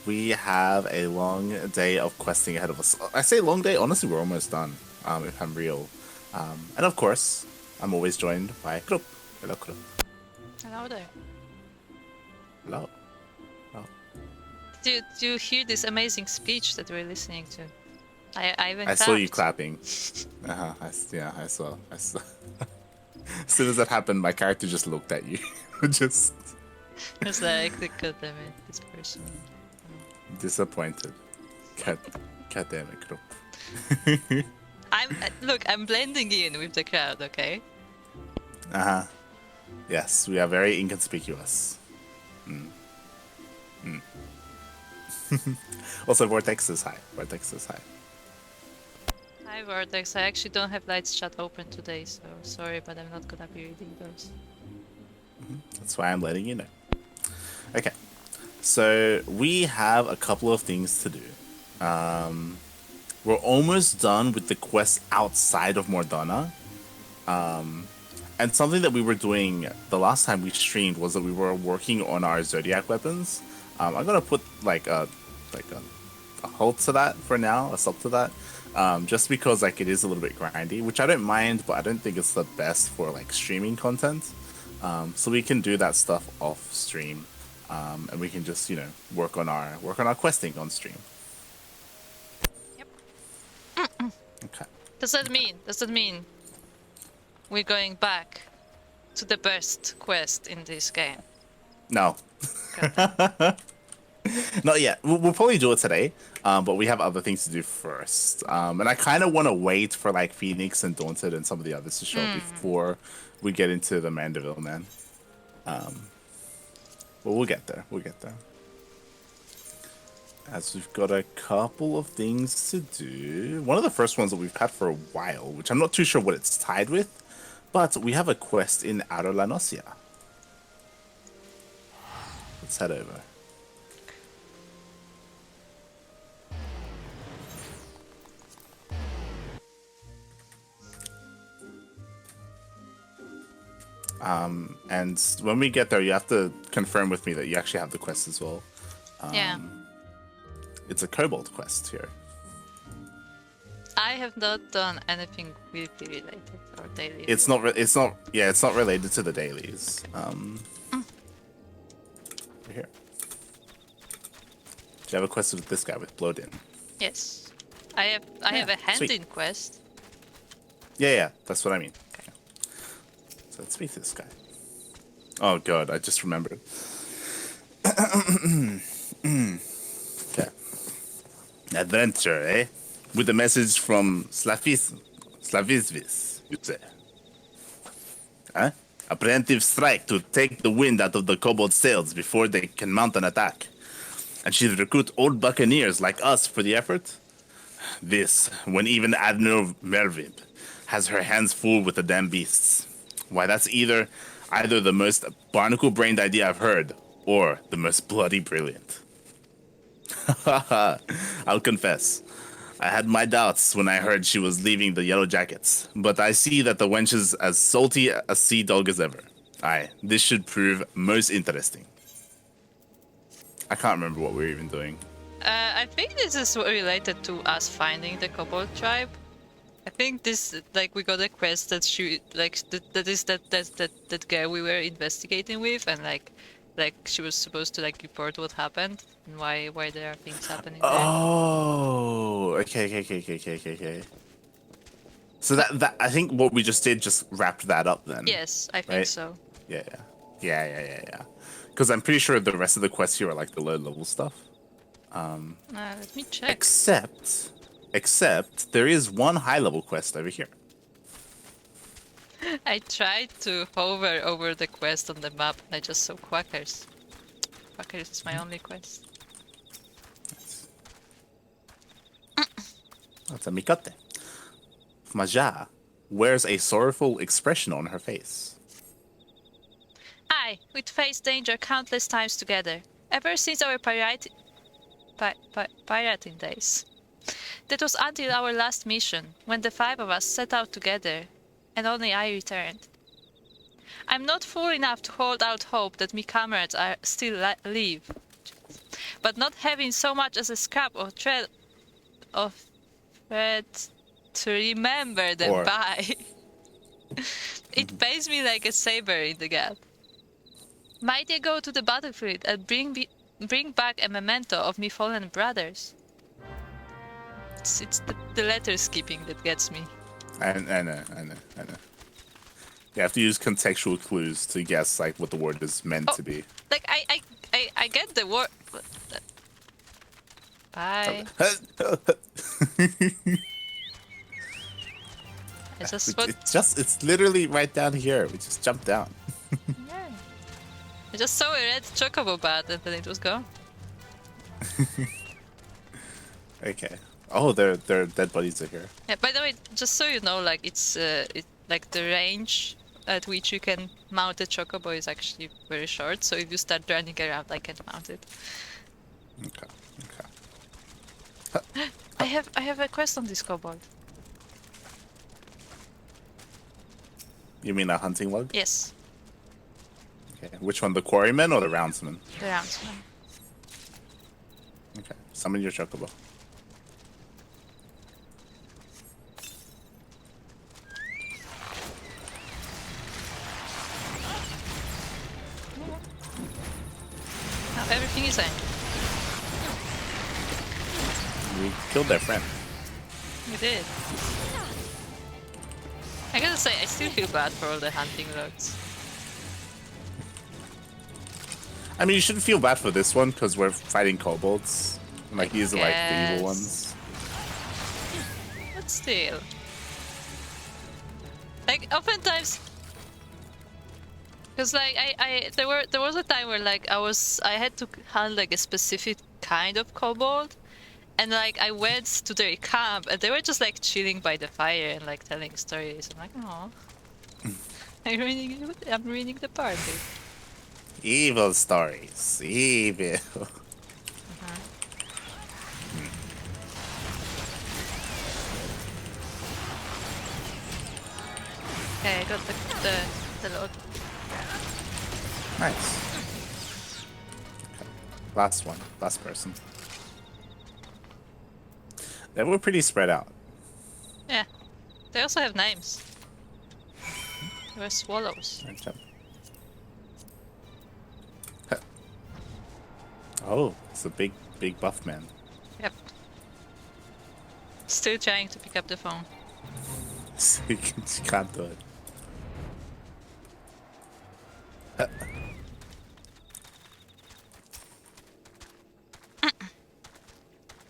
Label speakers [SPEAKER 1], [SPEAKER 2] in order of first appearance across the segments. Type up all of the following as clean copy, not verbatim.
[SPEAKER 1] we have a long day of questing ahead of us. I say long day, honestly, we're almost done, if I'm real. And of course, I'm always joined by Kuro. Hello, Kuro.
[SPEAKER 2] Hello there.
[SPEAKER 1] Hello. Hello.
[SPEAKER 2] Do you hear this amazing speech that we're listening to? I even
[SPEAKER 1] I saw you
[SPEAKER 2] clapped.
[SPEAKER 1] clapping. I saw. As soon as that happened, my character just looked at you. Just
[SPEAKER 2] It's like, God damn it, this person.
[SPEAKER 1] disappointed. God damn it, Kuro.
[SPEAKER 2] Look, I'm blending in with the crowd, okay?
[SPEAKER 1] Yes, we are very inconspicuous. Also, Vortex is high. Vortex is high.
[SPEAKER 2] Hi Vortex, I actually don't have lights chat open today, so sorry, but I'm not gonna be reading those.
[SPEAKER 1] That's why I'm letting you know. Okay, so we have a couple of things to do. We're almost done with the quest outside of Mordana. And something that we were doing the last time we streamed was that we were working on our Zodiac weapons. I'm gonna put like a halt to that for now, a stop to that, just because like it is a little bit grindy, which I don't mind, but I don't think it's the best for like streaming content. So we can do that stuff off stream, and we can just work on our questing on stream.
[SPEAKER 2] Yep.
[SPEAKER 1] Okay.
[SPEAKER 2] Does that mean we're going back to the best quest in this game?
[SPEAKER 1] No.
[SPEAKER 2] God.
[SPEAKER 1] Not yet. We'll probably do it today, but we have other things to do first. And I kind of want to wait for like Phoenix and Daunted and some of the others to show up before we get into the Mandeville man. But we'll get there. We'll get there. As we've got a couple of things to do. One of the first ones that we've had for a while, which I'm not too sure what it's tied with, but we have a quest in Outer Lanosia. Let's head over. And when we get there, you have to confirm with me that you actually have the quest as well.
[SPEAKER 2] Yeah.
[SPEAKER 1] It's a kobold quest here.
[SPEAKER 2] I have not done anything weirdly related or daily.
[SPEAKER 1] It's not related to the dailies. We're here. Do you have a quest with this guy with Blowed-in?
[SPEAKER 2] Yes. I have a hand-in quest.
[SPEAKER 1] Yeah, that's what I mean.
[SPEAKER 2] Okay.
[SPEAKER 1] So let's meet this guy. Oh god, I just remembered. Okay. Adventure, eh? With a message from Slavisvis, you say. Huh? A preemptive strike to take the wind out of the kobold sails before they can mount an attack. And she'd recruit old buccaneers like us for the effort? This, when even Admiral Mervib has her hands full with the damn beasts. Why, that's either the most barnacle-brained idea I've heard, or the most bloody brilliant. I'll confess, I had my doubts when I heard she was leaving the Yellow Jackets, but I see that the wench is as salty a sea dog as ever. Aye, this should prove most interesting. I can't remember what we're even doing.
[SPEAKER 2] I think this is related to us finding the kobold tribe. I think this, like, we got a quest that she, like, that girl we were investigating with, and like she was supposed to like report what happened and why there are things happening there.
[SPEAKER 1] Oh, okay. So that I think what we just did just wrapped that up then.
[SPEAKER 2] Yes, I think so.
[SPEAKER 1] Yeah. Because I'm pretty sure the rest of the quests here are like the low level stuff.
[SPEAKER 2] Let me check.
[SPEAKER 1] Except there is one high level quest over here.
[SPEAKER 2] I tried to hover over the quest on the map and I just saw Quackers. Quackers is my only quest.
[SPEAKER 1] That's a Mikate. Maja wears a sorrowful expression on her face.
[SPEAKER 2] Aye, we'd faced danger countless times together, ever since our pirating days. That was until our last mission, when the 5 of us set out together, and only I returned. I'm not fool enough to hold out hope that me comrades are still live. but not having so much as a scrap or thread to remember them
[SPEAKER 1] Or
[SPEAKER 2] by. It pays me like a saber in the gap. Might I go to the battlefield and bring back a memento of me fallen brothers? It's the letter skipping that gets me.
[SPEAKER 1] I know. You have to use contextual clues to guess like what the word is meant to be.
[SPEAKER 2] Like I get the word. Bye.
[SPEAKER 1] It's literally right down here. We just jumped down.
[SPEAKER 2] Yeah. I just saw a red chocobo bat and then it was gone.
[SPEAKER 1] Okay. Oh, their dead bodies are here.
[SPEAKER 2] Yeah. By the way, just so you know, like it's like the range at which you can mount a chocobo is actually very short. So if you start running around, I can mount it.
[SPEAKER 1] Okay.
[SPEAKER 2] I have a quest on this kobold.
[SPEAKER 1] You mean a hunting log?
[SPEAKER 2] Yes.
[SPEAKER 1] Okay. Which one, the quarryman or the roundsman?
[SPEAKER 2] The roundsman.
[SPEAKER 1] Okay. Summon your chocobo.
[SPEAKER 2] Now everything is in.
[SPEAKER 1] We killed their friend.
[SPEAKER 2] We did. I gotta say, I still feel bad for all the hunting logs.
[SPEAKER 1] I mean, you shouldn't feel bad for this one because we're fighting kobolds. Like, these are like the evil ones.
[SPEAKER 2] But still. Like, oftentimes... Because, like, there was a time where, like, I had to hunt, like, a specific kind of kobold. And, like, I went to their camp, and they were just, like, chilling by the fire and, like, telling stories. I'm like, oh, I'm ruining the party.
[SPEAKER 1] Evil stories. Evil.
[SPEAKER 2] Okay, I got the log.
[SPEAKER 1] Nice. Okay. Last one. Last person. They were pretty spread out.
[SPEAKER 2] Yeah. They also have names. They were swallows.
[SPEAKER 1] Oh, it's a big buff man.
[SPEAKER 2] Yep. Still trying to pick up the phone.
[SPEAKER 1] So you can't do it.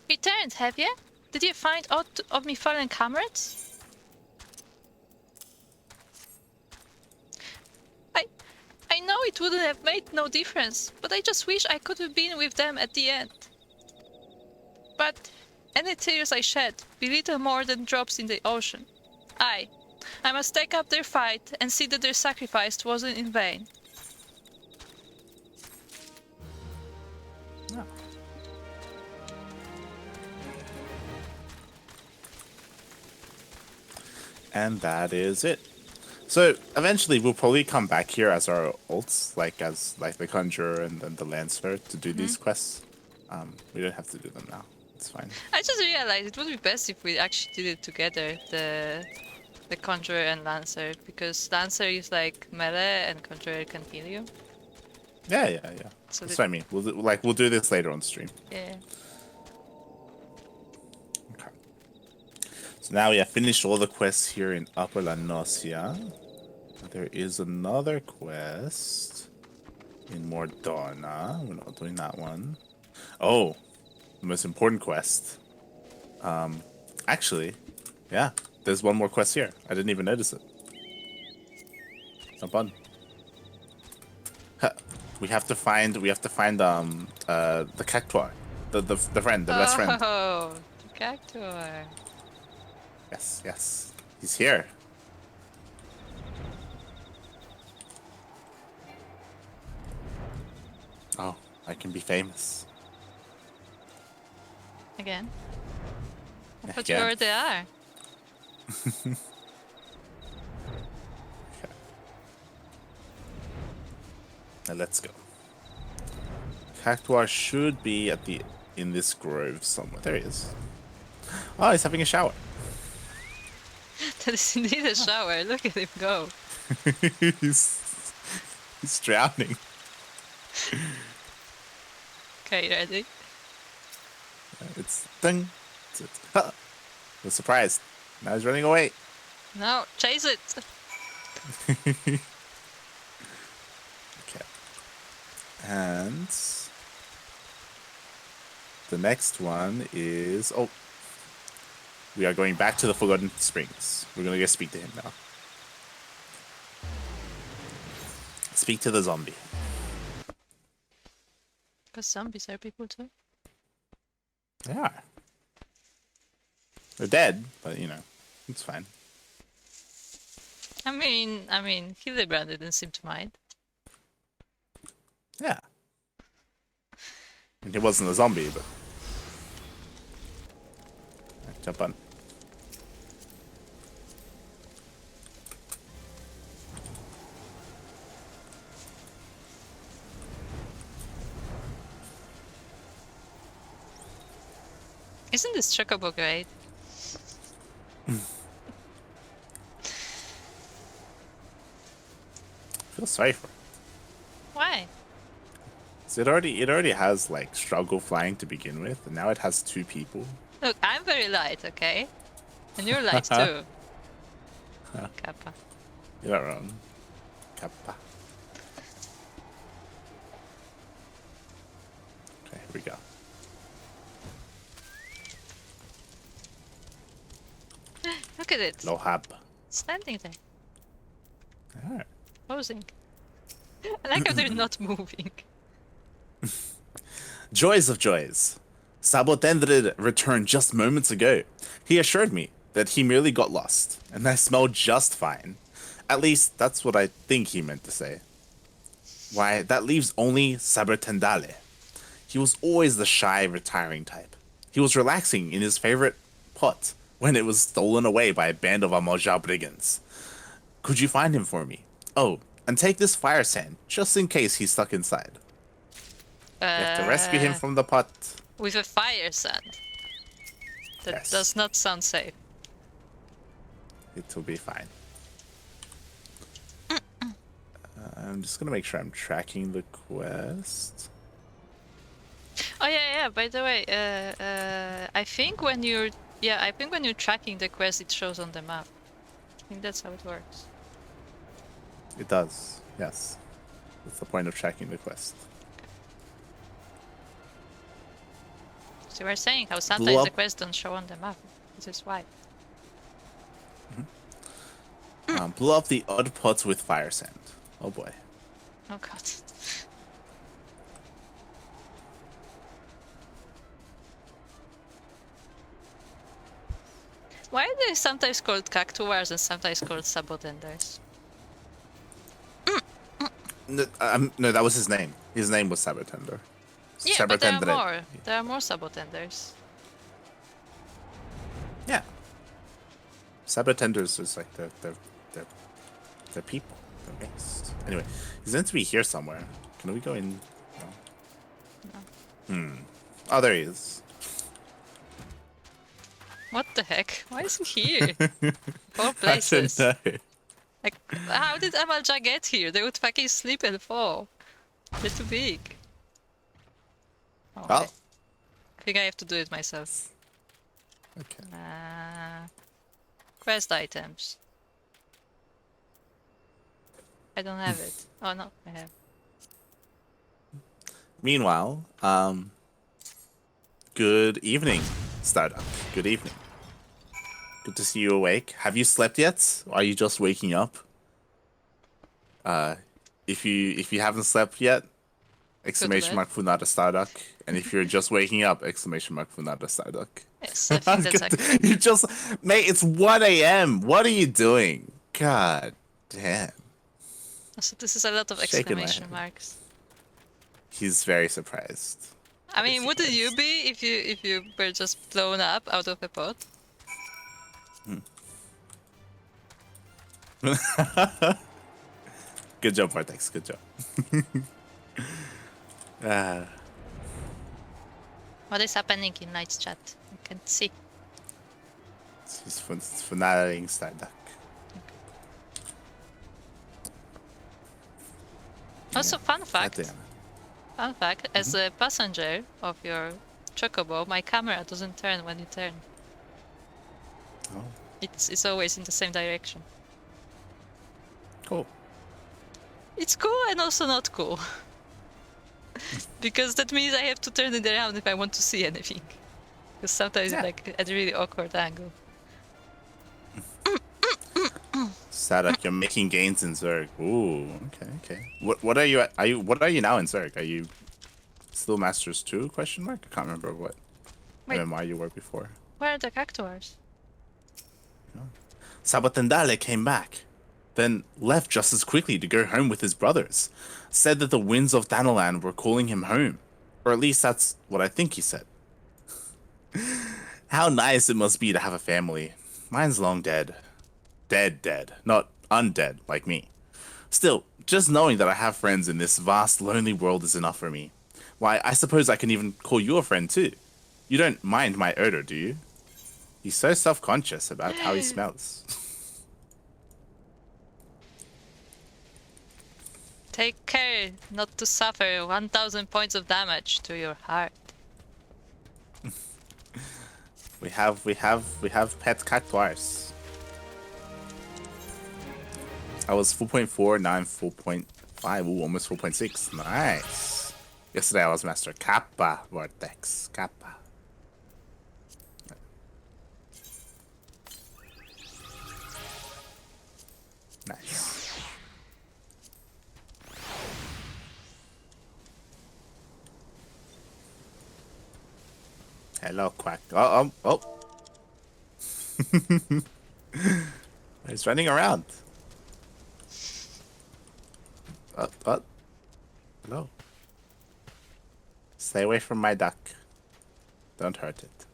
[SPEAKER 2] Returned, have you? Did you find aught of me fallen comrades? I know it wouldn't have made no difference, but I just wish I could have been with them at the end. But any tears I shed be little more than drops in the ocean. I must take up their fight and see that their sacrifice wasn't in vain.
[SPEAKER 1] Yeah. And that is it. So eventually we'll probably come back here as our ults, like the Conjurer and then the Lancer to do these quests. We don't have to do them now. It's fine.
[SPEAKER 2] I just realized it would be best if we actually did it together, the Conjurer and Lancer, because Lancer is like melee and Conjurer can heal you.
[SPEAKER 1] Yeah.
[SPEAKER 2] So
[SPEAKER 1] that's what I mean. We'll do this later on stream.
[SPEAKER 2] Yeah.
[SPEAKER 1] Okay. So now we have finished all the quests here in Upper La Nocia. There is another quest in Mordona. We're not doing that one. Oh, the most important quest. Actually, yeah, there's one more quest here. I didn't even notice it. Jump on. We have to find the cactuar, the friend, the best friend.
[SPEAKER 2] Oh, the cactuar.
[SPEAKER 1] Yes, he's here. Oh, I can be famous.
[SPEAKER 2] Again? I thought
[SPEAKER 1] Again.
[SPEAKER 2] you already are.
[SPEAKER 1] Now let's go. Cactuar should be in this grove somewhere. There he is. Oh, he's having a shower.
[SPEAKER 2] That is indeed a shower. Look at him go.
[SPEAKER 1] he's, he's drowning.
[SPEAKER 2] Okay, ready?
[SPEAKER 1] It's ding. Ha! Was surprised. Now he's running away.
[SPEAKER 2] No, chase it.
[SPEAKER 1] Okay. And the next one is we are going back to the Forgotten Springs. We're gonna go speak to him now. Speak to the zombie.
[SPEAKER 2] Because zombies are people too.
[SPEAKER 1] They are. They're dead, but it's fine.
[SPEAKER 2] I mean, Hildebrand didn't seem to mind.
[SPEAKER 1] Yeah. And he wasn't a zombie, but jump on.
[SPEAKER 2] Isn't this chocobo great?
[SPEAKER 1] I feel sorry for it.
[SPEAKER 2] Why?
[SPEAKER 1] So it already has like struggle flying to begin with, and now it has 2 people.
[SPEAKER 2] Look, I'm very light, okay? And you're light too. Kappa.
[SPEAKER 1] You're not wrong. Kappa. Okay, here we go.
[SPEAKER 2] Look at it.
[SPEAKER 1] Lohab.
[SPEAKER 2] Standing there.
[SPEAKER 1] Alright.
[SPEAKER 2] Posing. I like how they're not moving.
[SPEAKER 1] Joys of joys. Sabotendrid returned just moments ago. He assured me that he merely got lost, and I smelled just fine. At least, that's what I think he meant to say. Why, that leaves only Sabotendale. He was always the shy, retiring type. He was relaxing in his favorite pot when it was stolen away by a band of Amoja brigands. Could you find him for me? Oh, and take this fire sand, just in case he's stuck inside. You have to rescue him from the pot.
[SPEAKER 2] With a fire sand. That
[SPEAKER 1] Yes.
[SPEAKER 2] does not sound safe.
[SPEAKER 1] It will be fine. I'm just gonna make sure I'm tracking the quest.
[SPEAKER 2] Oh yeah. By the way, I think when you're tracking the quest, it shows on the map. I think that's how it works.
[SPEAKER 1] It does, yes. That's the point of tracking the quest.
[SPEAKER 2] So we're saying how
[SPEAKER 1] Blew
[SPEAKER 2] sometimes the
[SPEAKER 1] up.
[SPEAKER 2] quests don't show on the map. This is why.
[SPEAKER 1] Blew up the odd pots with fire sand. Oh boy.
[SPEAKER 2] Oh god. Why are they sometimes called cactuars and sometimes called sabotenders?
[SPEAKER 1] No, that was his name. His name was Sabotender.
[SPEAKER 2] Yeah, but there are
[SPEAKER 1] Sabotendre.
[SPEAKER 2] more. There are more sabotenders.
[SPEAKER 1] Yeah. Sabotenders is like they're people. They're mixed. Anyway, he's meant to be here somewhere. Can we go in? No. Oh, there he is.
[SPEAKER 2] What the heck? Why is he here? Four
[SPEAKER 1] I
[SPEAKER 2] places.
[SPEAKER 1] don't know.
[SPEAKER 2] Like, how did Amalja get here? They would fucking sleep and fall. They're too big. Oh,
[SPEAKER 1] Oh.
[SPEAKER 2] I think I have to do it myself.
[SPEAKER 1] Okay.
[SPEAKER 2] Quest items. I don't have it. Oh no, I have.
[SPEAKER 1] Meanwhile, good evening, Starduck. Good evening. Good to see you awake. Have you slept yet? Or are you just waking up? If you haven't slept yet, exclamation mark Funada Starduck. And if you're just waking up, exclamation mark Funada Starduck.
[SPEAKER 2] Yes, I think that's accurate.
[SPEAKER 1] You just, mate, it's 1 a.m. What are you doing? God damn.
[SPEAKER 2] So this is a lot of
[SPEAKER 1] Shaking my
[SPEAKER 2] exclamation
[SPEAKER 1] head.
[SPEAKER 2] marks.
[SPEAKER 1] He's very surprised.
[SPEAKER 2] I mean, wouldn't you be if you were just blown up out of a pot?
[SPEAKER 1] Good job, Vortex. Good job.
[SPEAKER 2] What is happening in Night's chat? I can't see.
[SPEAKER 1] It's fundaling Starduck.
[SPEAKER 2] Also, fun fact.
[SPEAKER 1] Goddamn.
[SPEAKER 2] Fun fact, as a passenger of your chocobo, my camera doesn't turn when you turn.
[SPEAKER 1] Oh,
[SPEAKER 2] It's always in the same direction.
[SPEAKER 1] cool.
[SPEAKER 2] It's cool and also not cool. Because that means I have to turn it around if I want to see anything. Because sometimes
[SPEAKER 1] Yeah.
[SPEAKER 2] it's like at a really awkward angle.
[SPEAKER 1] Starduck, you're making gains in Zerg. Ooh, okay. What are you at? What are you now in Zerg? Are you still Masters 2? Question mark? I can't remember what
[SPEAKER 2] Wait.
[SPEAKER 1] MMR you were before.
[SPEAKER 2] Where are the cactuars?
[SPEAKER 1] Sabatendale came back, then left just as quickly to go home with his brothers. Said that the winds of Danalan were calling him home. Or at least that's what I think he said. How nice it must be to have a family. Mine's long dead. Dead. Not undead, like me. Still, just knowing that I have friends in this vast, lonely world is enough for me. Why, I suppose I can even call you a friend too. You don't mind my odor, do you? He's so self-conscious about how he smells.
[SPEAKER 2] Take care not to suffer 1000 points of damage to your heart.
[SPEAKER 1] We have pet cactuars. I was 4.4, now I'm 4.5, ooh, almost 4.6. Nice. Yesterday I was Master Kappa Vortex. Kappa. Nice. Hello, Quack. Oh. He's running around. Hello. Stay away from my duck. Don't hurt it.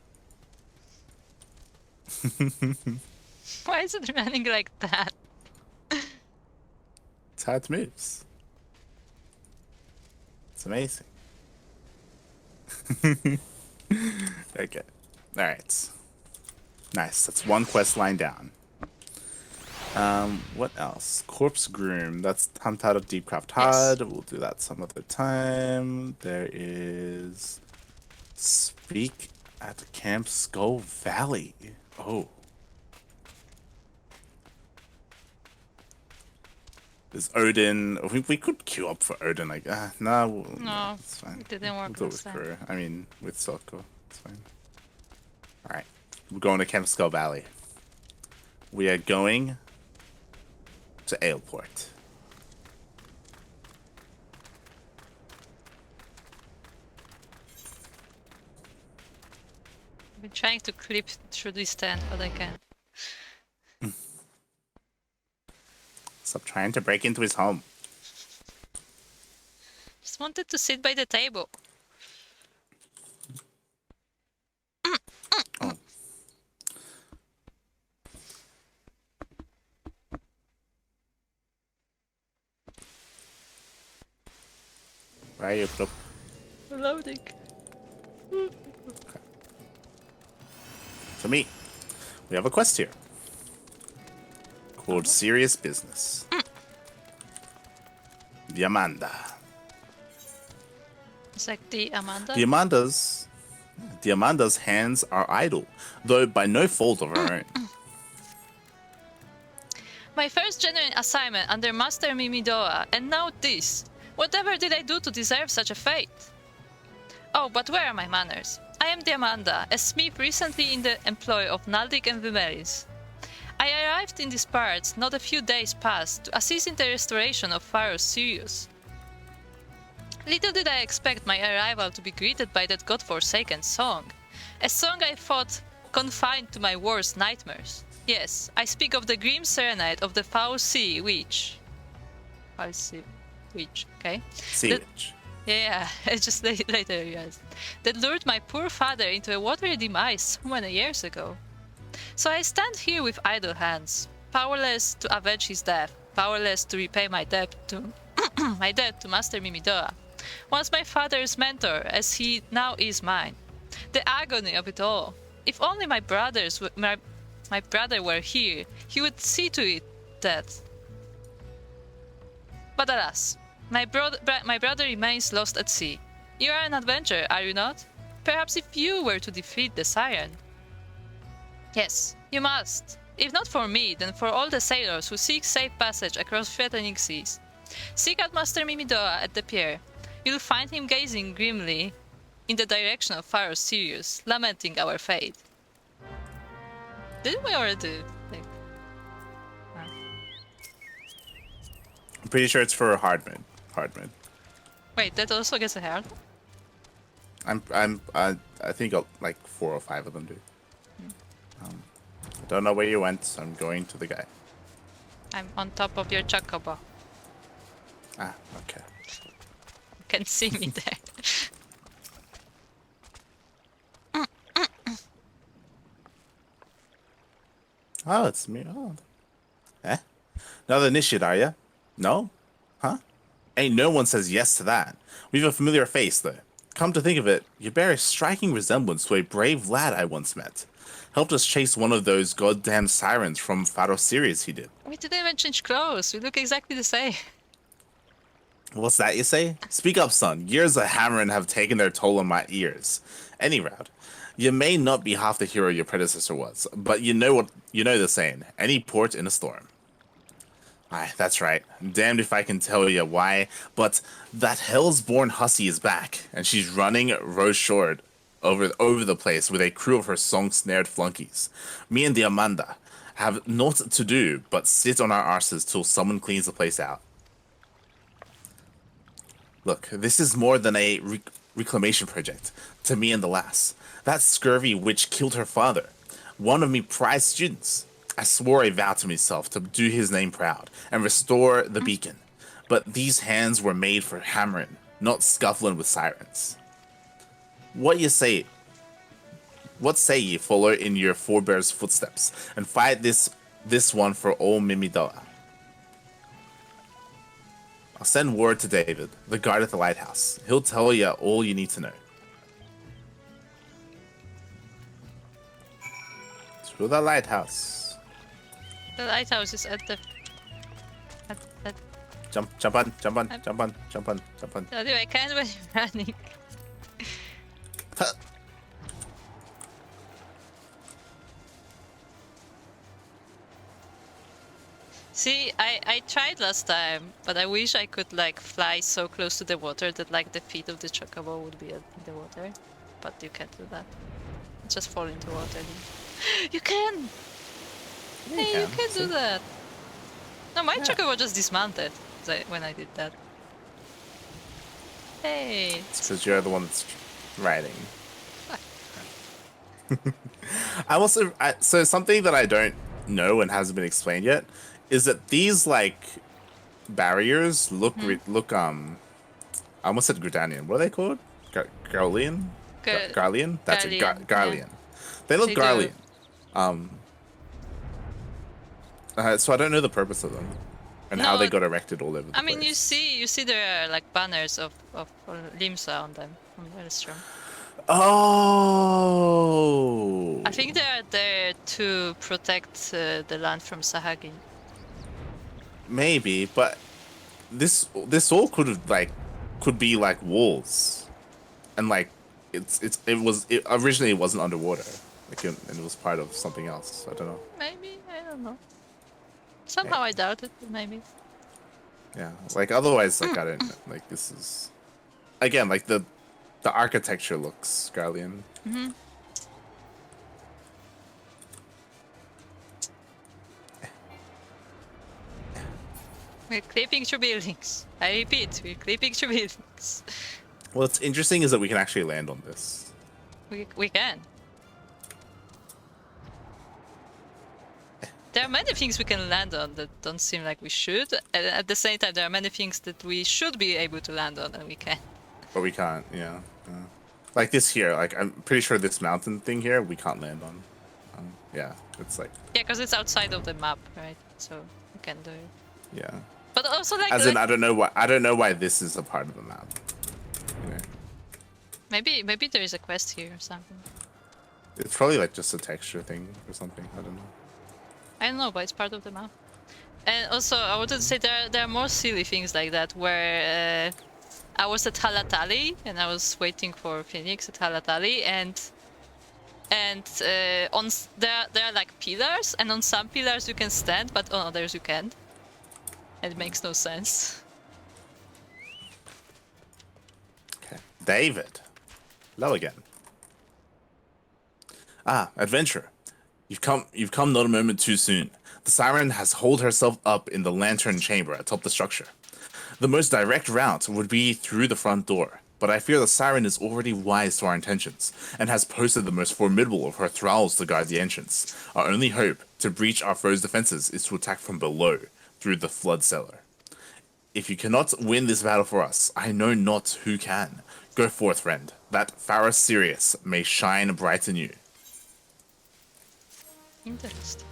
[SPEAKER 2] Why is it running like that?
[SPEAKER 1] It's how it moves. It's amazing. Okay. Alright. Nice. That's one quest line down. What else? Corpse Groom. That's Hunt Out of Deepcraft HUD. We'll do that some other time. There is Speak at Camp Skull Valley. Oh. There's Odin. We could queue up for Odin. Like, no, it's fine.
[SPEAKER 2] It didn't work
[SPEAKER 1] We'll do it
[SPEAKER 2] last
[SPEAKER 1] with
[SPEAKER 2] time.
[SPEAKER 1] Kuro. I mean, with Souko. It's fine. Alright. We're going to Camp Skull Valley. We are going to Aleport.
[SPEAKER 2] I've been trying to clip through this stand, but I can't.
[SPEAKER 1] Stop trying to break into his home.
[SPEAKER 2] Just wanted to sit by the table.
[SPEAKER 1] Oh. Where are you, Plup?
[SPEAKER 2] Loading.
[SPEAKER 1] To me. We have a quest here. Called Serious Business. The Amanda.
[SPEAKER 2] It's like the Amanda.
[SPEAKER 1] The Amanda's hands are idle, though by no fault of her own.
[SPEAKER 2] My first genuine assignment under Master Mimidoa, and now this. Whatever did I do to deserve such a fate? Oh, but where are my manners? I am the Amanda, a smith recently in the employ of Naldic and Vimeris. I arrived in these parts not a few days past to assist in the restoration of Pharaoh Sirius. Little did I expect my arrival to be greeted by that godforsaken song. A song I thought confined to my worst nightmares. Yes, I speak of the grim serenade of the foul sea witch. Foul sea witch, okay?
[SPEAKER 1] Sea
[SPEAKER 2] The-
[SPEAKER 1] Witch.
[SPEAKER 2] Yeah, I just later realized. That lured my poor father into a watery demise so many years ago. So I stand here with idle hands, powerless to avenge his death, powerless to repay my debt to my debt to Master Mimidoa, once my father's mentor, as he now is mine. The agony of it all. If only my my brother were here, he would see to it that. But alas, my brother remains lost at sea. You are an adventurer, are you not? Perhaps if you were to defeat the siren. Yes, you must. If not for me, then for all the sailors who seek safe passage across threatening seas. Seek out Master Mimidoa at the pier. You'll find him gazing grimly in the direction of Pharaoh Sirius, lamenting our fate. Didn't we already think?
[SPEAKER 1] I'm pretty sure it's for hard mode. Hard mode.
[SPEAKER 2] Wait, that also gets a hard?
[SPEAKER 1] I think like 4 or 5 of them do. I don't know where you went, so I'm going to the guy.
[SPEAKER 2] I'm on top of your chocobo.
[SPEAKER 1] Ah, okay.
[SPEAKER 2] You can see me there.
[SPEAKER 1] Oh, it's me. Oh. Eh? Another initiate, are ya? No? Huh? Ain't no one says yes to that. We've a familiar face, though. Come to think of it, you bear a striking resemblance to a brave lad I once met. Helped us chase one of those goddamn sirens from Pharaoh Sirius, he did.
[SPEAKER 2] We didn't even change clothes. We look exactly the same.
[SPEAKER 1] What's that you say? Speak up, son. Years of hammering have taken their toll on my ears. Any route. You may not be half the hero your predecessor was, but you know the saying. Any port in a storm. Aye, that's right. Damned if I can tell you why, but that hell's-born hussy is back, and she's running rose short over the place with a crew of her song-snared flunkies. Me and the Amanda have naught to do but sit on our arses till someone cleans the place out. Look, this is more than a reclamation project to me and the lass. That scurvy witch killed her father, one of me prized students. I swore a vow to myself to do his name proud and restore the beacon. But these hands were made for hammering, not scuffling with sirens. What say ye follow in your forebears' footsteps and fight this one for old Mimidoa? I'll send word to David, the guard at the lighthouse. He'll tell you all you need to know. To the lighthouse.
[SPEAKER 2] The lighthouse is at the...
[SPEAKER 1] Jump on.
[SPEAKER 2] Anyway, I can't when you're running.
[SPEAKER 1] Huh.
[SPEAKER 2] See, I tried last time, but I wish I could like fly so close to the water that like the feet of the chocobo would be in the water. But you can't do that. Just fall into water. You can!
[SPEAKER 1] Yeah,
[SPEAKER 2] Hey, you can do
[SPEAKER 1] see?
[SPEAKER 2] that! No, my chocobo just dismounted when I did that. Hey!
[SPEAKER 1] It's because you're the one that's riding. So something that I don't know and hasn't been explained yet is that these like barriers look I almost said Gridanian. What are they called? Garlean? Garlean? That's it. Garlean.
[SPEAKER 2] Yeah.
[SPEAKER 1] They look
[SPEAKER 2] They
[SPEAKER 1] Garlean.
[SPEAKER 2] do.
[SPEAKER 1] So I don't know the purpose of them and how
[SPEAKER 2] No,
[SPEAKER 1] they got erected all over the
[SPEAKER 2] I mean,
[SPEAKER 1] place.
[SPEAKER 2] you see there are like banners of Limsa on them, on Maelstrom.
[SPEAKER 1] Oh!
[SPEAKER 2] I think they are there to protect the land from Sahagin.
[SPEAKER 1] Maybe, but this all could be like walls, and like originally it wasn't underwater, like and it was part of something else. I don't know.
[SPEAKER 2] Maybe, I don't know. Somehow I doubt it, but maybe.
[SPEAKER 1] Yeah, like otherwise, like I don't know. Like this is again like the architecture looks Garlean.
[SPEAKER 2] Mm-hmm. We're clipping through buildings. I repeat, we're clipping through buildings.
[SPEAKER 1] What's interesting is that we can actually land on this.
[SPEAKER 2] We can. There are many things we can land on that don't seem like we should. And at the same time, there are many things that we should be able to land on and we can.
[SPEAKER 1] But we can't, yeah. Like this here, like I'm pretty sure this mountain thing here we can't land on. Yeah, it's like
[SPEAKER 2] Yeah, because it's outside of the map, right? So we can do it.
[SPEAKER 1] yeah.
[SPEAKER 2] But also like
[SPEAKER 1] As in, I don't know why this is a part of the map. You know?
[SPEAKER 2] Maybe there is a quest here or something.
[SPEAKER 1] It's probably like just a texture thing or something. I don't know.
[SPEAKER 2] I don't know, but it's part of the map. And also, I wanted to say there are more silly things like that where I was at Halatali and I was waiting for Phoenix at Halatali and there are like pillars, and on some pillars you can stand, but on others you can't. It makes no sense.
[SPEAKER 1] Okay, David. Hello again. Ah, adventure. You've come not a moment too soon. The siren has holed herself up in the lantern chamber atop the structure. The most direct route would be through the front door, but I fear the siren is already wise to our intentions, and has posted the most formidable of her thralls to guard the entrance. Our only hope to breach our foe's defenses is to attack from below, through the flood cellar. If you cannot win this battle for us, I know not who can. Go forth, friend, that Pharos Sirius may shine bright in you.
[SPEAKER 2] Interesting.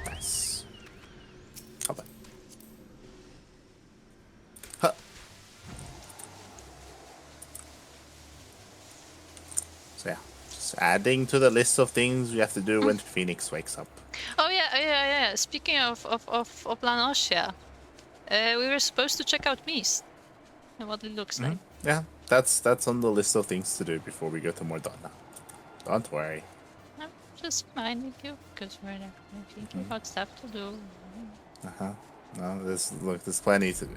[SPEAKER 1] Nice. How about? Huh. So yeah, just adding to the list of things we have to do when Phoenix wakes up.
[SPEAKER 2] Oh yeah. Speaking of Planosia, we were supposed to check out Mist and what it looks like.
[SPEAKER 1] Yeah, that's on the list of things to do before we go to Mordana. Don't worry.
[SPEAKER 2] I'm just reminding you because we're not thinking about stuff to do.
[SPEAKER 1] No, there's plenty to do.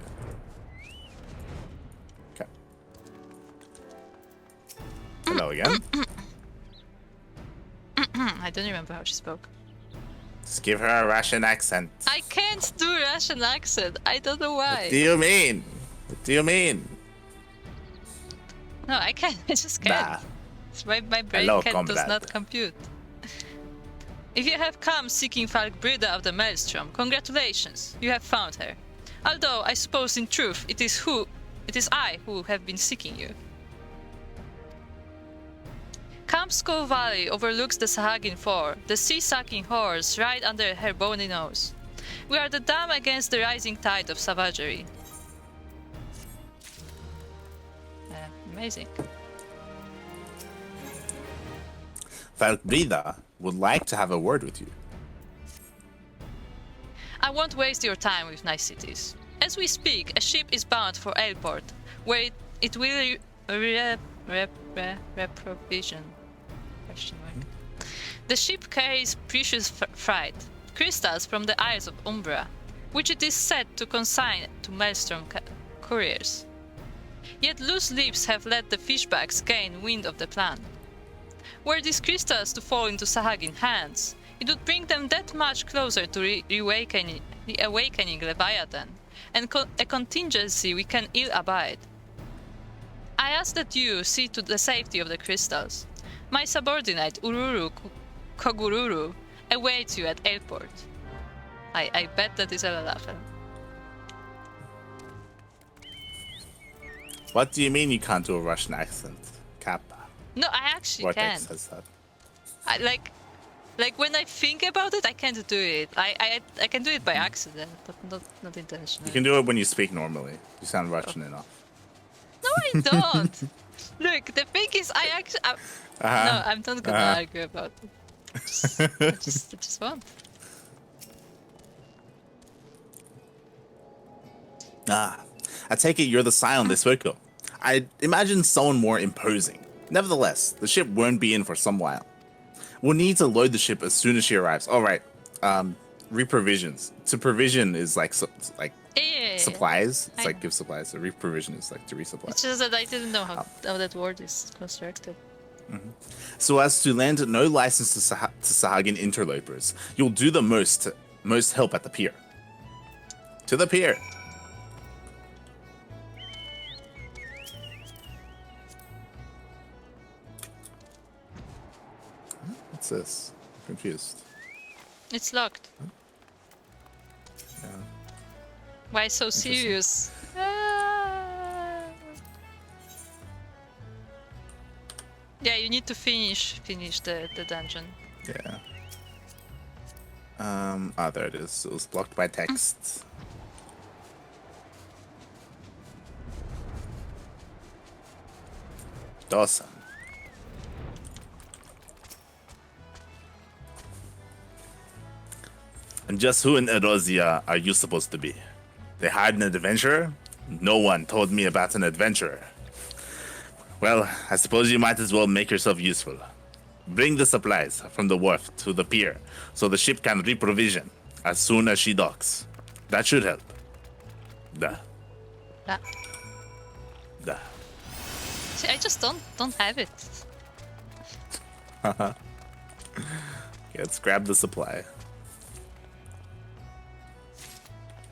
[SPEAKER 1] Okay. Hello again.
[SPEAKER 2] I don't remember how she spoke.
[SPEAKER 1] Just give her a Russian accent.
[SPEAKER 2] I can't do Russian accent. I don't know why.
[SPEAKER 1] What do you mean? What do you mean?
[SPEAKER 2] No, I can't. I just can't.
[SPEAKER 1] Nah.
[SPEAKER 2] My brain
[SPEAKER 1] Hello,
[SPEAKER 2] does not
[SPEAKER 1] comrade.
[SPEAKER 2] compute. If you have come seeking Falkbrida of the Maelstrom, congratulations, you have found her. Although I suppose in truth it is I who have been seeking you. Camp Skull Valley overlooks the Sahagin Four, the sea-sucking horrors right under her bony nose. We are the dam against the rising tide of savagery. Amazing.
[SPEAKER 1] Falkbrida would like to have a word with you.
[SPEAKER 2] I won't waste your time with niceties. As we speak, a ship is bound for Airport, where it will reprovision. The ship carries precious freight, crystals from the Isles of Umbra, which it is said to consign to Maelstrom couriers. Yet loose lips have let the fishbacks gain wind of the plan. Were these crystals to fall into Sahagin hands, it would bring them that much closer to the awakening Leviathan, and a contingency we can ill abide. I ask that you see to the safety of the crystals. My subordinate, Ururu Kogururu, awaits you at airport. I bet that is Elalafel.
[SPEAKER 1] What do you mean you can't do a Russian accent, Kappa?
[SPEAKER 2] No, I actually
[SPEAKER 1] Vortex
[SPEAKER 2] can.
[SPEAKER 1] says that.
[SPEAKER 2] I like when I think about it, I can't do it. I can do it by accident, but not intentionally.
[SPEAKER 1] You can do it when you speak normally. You sound Russian enough.
[SPEAKER 2] No, I don't. Look, the thing is, I no, I'm not gonna argue about it. I just won't.
[SPEAKER 1] I take it you're the Scion they spoke of. I imagine someone more imposing. Nevertheless, the ship won't be in for some while. We'll need to load the ship as soon as she arrives. All right. Reprovisions. To provision is like
[SPEAKER 2] Yeah.
[SPEAKER 1] supplies. It's
[SPEAKER 2] I
[SPEAKER 1] like
[SPEAKER 2] know.
[SPEAKER 1] give supplies. So reprovision is like to resupply.
[SPEAKER 2] It's just that I didn't know how that word is constructed.
[SPEAKER 1] So as to land no license to Sahagin interlopers, you'll do the most help at the pier. To the pier. What's this? Confused.
[SPEAKER 2] It's locked.
[SPEAKER 1] Yeah.
[SPEAKER 2] Why so serious? Ah. Yeah, you need to finish the dungeon.
[SPEAKER 1] Yeah. There it is. It was blocked by text. Dawson. And just who in Erosia are you supposed to be? They hired an adventurer? No one told me about an adventurer. Well, I suppose you might as well make yourself useful. Bring the supplies from the wharf to the pier so the ship can reprovision as soon as she docks. That should help. Duh.
[SPEAKER 2] Yeah.
[SPEAKER 1] Duh.
[SPEAKER 2] See, I just don't have it.
[SPEAKER 1] Let's grab the supply.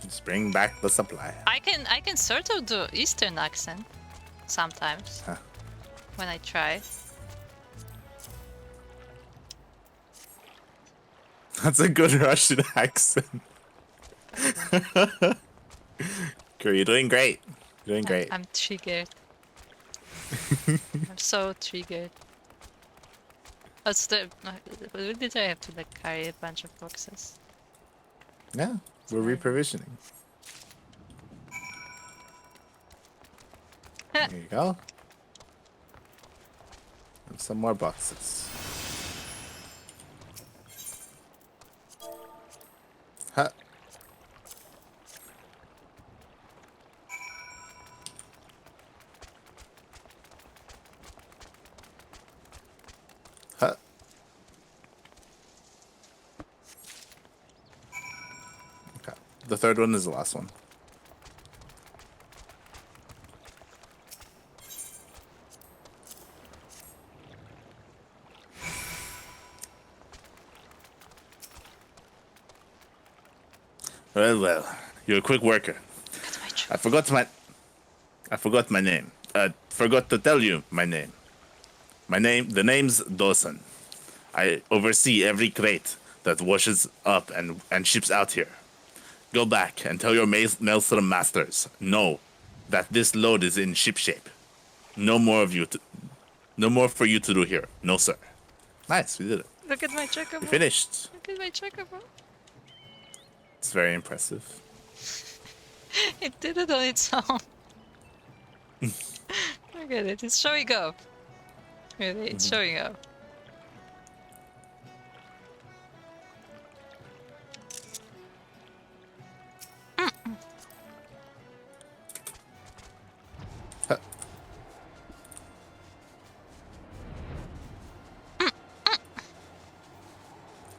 [SPEAKER 1] Just bring back the supply.
[SPEAKER 2] I can sort of do Eastern accent sometimes
[SPEAKER 1] Huh.
[SPEAKER 2] when I try.
[SPEAKER 1] That's a good Russian accent. Girl, you're doing great. You're doing great.
[SPEAKER 2] I'm triggered. I'm so triggered. What's the? Did I have to like carry a bunch of boxes?
[SPEAKER 1] Yeah, we're reprovisioning. There you go. And some more boxes. Huh. Huh. Okay. The third one is the last one. Well, you're a quick worker. I forgot my name. Forgot to tell you my name. The name's Dawson. I oversee every crate that washes up and ships out here. Go back and tell your maelstrom masters, no, that this load is in ship shape. No more for you to do here. No, sir. Nice, we did it.
[SPEAKER 2] Look at my checkerboard.
[SPEAKER 1] We finished.
[SPEAKER 2] Look at my checkerboard.
[SPEAKER 1] It's very impressive.
[SPEAKER 2] It did it on its own. Look at it. It's showing up. Really, it's showing up.
[SPEAKER 1] Huh.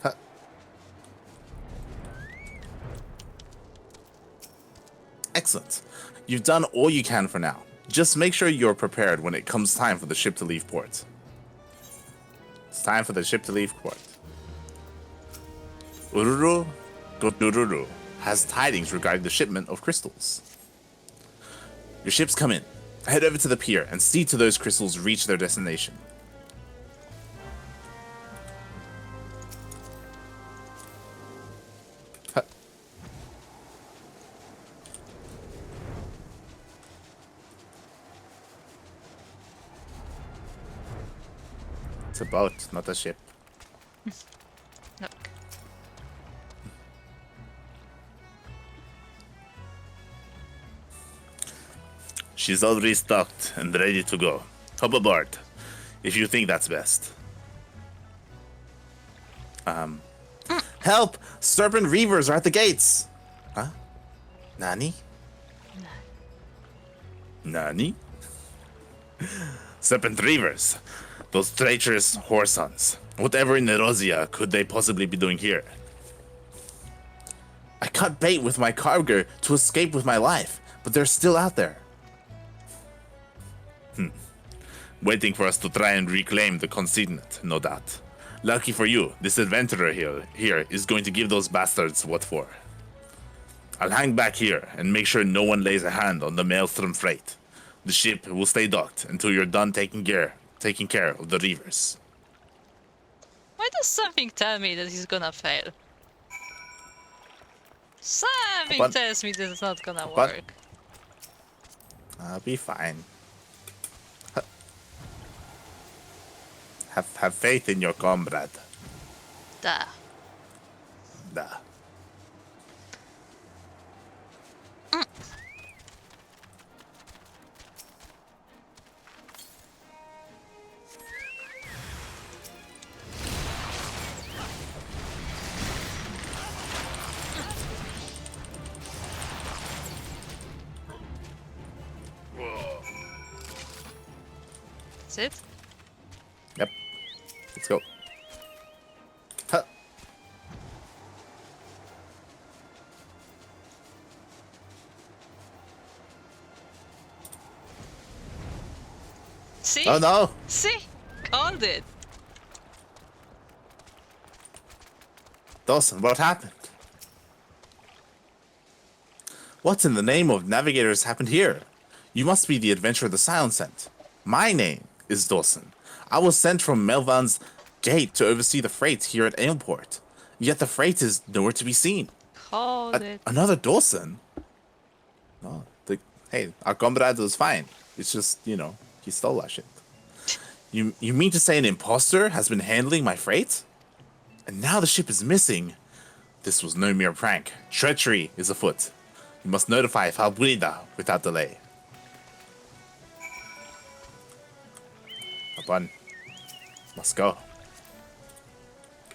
[SPEAKER 1] Huh. Excellent. You've done all you can for now. Just make sure you're prepared when it comes time for the ship to leave port. It's time for the ship to leave port. Ururu Gotururu has tidings regarding the shipment of crystals. Your ships come in. Head over to the pier and see to those crystals reach their destination. Huh. It's a boat, not a ship.
[SPEAKER 2] Look.
[SPEAKER 1] She's already stocked and ready to go. Hop aboard, if you think that's best. Help! Serpent Reavers are at the gates! Huh? Nani? Nani? Serpent Reavers. Those treacherous whoresons. Whatever in Erosia could they possibly be doing here? I cut bait with my cargo to escape with my life, but they're still out there. Waiting for us to try and reclaim the consignment, no doubt. Lucky for you, this adventurer here is going to give those bastards what for. I'll hang back here and make sure no one lays a hand on the maelstrom freight. The ship will stay docked until you're done taking care of the reavers.
[SPEAKER 2] Why does something tell me that he's gonna fail? Something tells me that it's not gonna work.
[SPEAKER 1] I'll be fine. Have faith in your comrade.
[SPEAKER 2] Duh.
[SPEAKER 1] Duh.
[SPEAKER 2] That's it?
[SPEAKER 1] Yep. Let's go. Huh.
[SPEAKER 2] See?
[SPEAKER 1] Oh no!
[SPEAKER 2] See? Called it.
[SPEAKER 1] Dawson, what happened? What in the name of navigators happened here? You must be the adventurer the Silence sent. My name is Dawson. I was sent from Melvan's gate to oversee the freight here at Ailport. Yet the freight is nowhere to be seen.
[SPEAKER 2] Called it.
[SPEAKER 1] Another Dawson? Oh, hey, our comrade was fine. It's just, he stole our shit. You mean to say an imposter has been handling my freight? And now the ship is missing. This was no mere prank. Treachery is afoot. You must notify Falbrida without delay. Upon. Must go.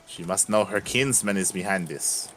[SPEAKER 1] She must know her kinsman is behind this.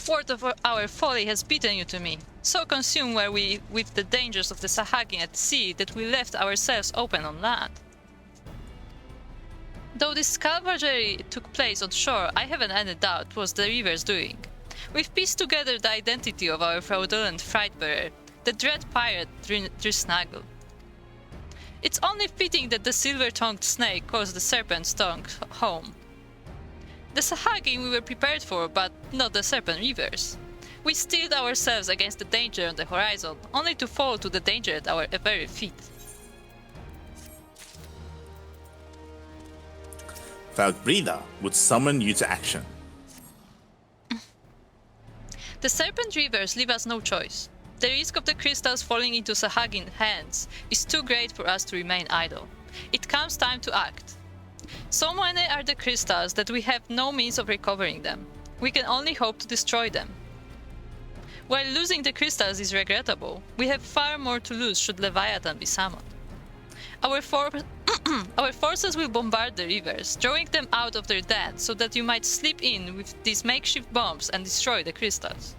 [SPEAKER 2] Word of our folly has beaten you to me. So consumed were we with the dangers of the Sahagin at sea that we left ourselves open on land. Though this cavalry took place on shore, I haven't any doubt was the river's doing. We've pieced together the identity of our fraudulent freight bearer, the dread pirate Drisnaggle. It's only fitting that the silver-tongued snake caused the serpent's tongue home. The Sahagin we were prepared for, but not the serpent rivers. We steeled ourselves against the danger on the horizon, only to fall to the danger at our very feet.
[SPEAKER 1] Falbrida would summon you to action.
[SPEAKER 2] The serpent rivers leave us no choice. The risk of the crystals falling into Sahagin hands is too great for us to remain idle. It comes time to act. So many are the crystals that we have no means of recovering them. We can only hope to destroy them. While losing the crystals is regrettable, we have far more to lose should Leviathan be summoned. Our forces will bombard the rivers, drawing them out of their den so that you might slip in with these makeshift bombs and destroy the crystals.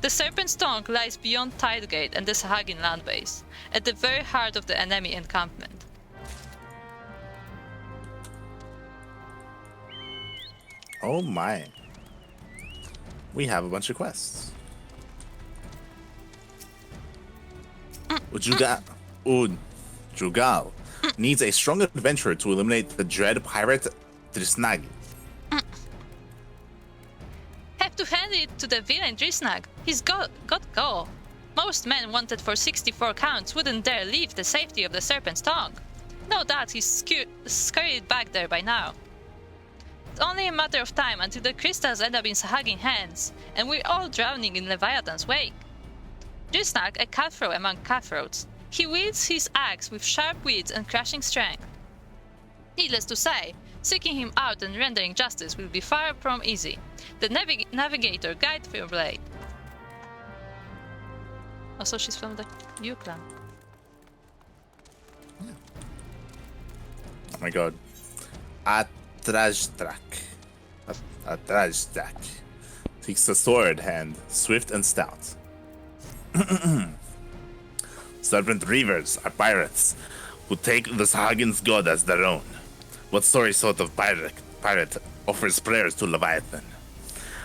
[SPEAKER 2] The Serpent's Tongue lies beyond Tidegate and the Sahagin land base, at the very heart of the enemy encampment.
[SPEAKER 1] Oh my. We have a bunch of quests. Jugal needs a strong adventurer to eliminate the dread pirate Drisnag.
[SPEAKER 2] Have to hand it to the villain Drisnag. He's got go. Most men wanted for 64 counts wouldn't dare leave the safety of the Serpent's Tongue. No doubt he's scurried back there by now. It's only a matter of time until the crystals end up in Sahagin hands, and we're all drowning in Leviathan's wake. Drisnag, a cutthroat among cutthroats, he wields his axe with sharp wits and crushing strength. Needless to say, seeking him out and rendering justice will be far from easy. The navigator guides your blade. Also, she's from the U clan.
[SPEAKER 1] Oh my god. Adrajdak. Takes a sword hand, swift and stout. Serpent Reavers are pirates who take the Sahagin's god as their own. What sorry sort of pirate offers prayers to Leviathan?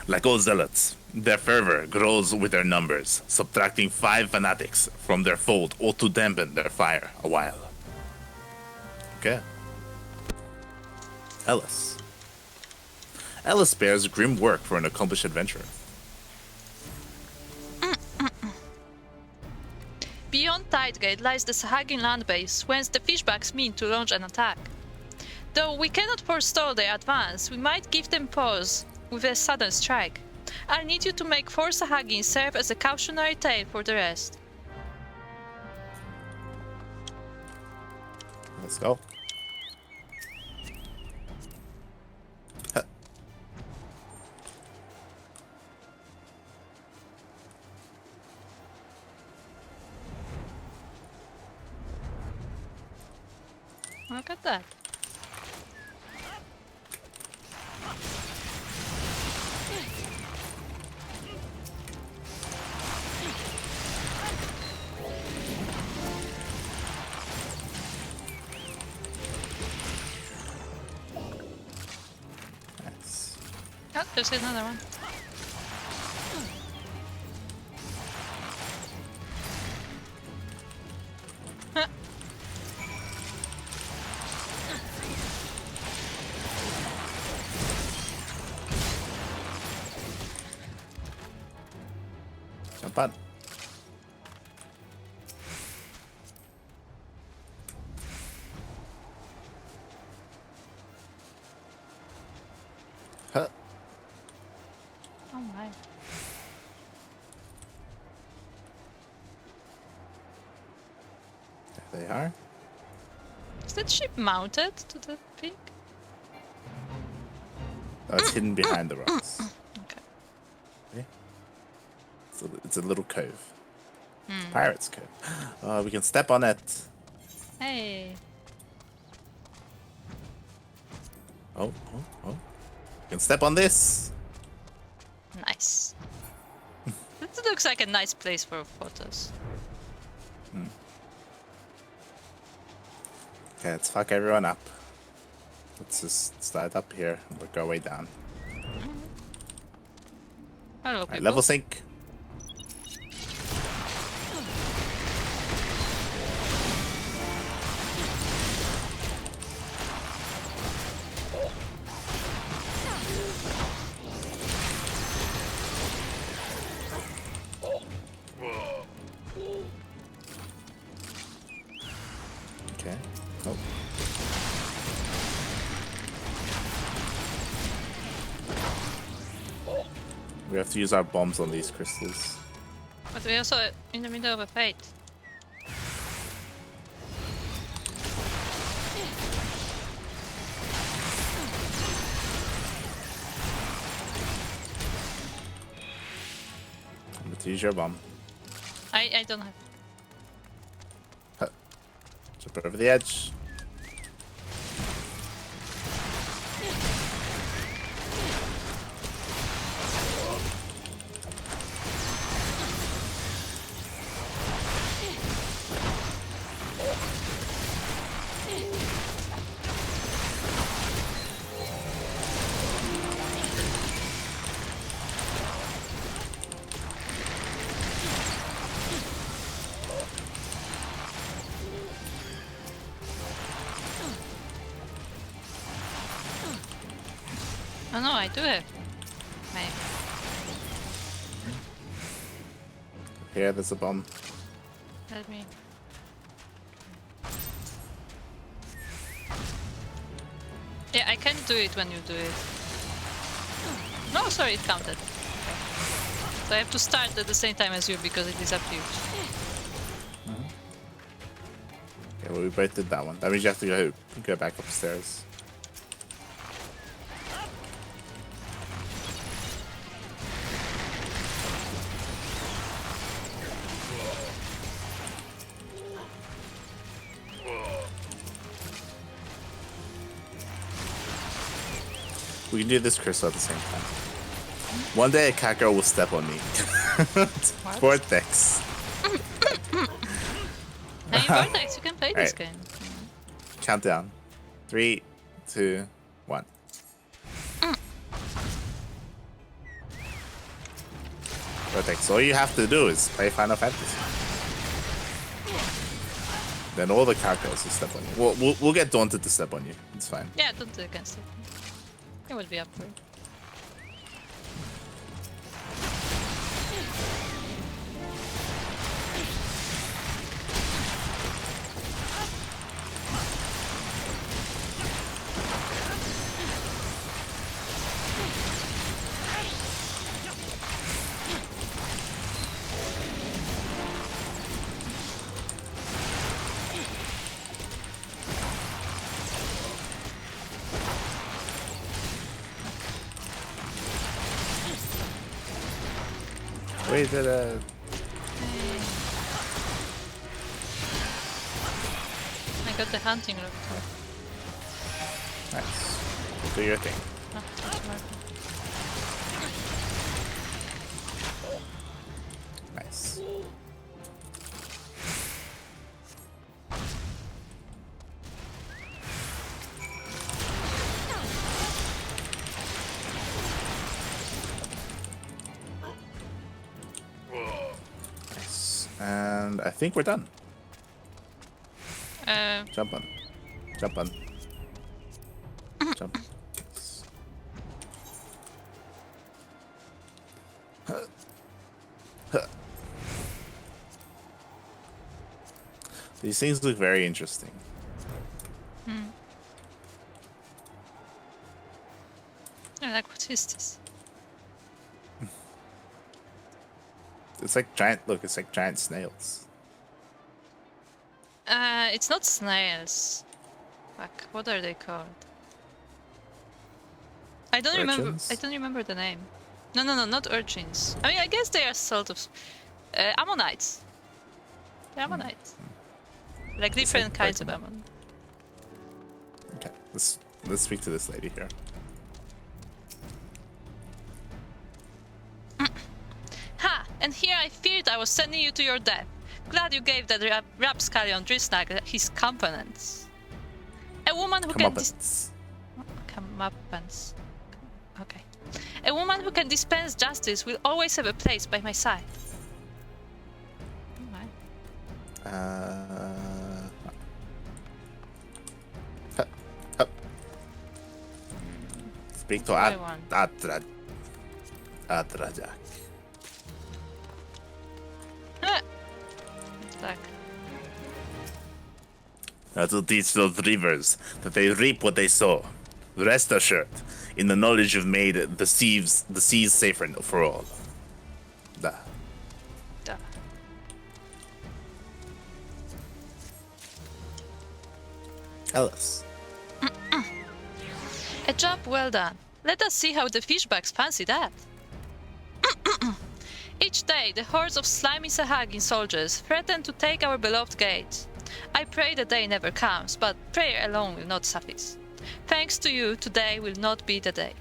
[SPEAKER 1] Like all zealots, their fervor grows with their numbers, subtracting 5 fanatics from their fold ought to dampen their fire a while. Okay. Ellis. Ellis bears grim work for an accomplished adventurer.
[SPEAKER 2] Beyond Tidegate lies the Sahagin land base, whence the fishbacks mean to launch an attack. Though we cannot forestall their advance, we might give them pause with a sudden strike. I'll need you to make 4 Sahagin serve as a cautionary tale for the rest.
[SPEAKER 1] Let's go.
[SPEAKER 2] Look at that.
[SPEAKER 1] Nice.
[SPEAKER 2] Oh, there's another one. Huh.
[SPEAKER 1] Jump on. Huh.
[SPEAKER 2] Oh my.
[SPEAKER 1] There they are.
[SPEAKER 2] Is that ship mounted to the peak?
[SPEAKER 1] Oh, it's hidden behind the rocks.
[SPEAKER 2] Okay.
[SPEAKER 1] Okay. It's a little cove. It's a pirate's cove. We can step on it.
[SPEAKER 2] Hey.
[SPEAKER 1] Oh. We can step on this.
[SPEAKER 2] Nice. This looks like a nice place for photos.
[SPEAKER 1] Okay, let's fuck everyone up. Let's just start up here and work our way down.
[SPEAKER 2] Hello,
[SPEAKER 1] Alright,
[SPEAKER 2] people.
[SPEAKER 1] level sync. Okay. Oh. We have to use our bombs on these crystals.
[SPEAKER 2] But we're also in the middle of a fight.
[SPEAKER 1] Let's use your bomb.
[SPEAKER 2] I don't have.
[SPEAKER 1] Huh. Jump over the edge.
[SPEAKER 2] Oh no, I do have. My...
[SPEAKER 1] Here, there's a bomb.
[SPEAKER 2] Let me. Yeah, I can do it when you do it. No, sorry, it counted. So I have to start at the same time as you because it disappeared.
[SPEAKER 1] Okay, well, we both did that one. That means you have to go back upstairs. We can do this crystal at the same time. One day a cat girl will step on me. Vortex.
[SPEAKER 2] Hey, Vortex, you can play this
[SPEAKER 1] Alright.
[SPEAKER 2] game.
[SPEAKER 1] Countdown. 3, 2, 1. Vortex, all you have to do is play Final Fantasy. Then all the cat girls will step on you. We'll get Daunted to step on you. It's fine.
[SPEAKER 2] Yeah, don't do against it. It would be up for you.
[SPEAKER 1] Wait, did
[SPEAKER 2] I got the hunting rope too.
[SPEAKER 1] Nice. Do your thing.
[SPEAKER 2] Oh, that's working.
[SPEAKER 1] Nice. Nice. And I think we're done. Jump on. Jump on. Jump. These things look very interesting.
[SPEAKER 2] Like, what is this?
[SPEAKER 1] It's like giant. Look, it's like giant snails.
[SPEAKER 2] It's not snails. Fuck, what are they called? I don't remember.
[SPEAKER 1] Urchins?
[SPEAKER 2] I don't remember the name. No, not urchins. I mean, I guess they are sort of ammonites. They're ammonites. Like different kinds of ammon.
[SPEAKER 1] Okay, let's speak to this lady here.
[SPEAKER 2] Ha! And here I feared I was sending you to your death. Glad you gave that rapscallion Drisnag his components. A woman who can comeuppance. Okay. A woman who can dispense justice will always have a place by my side.
[SPEAKER 1] Speak to Adrajak. That will teach those reavers that they reap what they sow. Rest assured, in the knowledge you've made the seas safer for all. Da.
[SPEAKER 2] Duh.
[SPEAKER 1] Ellis.
[SPEAKER 2] A job well done. Let us see how the fishbags fancy that. Each day, the hordes of slimy Sahagin soldiers threaten to take our beloved gate. I pray the day never comes, but prayer alone will not suffice. Thanks to you, today will not be the day.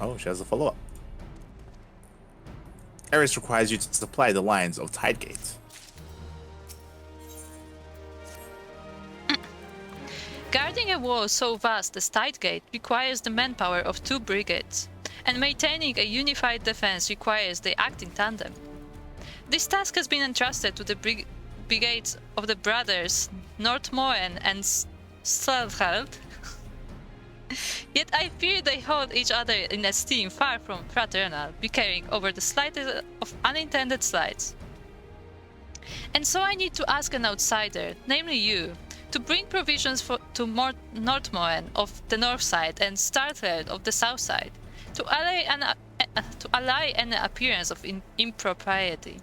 [SPEAKER 1] Oh, she has a follow-up. Eris requires you to supply the lines of Tidegate.
[SPEAKER 2] Guarding a wall so vast as Tidegate requires the manpower of 2 brigades, and maintaining a unified defense requires they act in tandem. This task has been entrusted to the brigades of the brothers Northmoen and Stelheld. Yet I fear they hold each other in esteem far from fraternal, bickering over the slightest of unintended slights. And so I need to ask an outsider, namely you, to bring provisions to Northmoen of the north side and Startherd of the south side, to allay an appearance of impropriety.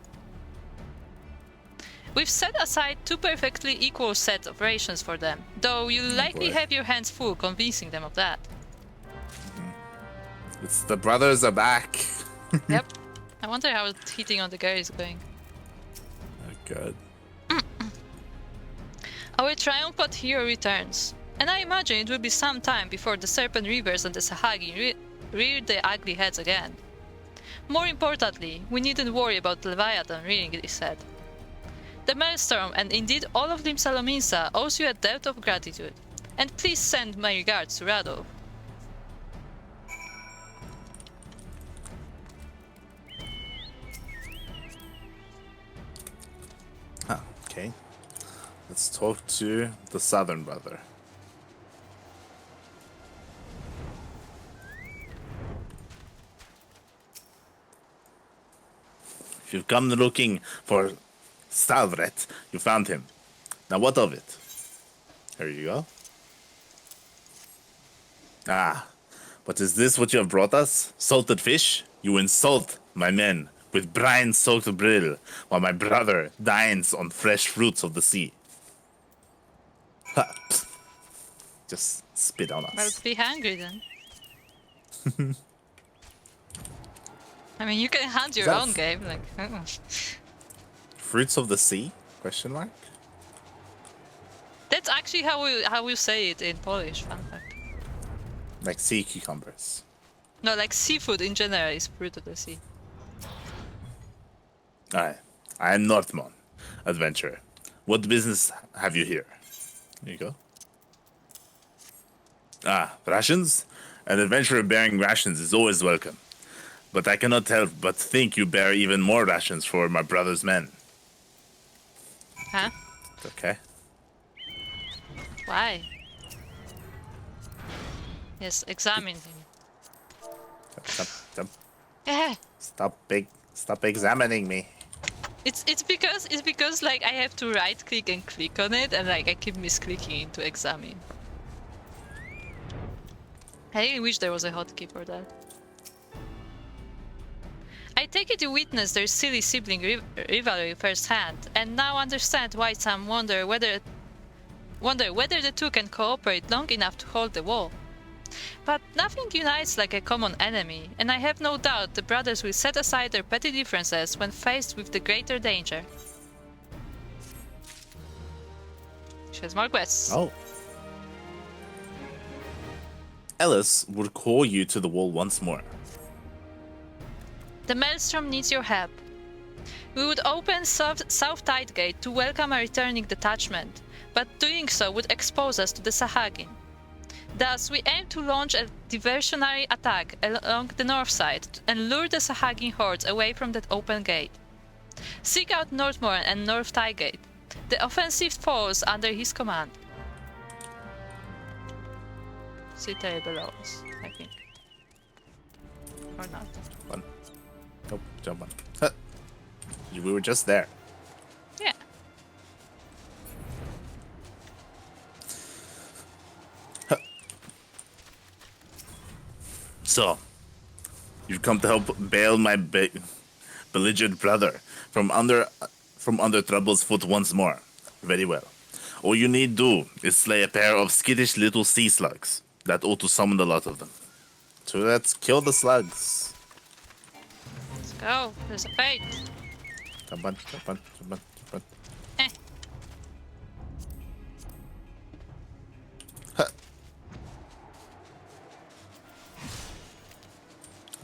[SPEAKER 2] We've set aside 2 perfectly equal sets of rations for them, though you'll likely have your hands full convincing them of that.
[SPEAKER 1] It's the brothers are back.
[SPEAKER 2] Yep. I wonder how hitting on the guy is going.
[SPEAKER 1] Oh, God.
[SPEAKER 2] Our triumphant hero returns, and I imagine it will be some time before the Serpent Reavers and the Sahagi rear their ugly heads again. More importantly, we needn't worry about Leviathan rearing his head. The Maelstrom, and indeed all of Limsalominsa, owes you a debt of gratitude, and please send my regards to Radolf.
[SPEAKER 1] Okay. Let's talk to the southern brother. If you've come looking for Salvret, you found him. Now what of it? Here you go. Ah, but is this what you have brought us? Salted fish? You insult my men with brine-soaked brill, while my brother dines on fresh fruits of the sea. Ha! Just spit on us.
[SPEAKER 2] Well, be hungry then. I mean, you can hunt your own game, like.
[SPEAKER 1] Fruits of the sea? Question mark?
[SPEAKER 2] That's actually how we say it in Polish. Fun fact.
[SPEAKER 1] Like sea cucumbers.
[SPEAKER 2] No, like seafood in general is fruit of the sea.
[SPEAKER 1] Alright. I am Northmon, adventurer. What business have you here? There you go. Ah, rations? An adventurer bearing rations is always welcome. But I cannot help but think you bear even more rations for my brother's men.
[SPEAKER 2] Huh?
[SPEAKER 1] Okay.
[SPEAKER 2] Why? Yes, examine him.
[SPEAKER 1] Stop,
[SPEAKER 2] Yeah.
[SPEAKER 1] stop examining me.
[SPEAKER 2] It's because like I have to right click and click on it, and like I keep misclicking into examine. I really wish there was a hotkey for that. I take it you witnessed their silly sibling rivalry firsthand, and now understand why some wonder whether the two can cooperate long enough to hold the wall. But nothing unites like a common enemy, and I have no doubt the brothers will set aside their petty differences when faced with the greater danger. She has more quests.
[SPEAKER 1] Oh. Ellis would call you to the wall once more.
[SPEAKER 2] The Maelstrom needs your help. We would open South Tide Gate to welcome a returning detachment, but doing so would expose us to the Sahagin. Thus, we aim to launch a diversionary attack along the north side and lure the Sahagin hordes away from that open gate. Seek out Northmore and North Tide Gate. The offensive falls under his command. Citadel below us, I think. Or not.
[SPEAKER 1] One. Nope, jump on. Huh. We were just there.
[SPEAKER 2] Yeah.
[SPEAKER 1] Huh. So, you've come to help bail my belligerent brother from under trouble's foot once more. Very well. All you need do is slay a pair of skittish little sea slugs. That ought to summon a lot of them. So let's kill the slugs.
[SPEAKER 2] Let's go. There's a fate.
[SPEAKER 1] Jump on.
[SPEAKER 2] Eh.
[SPEAKER 1] Huh.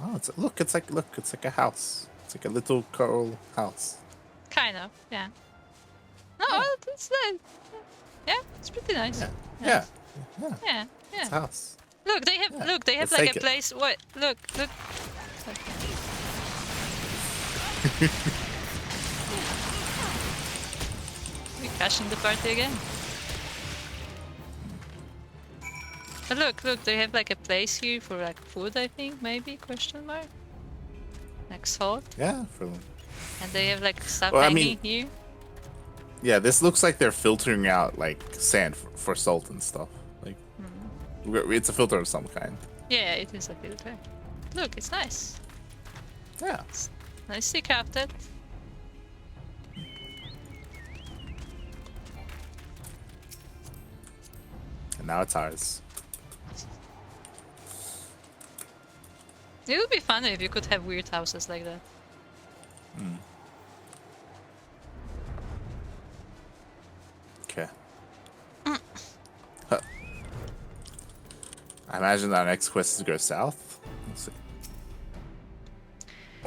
[SPEAKER 1] Oh, it's like a house. It's like a little coral house.
[SPEAKER 2] Kind of, yeah. No, it's yeah, it's pretty nice.
[SPEAKER 1] Yeah.
[SPEAKER 2] Yeah.
[SPEAKER 1] It's a house.
[SPEAKER 2] Look, they have
[SPEAKER 1] let's
[SPEAKER 2] like
[SPEAKER 1] take
[SPEAKER 2] a
[SPEAKER 1] it.
[SPEAKER 2] place. What? Look. We crashing the party again. But look, they have like a place here for like food, I think, maybe, question mark? Like salt.
[SPEAKER 1] Yeah,
[SPEAKER 2] And they have like stuff
[SPEAKER 1] Well, I
[SPEAKER 2] hanging
[SPEAKER 1] mean-
[SPEAKER 2] here.
[SPEAKER 1] yeah, this looks like they're filtering out like sand for salt and stuff. Like it's a filter of some kind.
[SPEAKER 2] Yeah, it is a filter. Look, it's nice.
[SPEAKER 1] Yeah.
[SPEAKER 2] Nicely crafted.
[SPEAKER 1] And now it's ours.
[SPEAKER 2] It would be funny if you could have weird houses like that.
[SPEAKER 1] Okay. Huh. I imagine our next quest is to go south. Let's see.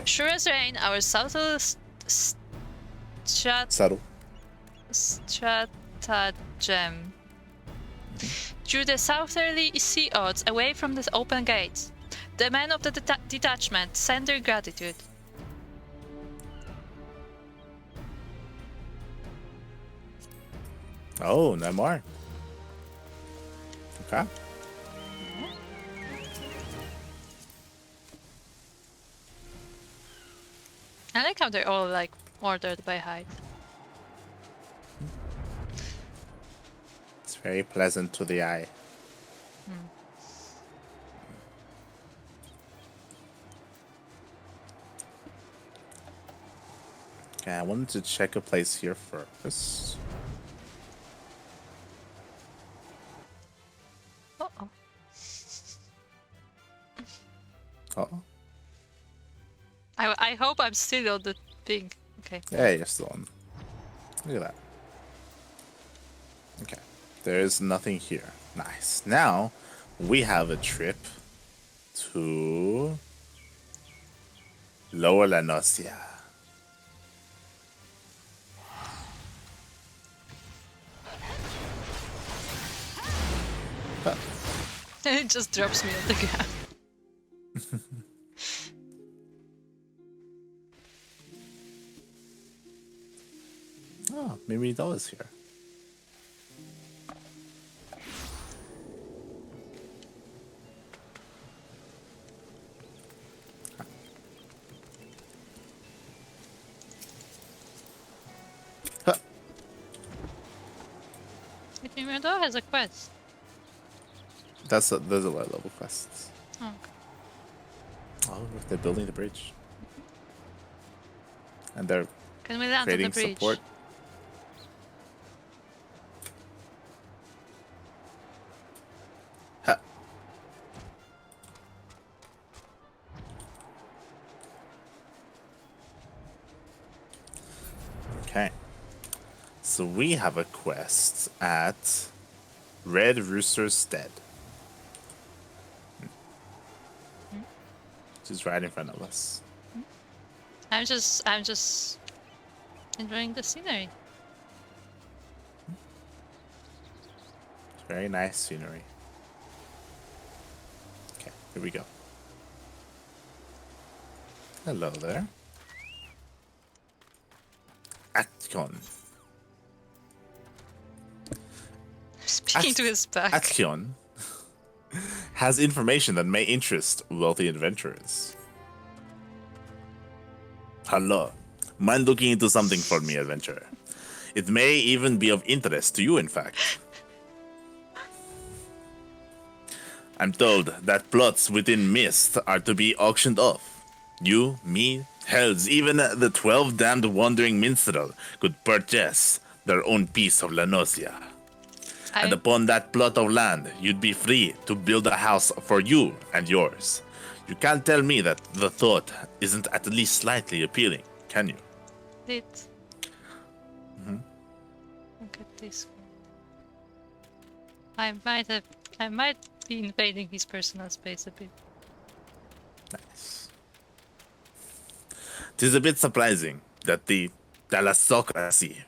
[SPEAKER 2] Sure as rain, our subtle
[SPEAKER 1] Subtle.
[SPEAKER 2] stratagem drew the southerly sea odds away from the open gates. The men of the detachment send their gratitude.
[SPEAKER 1] Oh, no more. Okay.
[SPEAKER 2] I like how they're all like ordered by height.
[SPEAKER 1] It's very pleasant to the eye. Okay, I wanted to check a place here first.
[SPEAKER 2] Uh-oh.
[SPEAKER 1] Oh,
[SPEAKER 2] I hope I'm still on the thing. Okay.
[SPEAKER 1] yeah, you're still on. Look at that. Okay. There is nothing here. Nice. Now we have a trip to Lower La Nocia.
[SPEAKER 2] It just drops me on the ground.
[SPEAKER 1] Oh, maybe that was here. Huh.
[SPEAKER 2] It has a quest.
[SPEAKER 1] Those are low level quests.
[SPEAKER 2] Oh, okay.
[SPEAKER 1] Oh, look, they're building the bridge. And they're
[SPEAKER 2] Can we land on the
[SPEAKER 1] creating
[SPEAKER 2] bridge?
[SPEAKER 1] support. Huh. Okay. So we have a quest at Red Rooster's Stead. Which is right in front of us.
[SPEAKER 2] I'm just enjoying the scenery.
[SPEAKER 1] Very nice scenery. Okay, here we go. Hello there. Action.
[SPEAKER 2] Speaking to his back.
[SPEAKER 1] Action has information that may interest wealthy adventurers. Hello. Mind looking into something for me, adventurer? It may even be of interest to you, in fact. I'm told that plots within Mist are to be auctioned off. You, me, hells, even the 12 damned wandering minstrel could purchase their own piece of La Nocia. And upon that plot of land, you'd be free to build a house for you and yours. You can't tell me that the thought isn't at least slightly appealing, can you?
[SPEAKER 2] Look at this one. I might be invading his personal space a bit.
[SPEAKER 1] Nice. Tis a bit surprising that the thalassocracy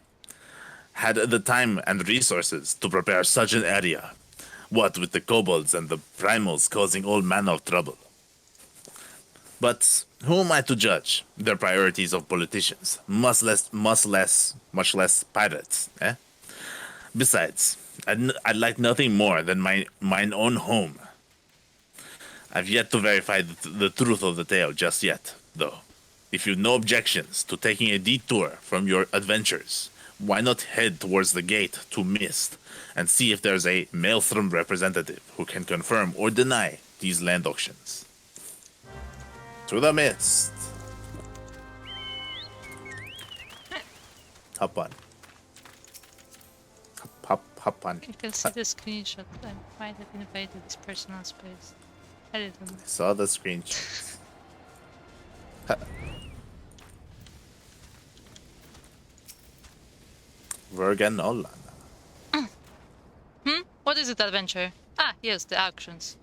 [SPEAKER 1] had the time and resources to prepare such an area. What with the kobolds and the primals causing all manner of trouble. But who am I to judge their priorities of politicians, much less pirates, eh? Besides, I'd like nothing more than mine own home. I've yet to verify the truth of the tale just yet, though. If you've no objections to taking a detour from your adventures, why not head towards the gate to Mist and see if there's a Maelstrom representative who can confirm or deny these land auctions? To the Mist. Hop on. Hop on.
[SPEAKER 2] You can see the screenshot. I might have invaded his personal space. I didn't know.
[SPEAKER 1] Saw the screenshot. Verganola.
[SPEAKER 2] What is it, adventure? Ah, yes, the auctions.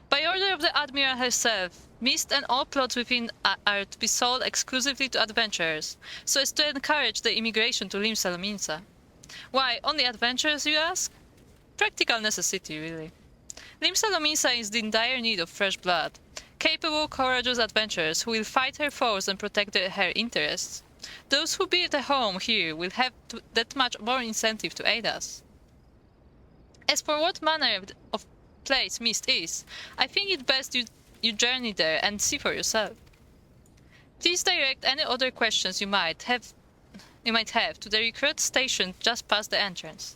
[SPEAKER 2] By order of the Admiral herself, Mist and all plots within are to be sold exclusively to adventurers, so as to encourage the immigration to Lim Salaminsa. Why, only adventurers, you ask? Practical necessity, really. Lim Salaminsa is in dire need of fresh blood. Capable, courageous adventurers who will fight her foes and protect her interests. Those who build a home here will have that much more incentive to aid us. As for what manner of place Mist is, I think it best you journey there and see for yourself. Please direct any other questions you might have to the recruit station just past the entrance.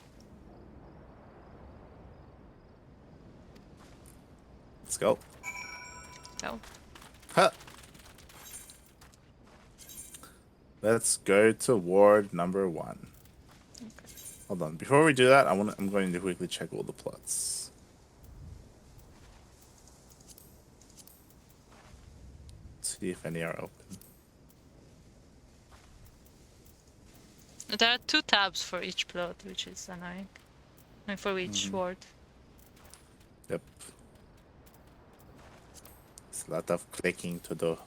[SPEAKER 1] Let's go.
[SPEAKER 2] Go.
[SPEAKER 1] Huh. Let's go to ward number 1.
[SPEAKER 2] Okay.
[SPEAKER 1] Hold on. Before we do that, I'm going to quickly check all the plots. See if any are open.
[SPEAKER 2] There are 2 tabs for each plot, which is annoying. And for which ward?
[SPEAKER 1] Yep. It's a lot of clicking to do.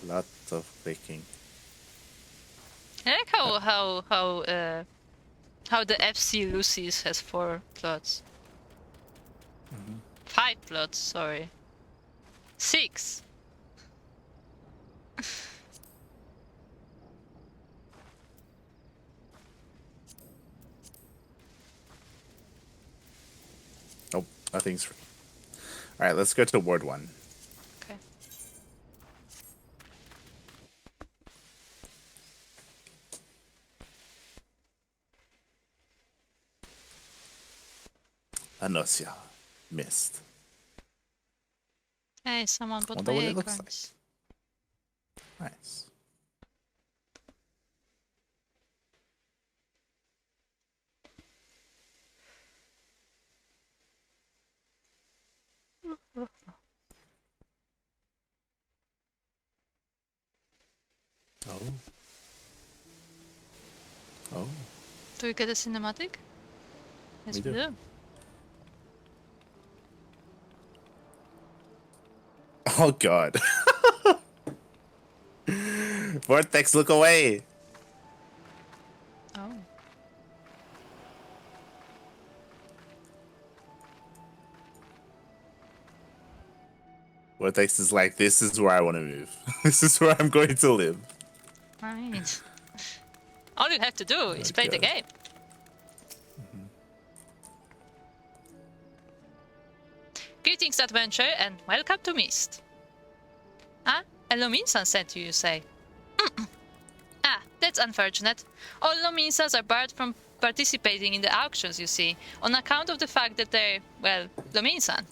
[SPEAKER 1] Lot of clicking.
[SPEAKER 2] I like how the FC Lucy's has 4 plots. 5 plots, sorry. 6.
[SPEAKER 1] Nope, nothing's free. Alright, let's go to Ward 1.
[SPEAKER 2] Okay.
[SPEAKER 1] Anosia. Missed.
[SPEAKER 2] Hey, someone bought
[SPEAKER 1] Wonder
[SPEAKER 2] my
[SPEAKER 1] what it looks
[SPEAKER 2] acorns.
[SPEAKER 1] Nice. Oh. Oh.
[SPEAKER 2] Do we get a cinematic? Yes, we do.
[SPEAKER 1] Oh god. Vortex, look away.
[SPEAKER 2] Oh.
[SPEAKER 1] Vortex is like, this is where I want to move. This is where I'm going to live.
[SPEAKER 2] Right. All you have to do is play the game. Greetings, adventure, and welcome to Mist. Ah, a Lominsan sent you say. Ah, that's unfortunate. All Lominsans are barred from participating in the auctions, you see, on account of the fact that they're, well, Lominsan.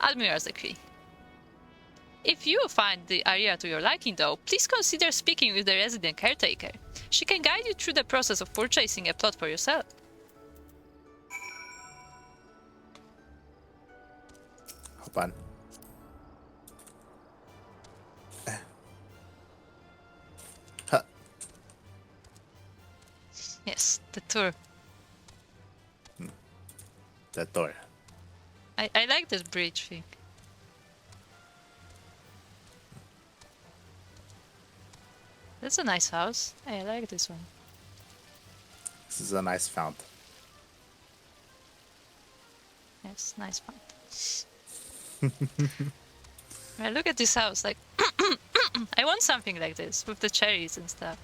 [SPEAKER 2] Almir's decree. If you find the area to your liking, though, please consider speaking with the resident caretaker. She can guide you through the process of purchasing a plot for yourself.
[SPEAKER 1] Hold on. Huh.
[SPEAKER 2] Yes, the tour.
[SPEAKER 1] That door.
[SPEAKER 2] I like this bridge thing. That's a nice house. I like this one.
[SPEAKER 1] This is a nice fountain.
[SPEAKER 2] Yes, nice one. Well, look at this house. Like, I want something like this with the cherries and stuff.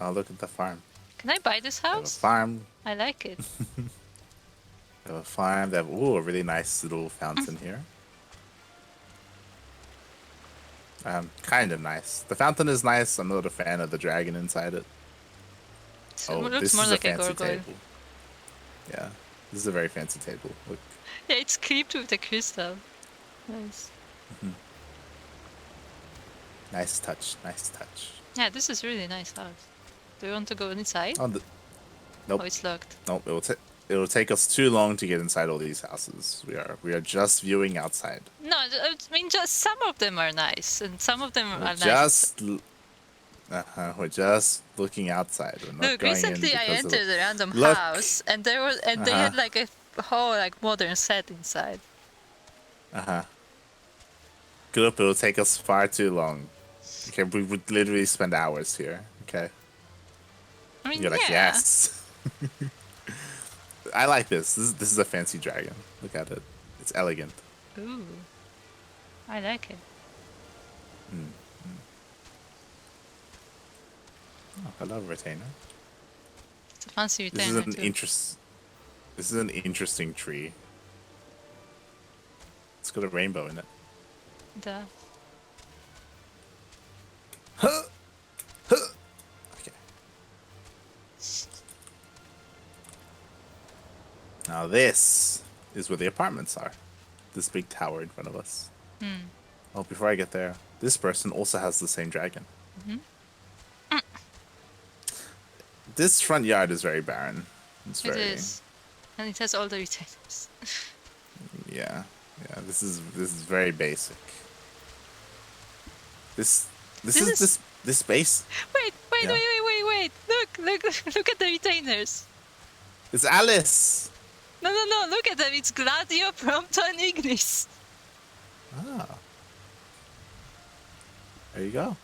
[SPEAKER 1] Oh, look at the farm.
[SPEAKER 2] Can I buy this
[SPEAKER 1] They have a
[SPEAKER 2] house?
[SPEAKER 1] farm.
[SPEAKER 2] I like it.
[SPEAKER 1] They have a farm. They have a really nice little fountain here. Kind of nice. The fountain is nice. I'm not a fan of the dragon inside it.
[SPEAKER 2] So
[SPEAKER 1] Oh,
[SPEAKER 2] it looks
[SPEAKER 1] this
[SPEAKER 2] more
[SPEAKER 1] is
[SPEAKER 2] like
[SPEAKER 1] a
[SPEAKER 2] a
[SPEAKER 1] fancy
[SPEAKER 2] gargoyle.
[SPEAKER 1] table. Yeah, this is a very fancy table. Look.
[SPEAKER 2] Yeah, it's clipped with the crystal. Nice.
[SPEAKER 1] Nice touch. Nice touch.
[SPEAKER 2] Yeah, this is really nice house. Do you want to go inside?
[SPEAKER 1] Oh, nope.
[SPEAKER 2] Oh, it's locked.
[SPEAKER 1] Nope. It'll take us too long to get inside all these houses. We are just viewing outside.
[SPEAKER 2] No, I mean just some of them are nice, and some of them are nice.
[SPEAKER 1] We're just looking outside. We're not
[SPEAKER 2] Look,
[SPEAKER 1] going
[SPEAKER 2] recently
[SPEAKER 1] in
[SPEAKER 2] I
[SPEAKER 1] because of
[SPEAKER 2] entered a random
[SPEAKER 1] Look.
[SPEAKER 2] house, and they had like a whole like modern set inside.
[SPEAKER 1] Group, it'll take us far too long. Okay, we would literally spend hours here. Okay,
[SPEAKER 2] I mean,
[SPEAKER 1] you're like,
[SPEAKER 2] yeah.
[SPEAKER 1] yes. I like this. This is a fancy dragon. Look at it. It's elegant.
[SPEAKER 2] Ooh, I like it.
[SPEAKER 1] Oh, hello, retainer.
[SPEAKER 2] It's a fancy
[SPEAKER 1] This is
[SPEAKER 2] retainer
[SPEAKER 1] an
[SPEAKER 2] too.
[SPEAKER 1] This is an interesting tree. It's got a rainbow in it.
[SPEAKER 2] Duh.
[SPEAKER 1] Okay. Now this is where the apartments are. This big tower in front of us. Oh, before I get there, this person also has the same dragon. This front yard is very barren. It's
[SPEAKER 2] It
[SPEAKER 1] very,
[SPEAKER 2] is, and it has all the retainers.
[SPEAKER 1] yeah. This is very basic. This base.
[SPEAKER 2] Wait,
[SPEAKER 1] Yeah.
[SPEAKER 2] look at the retainers.
[SPEAKER 1] It's Alice.
[SPEAKER 2] No, look at them. It's Gladio, Prompto, and Ignis.
[SPEAKER 1] Ah. There you go.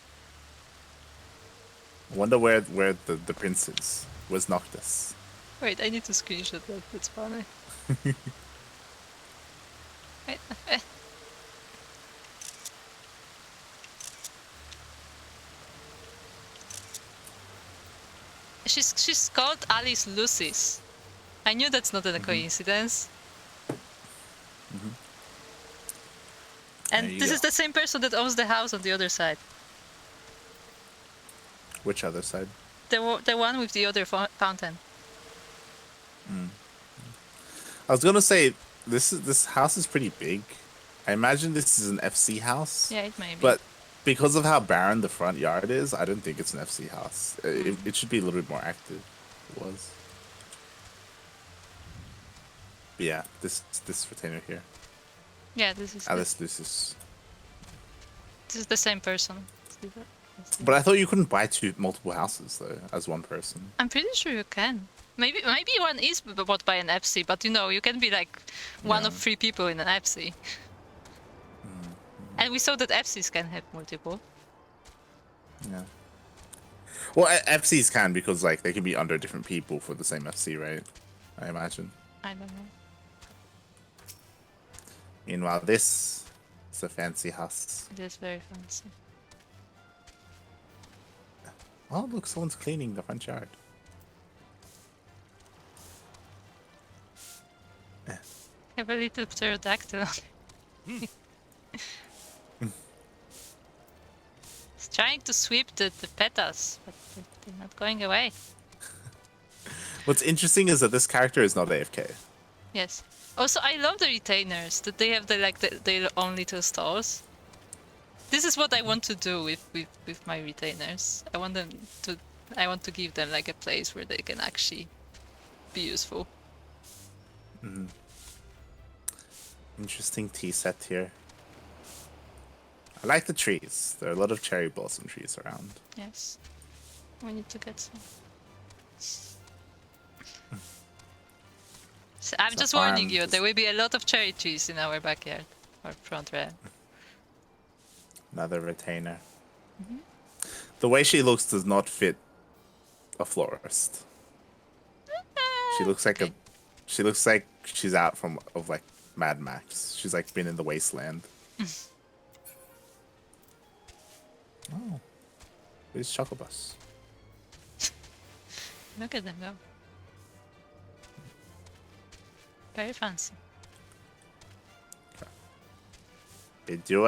[SPEAKER 1] I wonder where the prince is. Where's Noctis?
[SPEAKER 2] Wait, I need to screenshot that. That's funny. Wait, She's called Alice Lucis. I knew that's not a coincidence. And this is the same person that owns the house on the other side.
[SPEAKER 1] Which other side?
[SPEAKER 2] The one with the other fountain.
[SPEAKER 1] I was gonna say this house is pretty big. I imagine this is an FC house.
[SPEAKER 2] Yeah, it may be.
[SPEAKER 1] But because of how barren the front yard is, I don't think it's an FC house. It should be a little bit more active. It was. But yeah, this retainer here.
[SPEAKER 2] Yeah, this is
[SPEAKER 1] Alice Lucis.
[SPEAKER 2] this is the same person.
[SPEAKER 1] But I thought you couldn't buy multiple houses though, as one person.
[SPEAKER 2] I'm pretty sure you can. Maybe one is bought by an FC, but you know, you can be like one of 3 people in an FC. And we saw that FCs can have multiple.
[SPEAKER 1] Yeah. Well, FCs can because like they can be under different people for the same FC, right? I imagine.
[SPEAKER 2] I don't know.
[SPEAKER 1] Meanwhile, this is a fancy house.
[SPEAKER 2] It is very fancy.
[SPEAKER 1] Oh, look, someone's cleaning the front yard.
[SPEAKER 2] I have a little pterodactyl. It's trying to sweep the petals, but they're not going away.
[SPEAKER 1] What's interesting is that this character is not AFK.
[SPEAKER 2] Yes. Also, I love the retainers, that they have their own little stores. This is what I want to do with my retainers. I want to give them like a place where they can actually be useful.
[SPEAKER 1] Interesting tea set here. I like the trees. There are a lot of cherry blossom trees around.
[SPEAKER 2] Yes. We need to get some. So I'm just warning you, there will be a lot of cherry trees in our backyard, or front row.
[SPEAKER 1] Another retainer. The way she looks does not fit a florist. She looks like she looks like she's out of like Mad Max. She's like been in the wasteland. Oh, where's Chocobus?
[SPEAKER 2] Look at them go. Very fancy.
[SPEAKER 1] I do.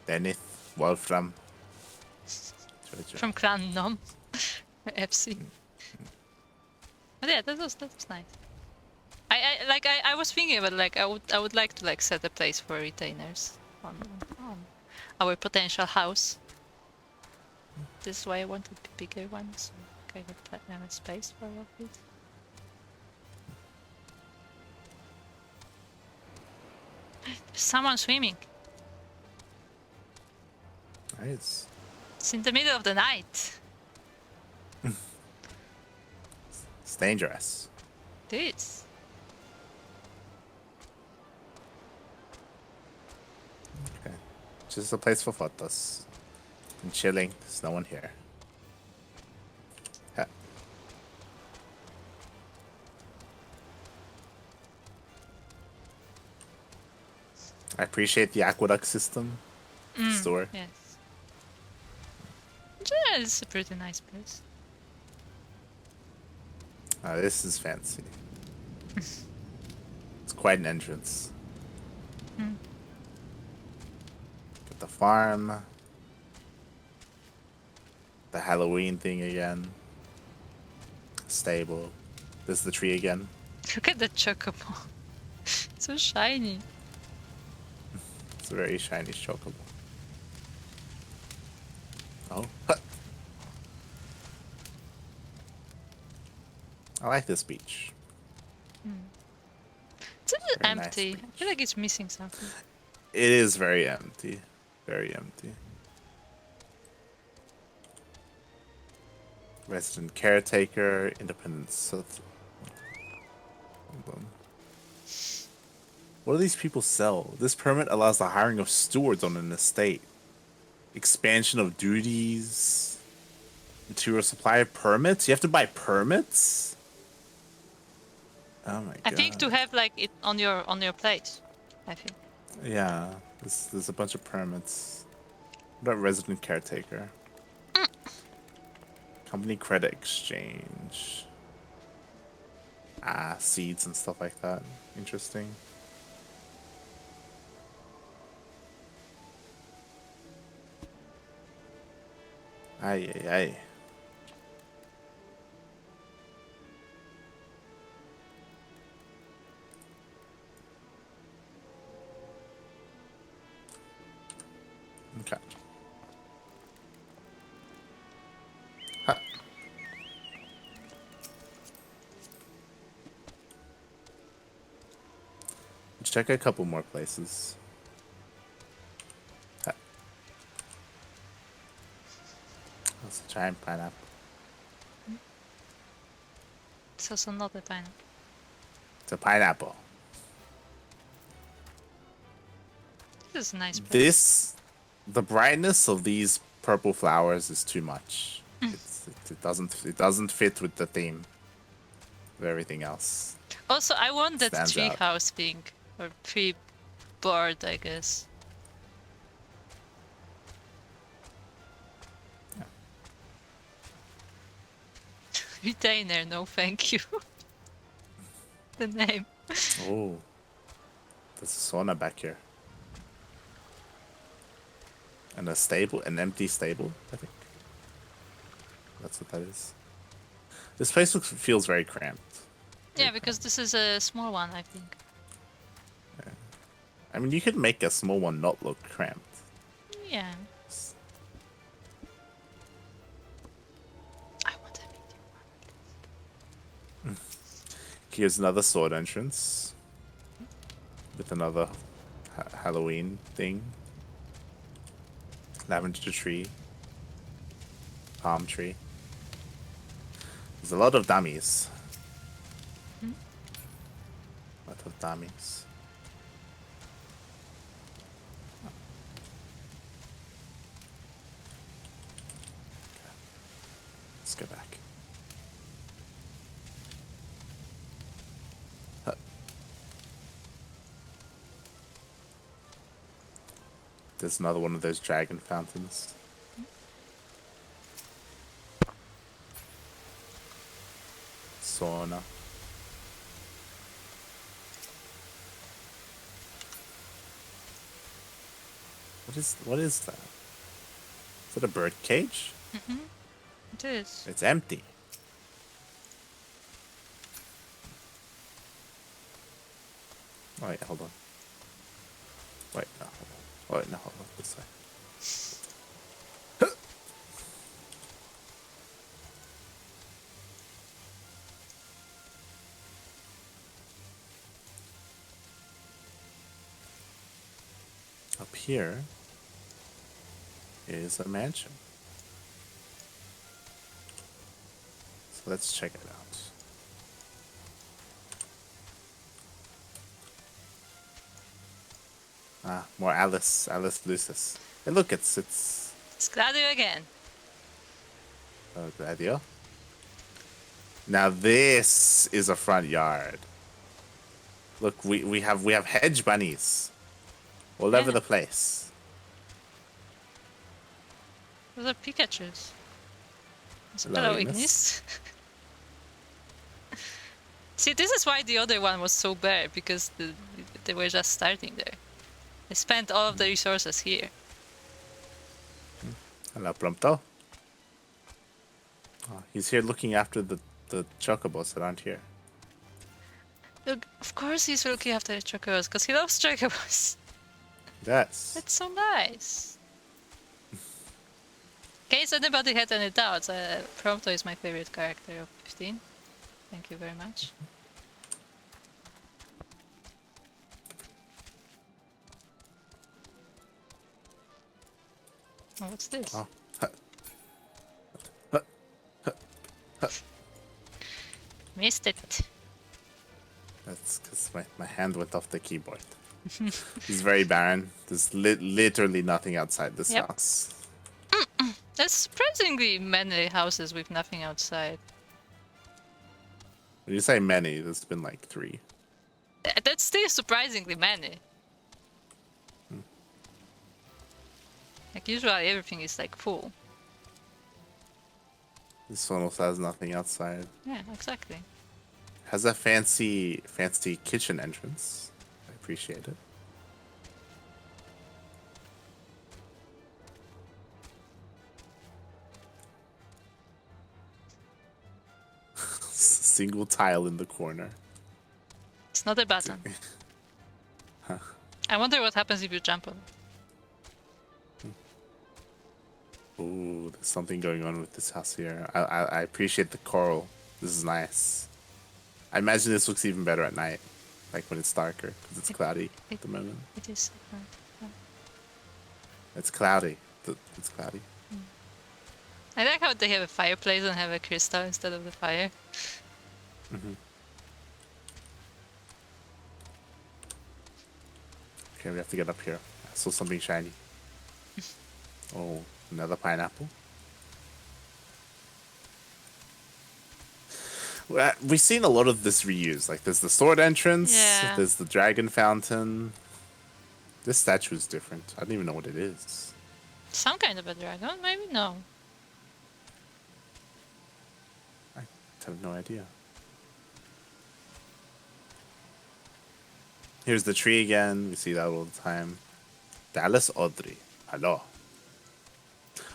[SPEAKER 1] Denith Wolfram.
[SPEAKER 2] From Clan Nom. FC. But yeah, that was nice. I was thinking about like I would like to like set a place for retainers on our potential house. This is why I wanted bigger ones. So I got a space for all of it. There's someone swimming.
[SPEAKER 1] Nice.
[SPEAKER 2] It's in the middle of the night.
[SPEAKER 1] It's dangerous.
[SPEAKER 2] It is.
[SPEAKER 1] Okay. Just a place for photos. And chilling. There's no one here. Yeah. I appreciate the aqueduct system. Store.
[SPEAKER 2] Yes. Yeah, it's a pretty nice place.
[SPEAKER 1] This is fancy. It's quite an entrance. Got the farm. The Halloween thing again. Stable. This is the tree again.
[SPEAKER 2] Look at the chocobo. It's so shiny.
[SPEAKER 1] It's a very shiny chocobo. Oh. I like this beach.
[SPEAKER 2] It's a bit
[SPEAKER 1] Very nice
[SPEAKER 2] empty.
[SPEAKER 1] beach.
[SPEAKER 2] I feel like it's missing something.
[SPEAKER 1] It is very empty. Very empty. Resident caretaker, independent. Hold on. What do these people sell? This permit allows the hiring of stewards on an estate. Expansion of duties. Material supply permits? You have to buy permits? Oh my god.
[SPEAKER 2] I think to have like it on your plate. I think.
[SPEAKER 1] Yeah, there's a bunch of permits. What about resident caretaker? Company credit exchange. Ah, seeds and stuff like that. Interesting. Ay, ay, ay. Okay. Ha. Let's check a couple more places. Ha. That's a giant pineapple.
[SPEAKER 2] It's also not a pineapple.
[SPEAKER 1] It's a pineapple.
[SPEAKER 2] This is a nice place.
[SPEAKER 1] The brightness of these purple flowers is too much. It doesn't fit with the theme of everything else.
[SPEAKER 2] Also, I want that
[SPEAKER 1] Stands
[SPEAKER 2] tree
[SPEAKER 1] out.
[SPEAKER 2] house pink or tree board, I guess. Retainer, no thank you. The name.
[SPEAKER 1] Oh, there's a sauna back here. And a stable, an empty stable, I think. That's what that is. This place feels very cramped.
[SPEAKER 2] Yeah, because this is a small one, I think.
[SPEAKER 1] I mean, you could make a small one not look cramped.
[SPEAKER 2] Yeah. I want a medium one.
[SPEAKER 1] Here's another sword entrance. With another Halloween thing. Lavender tree. Palm tree. There's a lot of dummies. A lot of dummies. Let's go back. There's another one of those dragon fountains. Sauna. What is that? Is that a bird cage?
[SPEAKER 2] It is.
[SPEAKER 1] It's empty. Wait, hold on. Wait, no, hold on. Wait, no, hold on. This way. Up here is a mansion. So let's check it out. Ah, more Alice Lucis. Hey, look, it's
[SPEAKER 2] Gladio again.
[SPEAKER 1] Gladio. Now this is a front yard. Look, we have hedge bunnies all over
[SPEAKER 2] Yeah.
[SPEAKER 1] the place.
[SPEAKER 2] Those are Pikachus.
[SPEAKER 1] Hello,
[SPEAKER 2] Hello,
[SPEAKER 1] Ignis.
[SPEAKER 2] Ignis. See, this is why the other one was so bare, because they were just starting there. They spent all of the resources here.
[SPEAKER 1] Hello, Plumpto. Oh, he's here looking after the chocobos that aren't here.
[SPEAKER 2] Look, of course he's looking after the chocobos, because he loves chocobos.
[SPEAKER 1] Yes.
[SPEAKER 2] That's so nice. In case anybody had any doubts, Prompto is my favorite character of 15. Thank you very much. Oh, what's this?
[SPEAKER 1] Oh.
[SPEAKER 2] missed it.
[SPEAKER 1] That's because my hand went off the keyboard. It's very barren. There's literally nothing outside this
[SPEAKER 2] Yep.
[SPEAKER 1] house.
[SPEAKER 2] There's surprisingly many houses with nothing outside.
[SPEAKER 1] When you say many, there's been like 3.
[SPEAKER 2] That's still surprisingly many. Like usually everything is like full.
[SPEAKER 1] This one also has nothing outside.
[SPEAKER 2] Yeah, exactly.
[SPEAKER 1] Has a fancy kitchen entrance. I appreciate it. Single tile in the corner.
[SPEAKER 2] It's not a button.
[SPEAKER 1] Huh.
[SPEAKER 2] I wonder what happens if you jump on it.
[SPEAKER 1] Ooh, there's something going on with this house here. I appreciate the coral. This is nice. I imagine this looks even better at night, like when it's darker, because it's cloudy at the moment.
[SPEAKER 2] It is.
[SPEAKER 1] It's cloudy. It's cloudy.
[SPEAKER 2] I like how they have a fireplace and have a crystal instead of the fire.
[SPEAKER 1] Okay, we have to get up here. I saw something shiny. Oh, another pineapple. Well, we've seen a lot of this reused. Like, there's the sword entrance.
[SPEAKER 2] Yeah.
[SPEAKER 1] There's the dragon fountain. This statue is different. I don't even know what it is.
[SPEAKER 2] Some kind of a dragon, maybe no.
[SPEAKER 1] I have no idea. Here's the tree again. We see that all the time. Dallas Audrey. Hello.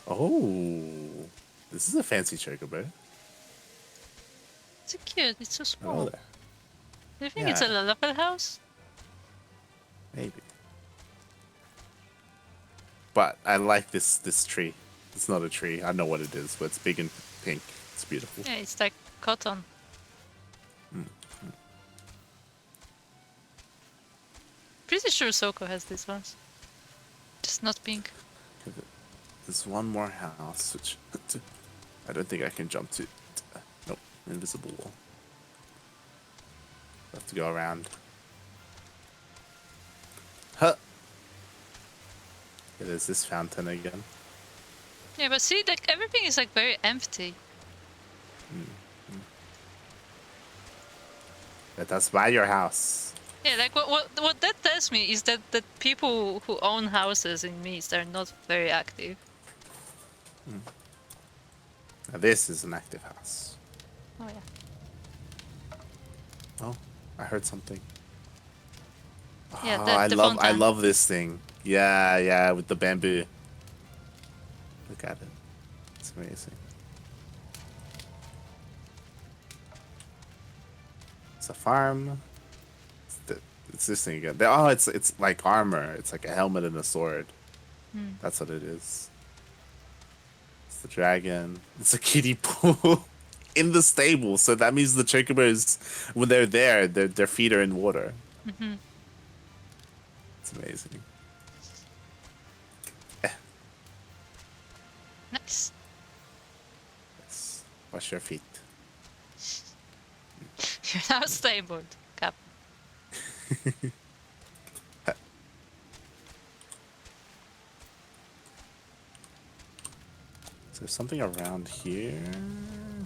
[SPEAKER 1] Oh, this is a fancy chocobo.
[SPEAKER 2] It's so cute. It's so small.
[SPEAKER 1] Hello there.
[SPEAKER 2] Do you think it's a
[SPEAKER 1] Yeah.
[SPEAKER 2] Lalapel house?
[SPEAKER 1] Maybe. But I like this tree. It's not a tree. I know what it is, but it's big and pink. It's beautiful.
[SPEAKER 2] Yeah, it's like cotton. Pretty sure Souko has these ones. Just not pink.
[SPEAKER 1] There's one more house, which I don't think I can jump to. Nope, invisible wall. I have to go around. Huh. Yeah, there's this fountain again.
[SPEAKER 2] Yeah, but see, like everything is like very empty.
[SPEAKER 1] That's by your house.
[SPEAKER 2] Yeah, like what that tells me is that people who own houses in Myst are not very active.
[SPEAKER 1] Now this is an active house.
[SPEAKER 2] Oh yeah.
[SPEAKER 1] Oh, I heard something.
[SPEAKER 2] Yeah,
[SPEAKER 1] Oh,
[SPEAKER 2] the
[SPEAKER 1] I
[SPEAKER 2] fountain.
[SPEAKER 1] love this thing. Yeah, with the bamboo. Look at it. It's amazing. It's a farm. It's this thing again. Oh, it's like armor. It's like a helmet and a sword. That's what it is. It's the dragon. It's a kiddie pool in the stable. So that means the chocobos, when they're there, their feet are in water. It's amazing.
[SPEAKER 2] Nice.
[SPEAKER 1] Yes. Wash your feet.
[SPEAKER 2] You're now stabled, Cap.
[SPEAKER 1] Is there something around here?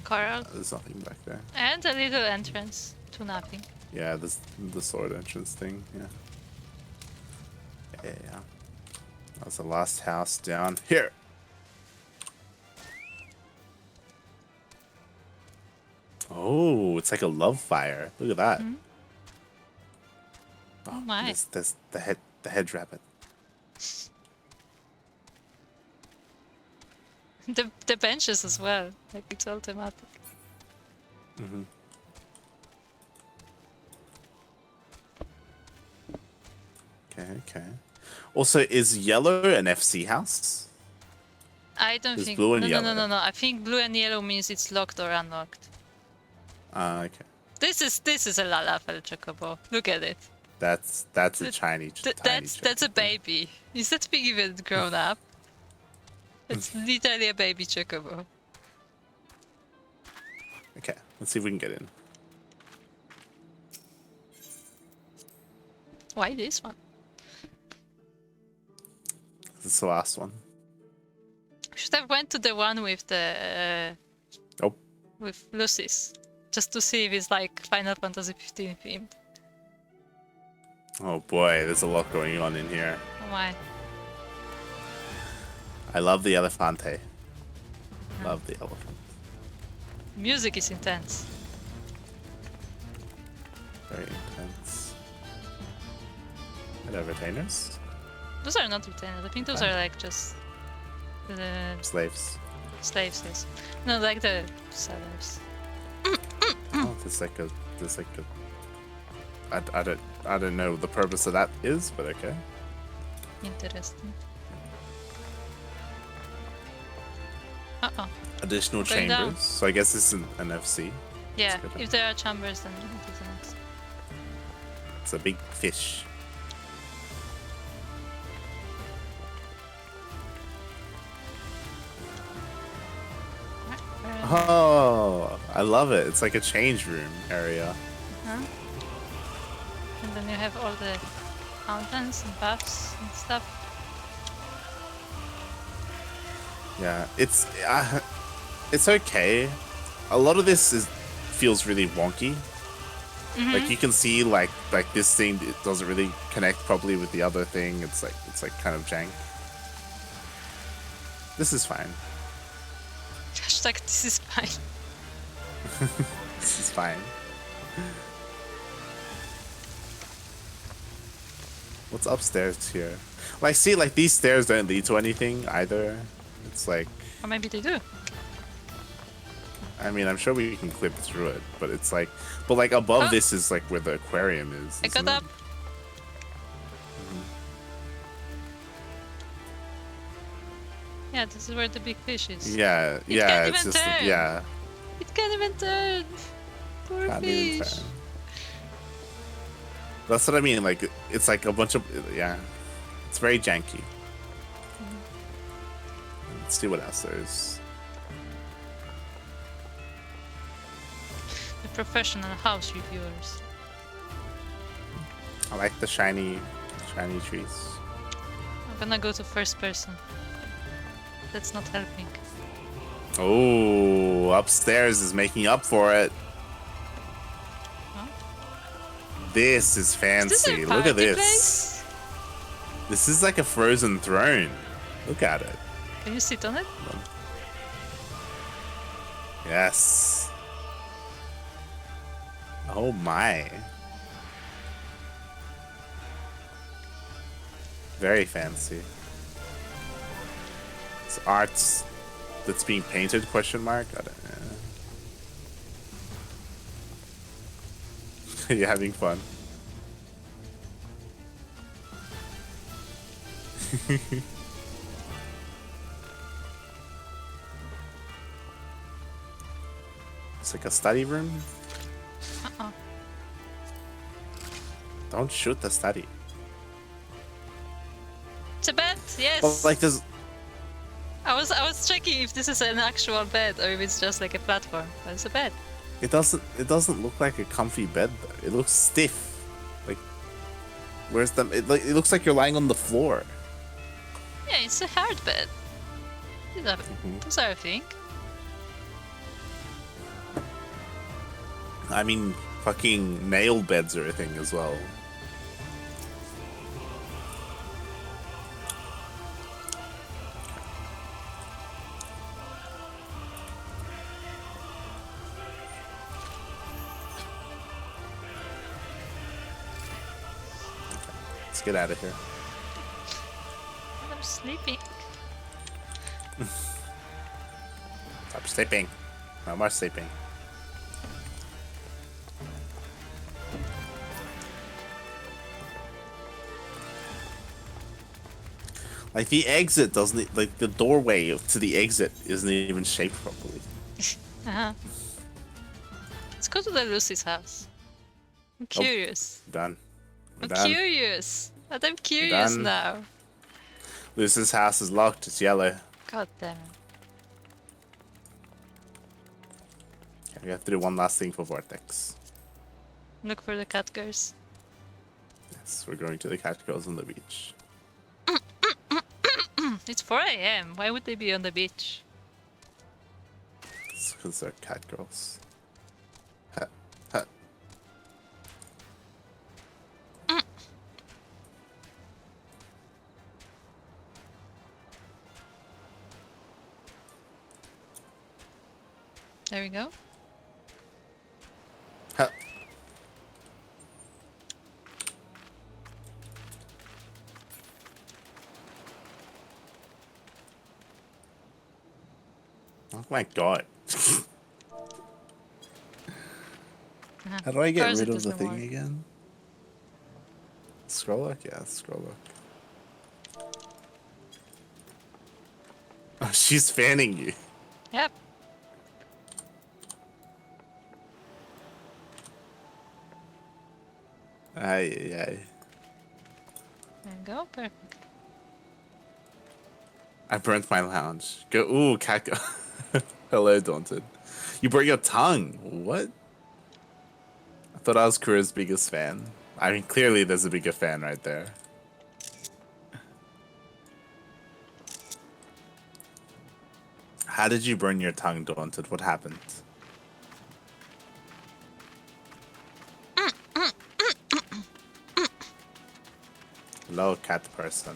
[SPEAKER 2] Coral.
[SPEAKER 1] There's nothing back there.
[SPEAKER 2] And a little entrance to nothing.
[SPEAKER 1] Yeah, this the sword entrance thing. Yeah. That's the last house down here. Oh, it's like a love fire. Look at that.
[SPEAKER 2] Oh my.
[SPEAKER 1] There's the hedge rabbit.
[SPEAKER 2] The benches as well. Like it's all thematic.
[SPEAKER 1] Okay. Also, is yellow an FC house?
[SPEAKER 2] I don't
[SPEAKER 1] It's
[SPEAKER 2] think.
[SPEAKER 1] blue and
[SPEAKER 2] no.
[SPEAKER 1] yellow.
[SPEAKER 2] I think blue and yellow means it's locked or unlocked.
[SPEAKER 1] Okay.
[SPEAKER 2] This is a Lalafell chocobo. Look at it.
[SPEAKER 1] That's a tiny.
[SPEAKER 2] That's a baby. Is that thing even grown up? It's literally a baby chocobo.
[SPEAKER 1] Okay, let's see if we can get in.
[SPEAKER 2] Why this one?
[SPEAKER 1] This is the last one.
[SPEAKER 2] Should have went to the one with the
[SPEAKER 1] Oh,
[SPEAKER 2] with Lucy's, just to see if it's like Final Fantasy 15 themed.
[SPEAKER 1] oh boy, there's a lot going on in here.
[SPEAKER 2] Oh my.
[SPEAKER 1] I love the Elefante. Love the elephant.
[SPEAKER 2] Music is intense.
[SPEAKER 1] Very intense. Are there retainers?
[SPEAKER 2] Those are not retainers. I think those are like just the
[SPEAKER 1] Slaves.
[SPEAKER 2] slaves. Yes. No, like the sellers.
[SPEAKER 1] Oh, there's like a. I don't know what the purpose of that is, but okay.
[SPEAKER 2] Interesting. Uh-oh.
[SPEAKER 1] Additional
[SPEAKER 2] Going
[SPEAKER 1] chambers.
[SPEAKER 2] down.
[SPEAKER 1] So I guess this is an FC.
[SPEAKER 2] Yeah,
[SPEAKER 1] good.
[SPEAKER 2] if there are chambers, then it isn't.
[SPEAKER 1] It's a big fish. Oh, I love it. It's like a change room area.
[SPEAKER 2] Huh? And then you have all the fountains and baths and stuff.
[SPEAKER 1] Yeah, it's okay. A lot of this feels really wonky. Like you can see, like this thing, it doesn't really connect properly with the other thing. It's like kind of jank. This is fine.
[SPEAKER 2] Hashtag this is fine.
[SPEAKER 1] This is fine. What's upstairs here? Like, see, like these stairs don't lead to anything either. It's like,
[SPEAKER 2] Or maybe they do.
[SPEAKER 1] I mean, I'm sure we can clip through it, but it's like, but like above
[SPEAKER 2] Oh.
[SPEAKER 1] this is like where the aquarium is.
[SPEAKER 2] I got
[SPEAKER 1] isn't it?
[SPEAKER 2] up. Yeah, this is where the big fish is.
[SPEAKER 1] Yeah,
[SPEAKER 2] It
[SPEAKER 1] yeah,
[SPEAKER 2] can't
[SPEAKER 1] it's
[SPEAKER 2] even
[SPEAKER 1] just,
[SPEAKER 2] turn.
[SPEAKER 1] yeah.
[SPEAKER 2] It can't even turn. Poor
[SPEAKER 1] Can't even
[SPEAKER 2] fish.
[SPEAKER 1] turn. That's what I mean. Like, it's like a bunch of, yeah. It's very janky. Let's see what else there is.
[SPEAKER 2] The professional house reviewers.
[SPEAKER 1] I like the shiny trees.
[SPEAKER 2] I'm gonna go to first person. That's not helping.
[SPEAKER 1] Oh, upstairs is making up for it.
[SPEAKER 2] Huh?
[SPEAKER 1] This is
[SPEAKER 2] Is this a
[SPEAKER 1] fancy. Look at
[SPEAKER 2] party
[SPEAKER 1] this.
[SPEAKER 2] place?
[SPEAKER 1] This is like a frozen throne. Look at it.
[SPEAKER 2] Can you sit on it?
[SPEAKER 1] Yes. Oh my. Very fancy. It's arts that's being painted, question mark? I don't know. You're having fun. It's like a study room.
[SPEAKER 2] Uh-oh.
[SPEAKER 1] Don't shoot the study.
[SPEAKER 2] It's a bed, yes.
[SPEAKER 1] But like this,
[SPEAKER 2] I was checking if this is an actual bed or if it's just like a platform. But it's a bed.
[SPEAKER 1] it doesn't look like a comfy bed though. It looks stiff. Like, where's the? It looks like you're lying on the floor.
[SPEAKER 2] Yeah, it's a hard bed. Those are a thing.
[SPEAKER 1] I mean, fucking nail beds are a thing as well. Let's get out of here.
[SPEAKER 2] I'm sleeping.
[SPEAKER 1] Stop sleeping. No more sleeping. Like the exit doesn't, like the doorway to the exit isn't even shaped properly.
[SPEAKER 2] Uh-huh. Let's go to the Lucy's house. I'm curious.
[SPEAKER 1] Done. We're
[SPEAKER 2] I'm
[SPEAKER 1] done.
[SPEAKER 2] curious. But I'm curious
[SPEAKER 1] done.
[SPEAKER 2] now.
[SPEAKER 1] Lucy's house is locked. It's yellow.
[SPEAKER 2] God damn it.
[SPEAKER 1] Okay, we have to do one last thing for Vortex.
[SPEAKER 2] Look for the cat girls.
[SPEAKER 1] Yes, we're going to the cat girls on the beach.
[SPEAKER 2] It's 4 a.m. Why would they be on the beach?
[SPEAKER 1] It's because they're cat girls. Ha, ha.
[SPEAKER 2] There we go.
[SPEAKER 1] Ha. Oh my god. How do I get rid of the thing again? Scroll look? Yeah, scroll look. Oh, she's fanning you.
[SPEAKER 2] Yep.
[SPEAKER 1] Aye.
[SPEAKER 2] There you go. Perfect.
[SPEAKER 1] I burnt my lounge. Go. Ooh, cat. Hello, Daunted. You burnt your tongue. What? I thought I was Kuro's biggest fan. I mean, clearly there's a bigger fan right there. How did you burn your tongue, Daunted? What happened? Hello, cat person.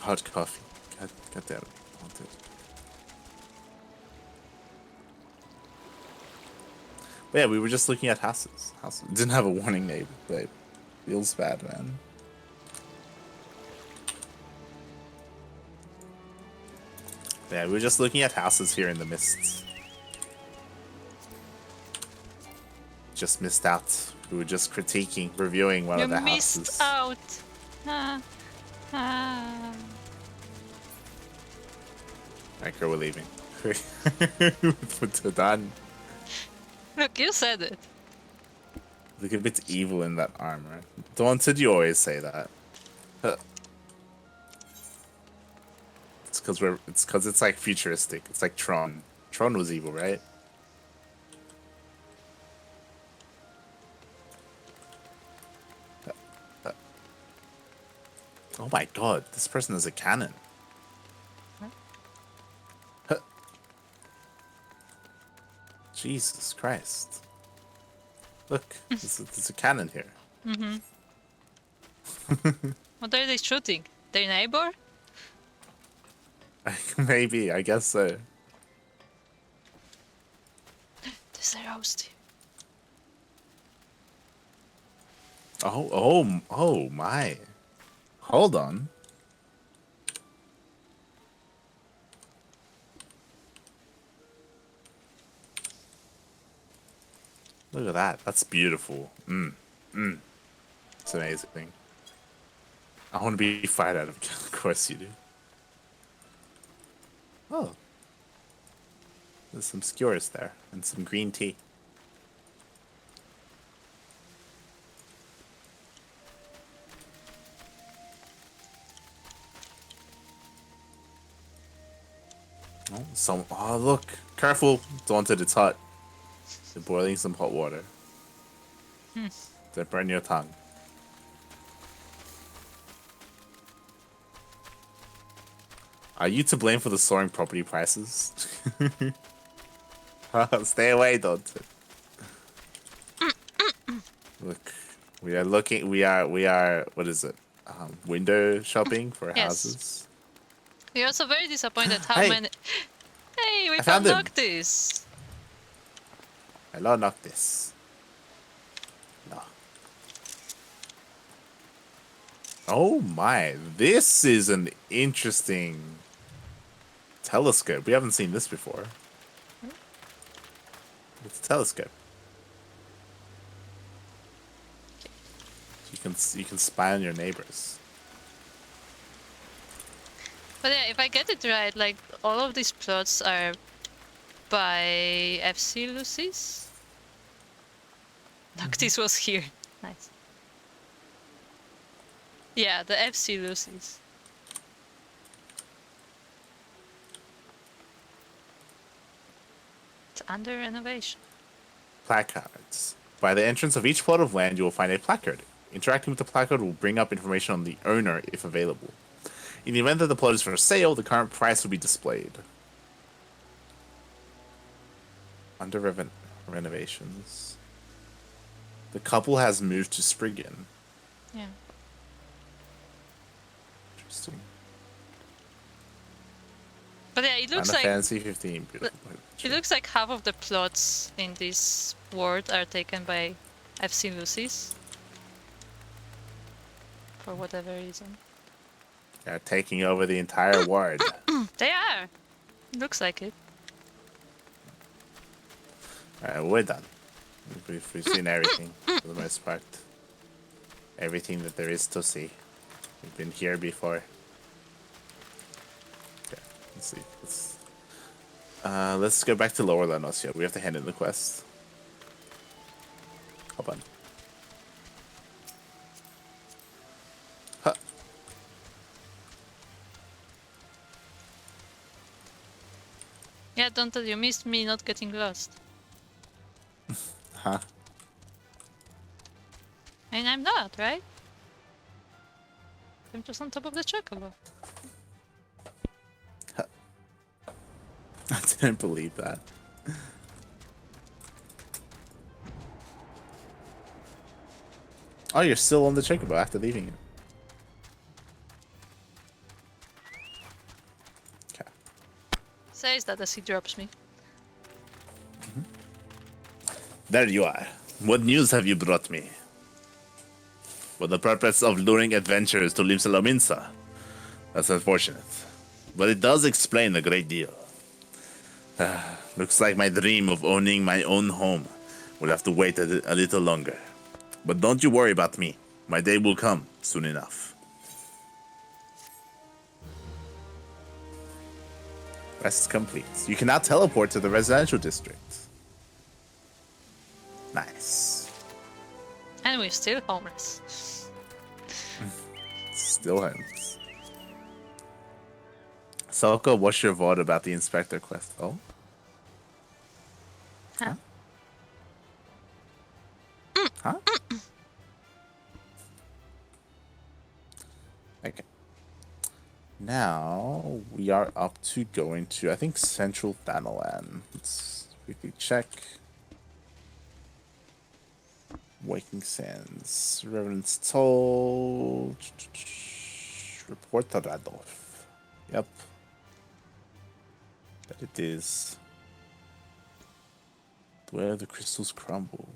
[SPEAKER 1] Hot coffee. God damn it. Daunted. But yeah, we were just looking at houses. Didn't have a warning name, but feels bad, man. Yeah, we were just looking at houses here in the mists. Just missed out. We were just critiquing, reviewing one of the houses.
[SPEAKER 2] You missed out. Ah. Ah.
[SPEAKER 1] Alright, we're leaving. We're done.
[SPEAKER 2] Look, you said it.
[SPEAKER 1] Look a bit evil in that armor. Daunted, you always say that. It's because it's like futuristic. It's like Tron. Tron was evil, right? Oh my god, this person has a cannon. Jesus Christ. Look, there's a cannon here.
[SPEAKER 2] Mm-hmm. What are they shooting? Their neighbor?
[SPEAKER 1] Maybe, I guess so.
[SPEAKER 2] There's a roasty.
[SPEAKER 1] Oh my. Hold on. Look at that. That's beautiful. It's amazing. I want to be fired out of it. Of course you do. Oh. There's some skewers there and some green tea. Oh, look. Careful. Daunted, it's hot. They're boiling some hot water. Don't burn your tongue. Are you to blame for the soaring property prices? Stay away, Daunted. Look, we are, what is it? Window shopping for houses.
[SPEAKER 2] We're also very disappointed how
[SPEAKER 1] Hey.
[SPEAKER 2] many... Hey, we
[SPEAKER 1] I
[SPEAKER 2] found
[SPEAKER 1] found him.
[SPEAKER 2] Noctis!
[SPEAKER 1] Hello, Noctis. No. Oh my, this is an interesting telescope. We haven't seen this before. It's a telescope. You can spy on your neighbors.
[SPEAKER 2] But yeah, if I get it right, like, all of these plots are by FC Lucy's? Noctis was here. Nice. Yeah, the FC Lucy's. It's under renovation.
[SPEAKER 1] Placards. By the entrance of each plot of land, you will find a placard. Interacting with the placard will bring up information on the owner if available. In the event that the plot is for sale, the current price will be displayed. Under renovations. The couple has moved to Spriggan.
[SPEAKER 2] Yeah.
[SPEAKER 1] Interesting.
[SPEAKER 2] But yeah, it looks
[SPEAKER 1] Final
[SPEAKER 2] like
[SPEAKER 1] Fantasy 15. Beautiful.
[SPEAKER 2] it looks like half of the plots in this world are taken by FC Lucy's. For whatever reason.
[SPEAKER 1] They're taking over the entire world.
[SPEAKER 2] They are! Looks like it.
[SPEAKER 1] Alright, we're done. We've seen everything for the most part. Everything that there is to see. We've been here before. Okay, let's see. Let's go back to Lower La Nocia. We have to hand in the quest. Hold on. Huh.
[SPEAKER 2] Yeah, don't tell you missed me not getting lost.
[SPEAKER 1] Huh?
[SPEAKER 2] And I'm not, right? I'm just on top of the chocobo.
[SPEAKER 1] I didn't believe that. Oh, you're still on the chocobo after leaving it. Okay.
[SPEAKER 2] Says that as he drops me.
[SPEAKER 1] There you are. What news have you brought me? For the purpose of luring adventurers to Limsa. That's unfortunate. But it does explain a great deal. Looks like my dream of owning my own home will have to wait a little longer. But don't you worry about me. My day will come soon enough. Quest complete. You can now teleport to the residential district. Nice.
[SPEAKER 2] And we're still homeless.
[SPEAKER 1] Still homeless. Souko, what's your vote about the inspector quest? Oh?
[SPEAKER 2] Huh?
[SPEAKER 1] Huh? Okay. Now we are up to going to, I think, Central Thanalan. Let's quickly check. Waking Sands. Reverend's Toll. Report to Radolf. Yep. That it is. Where the crystals crumble.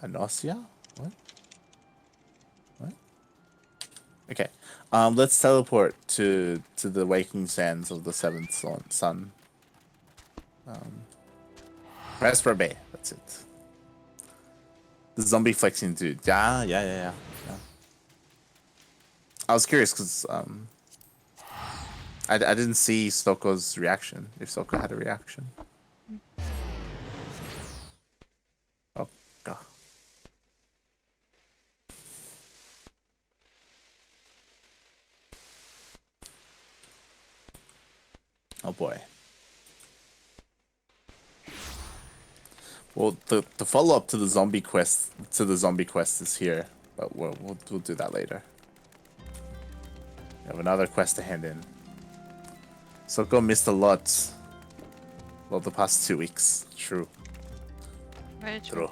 [SPEAKER 1] Anosia? What? What? Okay. Let's teleport to the Waking Sands of the Seventh Sun. Press for Bay. That's it. The zombie flexing dude. Yeah. I was curious because I didn't see Souko's reaction. If Souko had a reaction. Oh god. Oh boy. Well, the follow up to the zombie quest is here, but we'll do that later. We have another quest to hand in. Souko missed a lot. Well, the past 2 weeks. True.
[SPEAKER 2] Very true.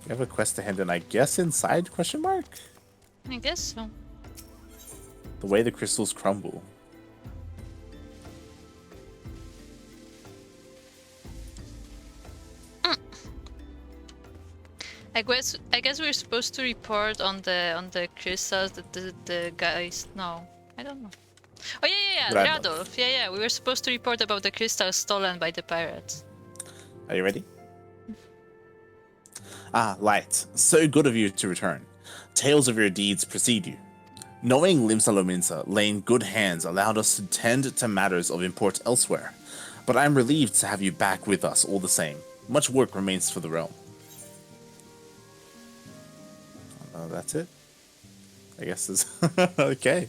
[SPEAKER 1] You have a quest to hand in, I guess, inside? Question mark?
[SPEAKER 2] I guess so.
[SPEAKER 1] The way the crystals crumble.
[SPEAKER 2] I guess we're supposed to report on the crystals that the guys. No, I don't know. Oh yeah, Radolf. Yeah. We were supposed to report about the crystals stolen by the pirates.
[SPEAKER 1] Are you ready? Ah, Light. So good of you to return. Tales of your deeds precede you. Knowing Limsa lay in good hands allowed us to tend to matters of import elsewhere, but I'm relieved to have you back with us all the same. Much work remains for the realm. That's it. I guess it's okay.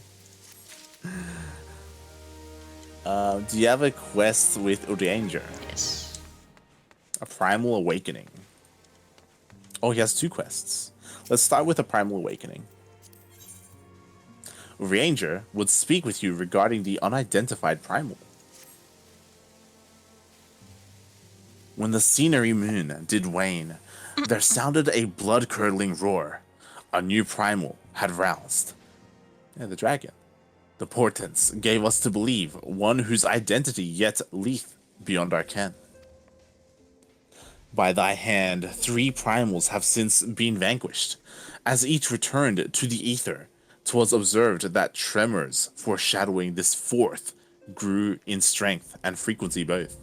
[SPEAKER 1] Do you have a quest with Ranger?
[SPEAKER 2] Yes.
[SPEAKER 1] A Primal Awakening. Oh, he has 2 quests. Let's start with a Primal Awakening. Ranger would speak with you regarding the unidentified primal. When the scenery moon did wane, there sounded a blood-curdling roar. A new primal had roused. Yeah, the dragon. The portents gave us to believe one whose identity yet leath beyond our ken. By thy hand, 3 primals have since been vanquished. As each returned to the ether, 'twas observed that tremors foreshadowing this 4th grew in strength and frequency both.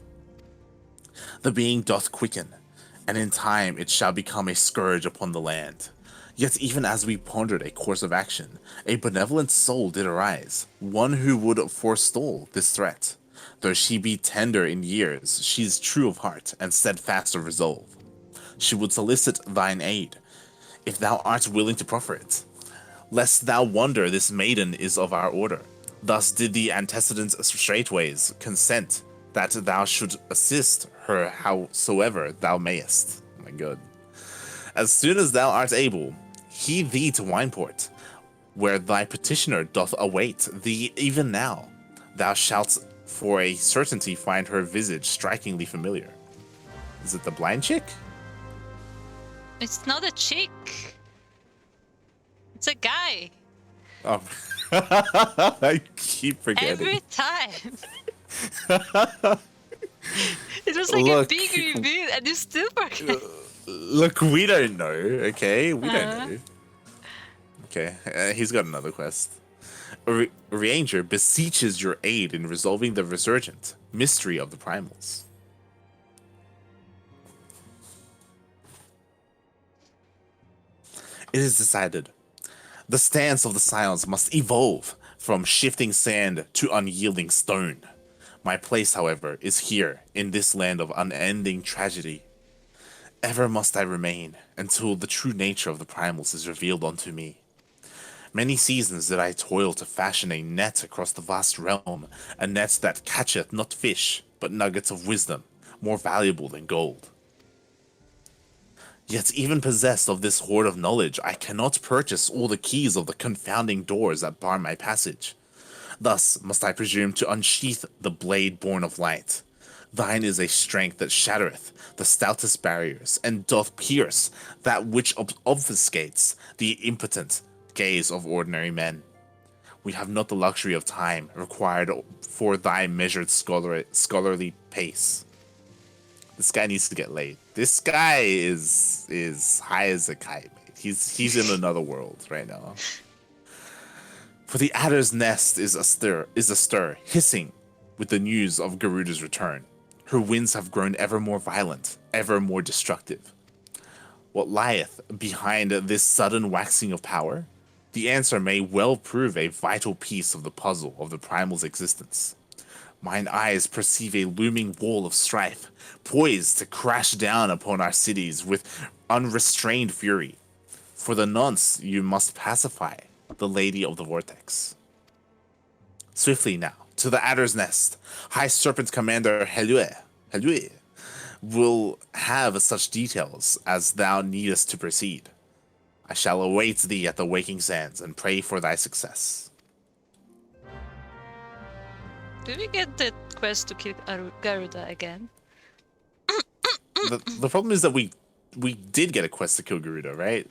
[SPEAKER 1] The being doth quicken, and in time it shall become a scourge upon the land. Yet even as we pondered a course of action, a benevolent soul did arise, one who would forestall this threat. Though she be tender in years, she is true of heart and steadfast of resolve. She would solicit thine aid, if thou art willing to proffer it. Lest thou wonder this maiden is of our order. Thus did the antecedents straightways consent that thou should assist her howsoever thou mayest. Oh my god. As soon as thou art able, he thee to Wineport, where thy petitioner doth await thee even now. Thou shalt for a certainty find her visage strikingly familiar. Is it the blind chick?
[SPEAKER 2] It's not a chick. It's a guy.
[SPEAKER 1] Oh, I keep forgetting.
[SPEAKER 2] Every time. It was like
[SPEAKER 1] Look.
[SPEAKER 2] a big reveal and you still forget.
[SPEAKER 1] Look, we don't know, okay? We don't know. Okay, he's got another quest. Ranger beseeches your aid in resolving the resurgent mystery of the primals. It is decided. The stance of the Scions must evolve from shifting sand to unyielding stone. My place, however, is here, in this land of unending tragedy. Ever must I remain, until the true nature of the primals is revealed unto me. Many seasons did I toil to fashion a net across the vast realm, a net that catcheth not fish, but nuggets of wisdom, more valuable than gold. Yet even possessed of this hoard of knowledge, I cannot purchase all the keys of the confounding doors that bar my passage. Thus must I presume to unsheath the blade born of light. Thine is a strength that shattereth the stoutest barriers, and doth pierce that which obfuscates the impotent gaze of ordinary men. We have not the luxury of time required for thy measured scholarly pace. This guy needs to get laid. This guy is high as a kite, mate. He's in another world right now. For the adder's nest is astir, hissing with the news of Garuda's return. Her winds have grown ever more violent, ever more destructive. What lieth behind this sudden waxing of power? The answer may well prove a vital piece of the puzzle of the primal's existence. Mine eyes perceive a looming wall of strife, poised to crash down upon our cities with unrestrained fury. For the nonce you must pacify the Lady of the Vortex. Swiftly now, to the Adder's Nest, High Serpent Commander Helue will have such details as thou needest to proceed. I shall await thee at the Waking Sands and pray for thy success.
[SPEAKER 2] Did we get the quest to kill Garuda again?
[SPEAKER 1] The problem is that we did get a quest to kill Garuda, right?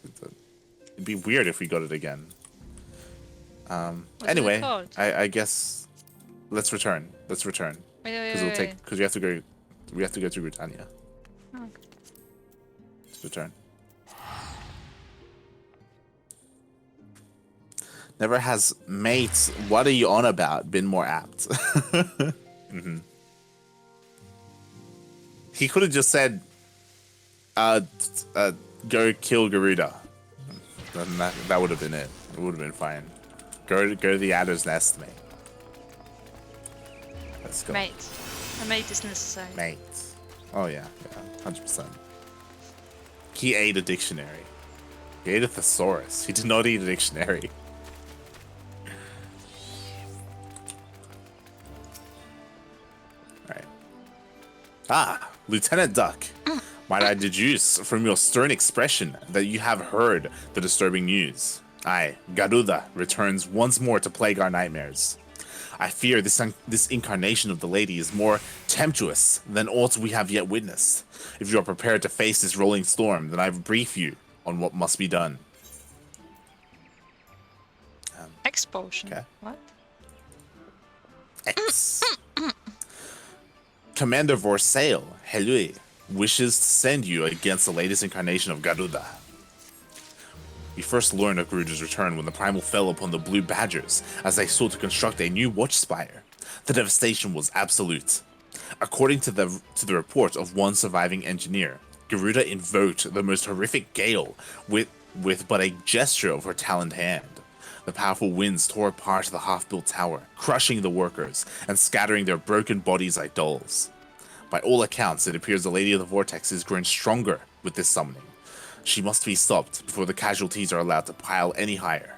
[SPEAKER 1] It'd be weird if we got it again. Anyway, I guess let's return. Because we have to go to Britannia.
[SPEAKER 2] Okay.
[SPEAKER 1] Let's return. Never has mates, what are you on about, been more apt. Mm-hmm. He could have just said, go kill Garuda. Then that would have been it. It would have been fine. Go to the Adder's Nest, mate. Let's go.
[SPEAKER 2] Mate. A mate is necessary.
[SPEAKER 1] Mate. Oh yeah, 100%. Key A to dictionary. He ate a thesaurus. He did not eat a dictionary. Alright. Ah, Lieutenant Duck. Might I deduce from your stern expression that you have heard the disturbing news? Aye, Garuda returns once more to plague our nightmares. I fear this incarnation of the lady is more tempestuous than aught we have yet witnessed. If you are prepared to face this rolling storm, then I brief you on what must be done.
[SPEAKER 2] Expulsion.
[SPEAKER 1] Okay.
[SPEAKER 2] What?
[SPEAKER 1] X. Commander Vorsail, Helui, wishes to send you against the latest incarnation of Garuda. We first learned of Garuda's return when the primal fell upon the Blue Badgers as they sought to construct a new watch spire. The devastation was absolute. According to the report of one surviving engineer, Garuda invoked the most horrific gale with but a gesture of her taloned hand. The powerful winds tore apart the half-built tower, crushing the workers and scattering their broken bodies like dolls. By all accounts, it appears the Lady of the Vortex is growing stronger with this summoning. She must be stopped before the casualties are allowed to pile any higher.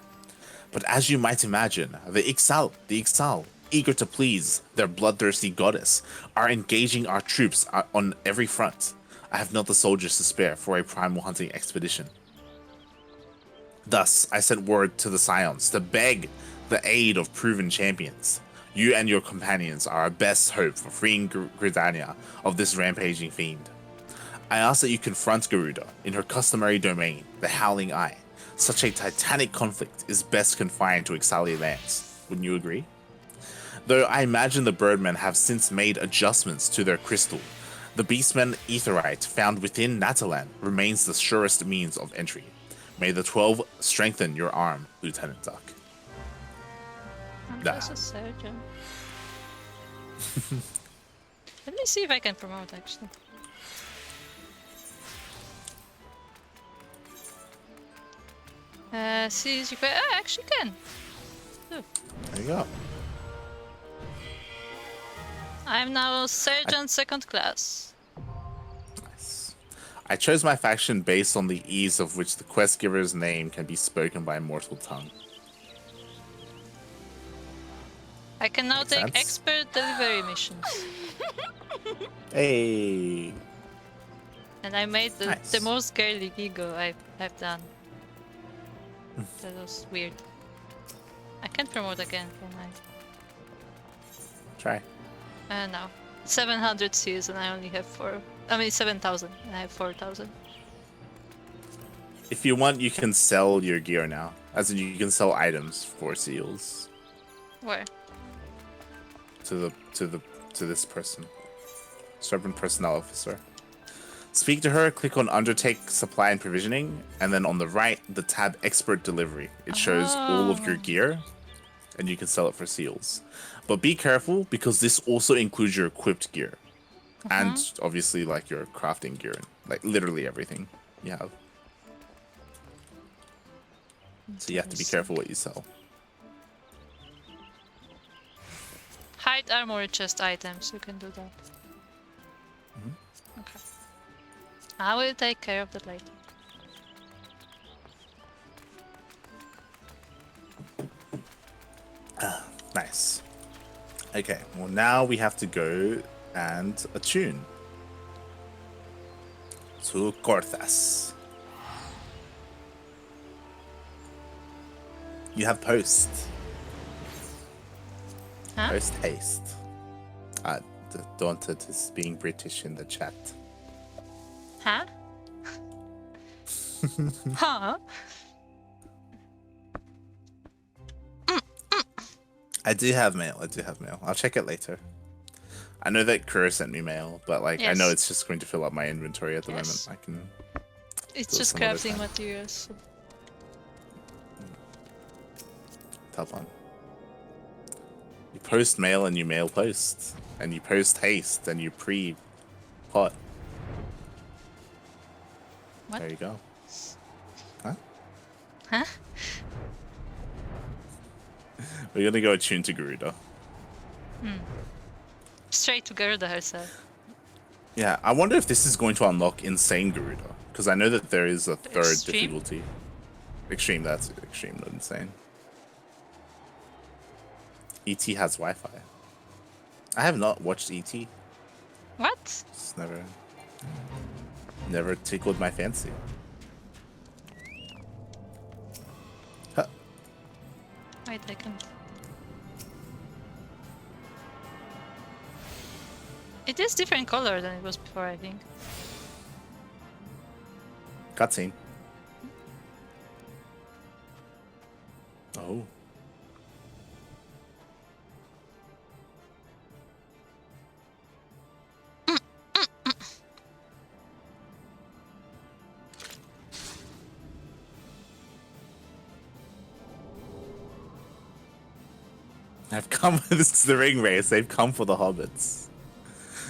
[SPEAKER 1] But as you might imagine, the Ixal, eager to please their bloodthirsty goddess, are engaging our troops on every front. I have not the soldiers to spare for a primal hunting expedition. Thus, I sent word to the Scions to beg the aid of proven champions. You and your companions are our best hope for freeing Gridania of this rampaging fiend. I ask that you confront Garuda in her customary domain, the Howling Eye. Such a titanic conflict is best confined to Ixali lands. Wouldn't you agree? Though I imagine the Birdmen have since made adjustments to their crystal, the Beastmen Aetherite found within Natalan remains the surest means of entry. May the 12 strengthen your arm, Lieutenant Duck.
[SPEAKER 2] I'm just a surgeon. Let me see if I can promote, actually. See, you can. I actually can. Ooh.
[SPEAKER 1] There you go.
[SPEAKER 2] I'm now Sergeant Second Class.
[SPEAKER 1] Nice. I chose my faction based on the ease of which the quest giver's name can be spoken by mortal tongue.
[SPEAKER 2] I can now
[SPEAKER 1] Makes
[SPEAKER 2] take
[SPEAKER 1] sense.
[SPEAKER 2] expert delivery missions.
[SPEAKER 1] Hey.
[SPEAKER 2] And I made the
[SPEAKER 1] Nice.
[SPEAKER 2] most girly ego I've done. That was weird. I can promote again, can
[SPEAKER 1] Try.
[SPEAKER 2] I? No. 700 Cs and I only have 7,000 and I have 4,000.
[SPEAKER 1] If you want, you can sell your gear now. As in, you can sell items for seals
[SPEAKER 2] Where?
[SPEAKER 1] to this person. Servant Personnel Officer. Speak to her, click on Undertake Supply and Provisioning, and then on the right, the tab Expert Delivery. It shows all of your gear, and you can sell it for seals. But be careful, because this also includes your equipped gear. And obviously, like, your crafting gear. Like, literally everything you have. So you have to be careful what you sell.
[SPEAKER 2] Hide armor chest items, you can do that. Okay. I will take care of that later.
[SPEAKER 1] Nice. Okay, well now we have to go and attune to Korthas. You have post.
[SPEAKER 2] Huh?
[SPEAKER 1] Post haste. The Daunted is being British in the chat.
[SPEAKER 2] Huh? Huh?
[SPEAKER 1] I do have mail. I'll check it later. I know that Kuro sent me mail, but like I know
[SPEAKER 2] Yes.
[SPEAKER 1] it's just going to fill up my inventory at the
[SPEAKER 2] Yes.
[SPEAKER 1] moment. I can.
[SPEAKER 2] It's
[SPEAKER 1] Do it
[SPEAKER 2] just
[SPEAKER 1] some other
[SPEAKER 2] crafting
[SPEAKER 1] time.
[SPEAKER 2] materials. So.
[SPEAKER 1] Tough one. You post mail and you mail post, and you post haste and you pre-pot.
[SPEAKER 2] What?
[SPEAKER 1] There you go. Huh?
[SPEAKER 2] Huh?
[SPEAKER 1] We're gonna go attune to Garuda.
[SPEAKER 2] Straight to Gerda herself.
[SPEAKER 1] Yeah, I wonder if this is going to unlock Insane Garuda, because I know that there is a third
[SPEAKER 2] Extreme?
[SPEAKER 1] difficulty. Extreme, that's extreme, not insane. ET has Wi-Fi. I have not watched ET.
[SPEAKER 2] What?
[SPEAKER 1] It's never tickled my fancy. Huh.
[SPEAKER 2] Wait, I can't. It is different color than it was before, I think.
[SPEAKER 1] Cutscene. Oh. I've come. This is the ring race. They've come for the hobbits.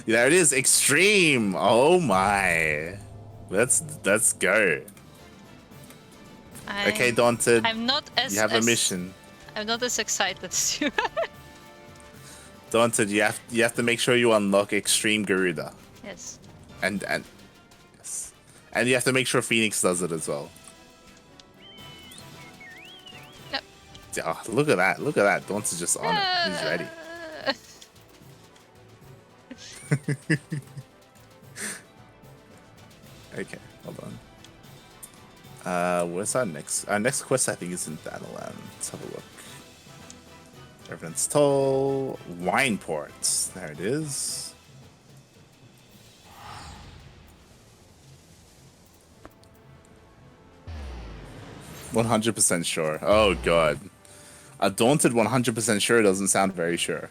[SPEAKER 1] There it is. Extreme. Oh my. Let's go. Okay, Daunted.
[SPEAKER 2] I'm not as.
[SPEAKER 1] You have a mission.
[SPEAKER 2] I'm not as excited as you.
[SPEAKER 1] Daunted, you have to make sure you unlock Extreme Garuda.
[SPEAKER 2] Yes.
[SPEAKER 1] And yes. And you have to make sure Phoenix does it as well.
[SPEAKER 2] Yep.
[SPEAKER 1] Oh, look at that. Look at that. Daunted's just on it. He's ready. Okay, hold on. Where's our next? Our next quest, I think, is in Battleland. Let's have a look. Revenant's Toll, Wine Ports. There it is. "100% sure." Oh god, a Daunted 100% sure doesn't sound very sure.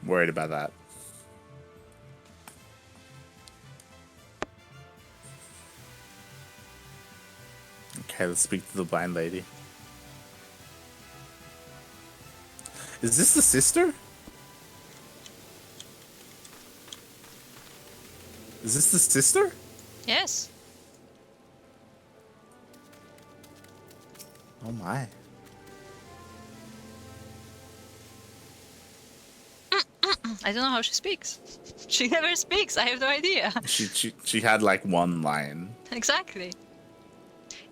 [SPEAKER 1] Worried about that. Okay, let's speak to the blind lady. Is this the sister? Is this the sister?
[SPEAKER 2] Yes.
[SPEAKER 1] Oh my.
[SPEAKER 2] I don't know how she speaks. She never speaks. I have no idea.
[SPEAKER 1] She had like one line.
[SPEAKER 2] Exactly.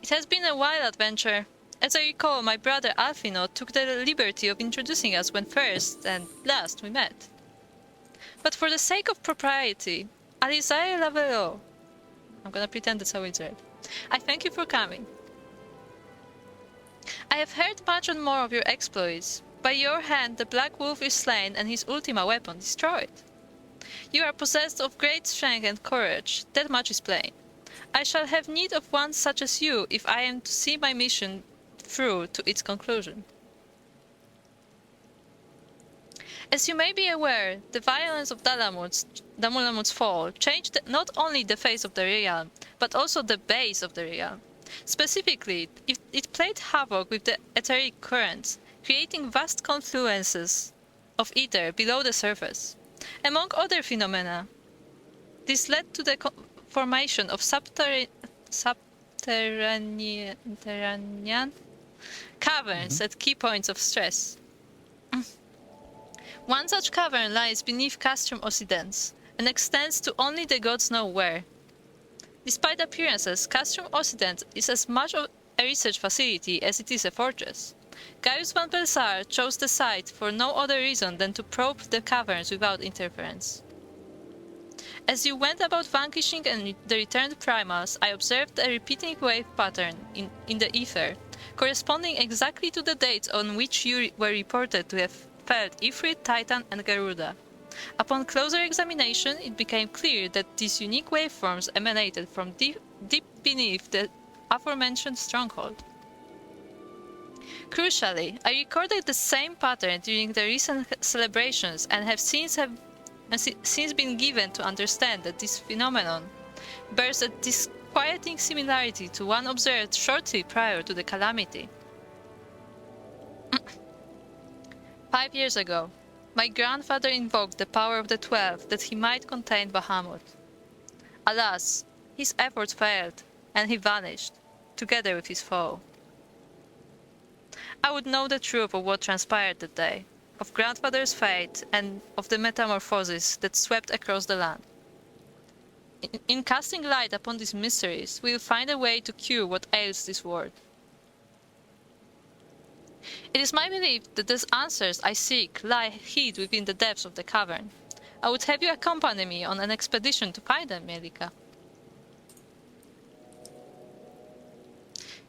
[SPEAKER 2] It has been a wild adventure. As I recall, my brother Alfino took the liberty of introducing us when first and last we met. But for the sake of propriety, Alizai Lavero, I'm gonna pretend that's how it's read. I thank you for coming. I have heard much and more of your exploits. By your hand the Black Wolf is slain and his ultima weapon destroyed. You are possessed of great strength and courage, that much is plain. I shall have need of one such as you if I am to see my mission through to its conclusion. As you may be aware, the violence of Damulamut's fall changed not only the face of the realm, but also the base of the realm. Specifically, it played havoc with the etheric currents, creating vast confluences of ether below the surface. Among other phenomena, this led to the formation of subterranean caverns at key points of stress. One such cavern lies beneath Castrum Occidens and extends to only the gods know where. Despite appearances, Castrum Occidens is as much of a research facility as it is a fortress. Gaius van Belsar chose the site for no other reason than to probe the caverns without interference. As you went about vanquishing the returned primals, I observed a repeating wave pattern in the ether, corresponding exactly to the dates on which you were reported to have felled Ifrit, Titan, and Garuda. Upon closer examination, it became clear that these unique waveforms emanated from deep beneath the aforementioned stronghold. Crucially, I recorded the same pattern during the recent celebrations and have since been given to understand that this phenomenon bears a disquieting similarity to one observed shortly prior to the calamity. 5 years ago, my grandfather invoked the power of the 12 that he might contain Bahamut. Alas, his efforts failed, and he vanished, together with his foe. I would know the truth of what transpired that day, of grandfather's fate, and of the metamorphosis that swept across the land. In casting light upon these mysteries, we will find a way to cure what ails this world. It is my belief that these answers I seek lie hid within the depths of the cavern. I would have you accompany me on an expedition to find them, Mielikka.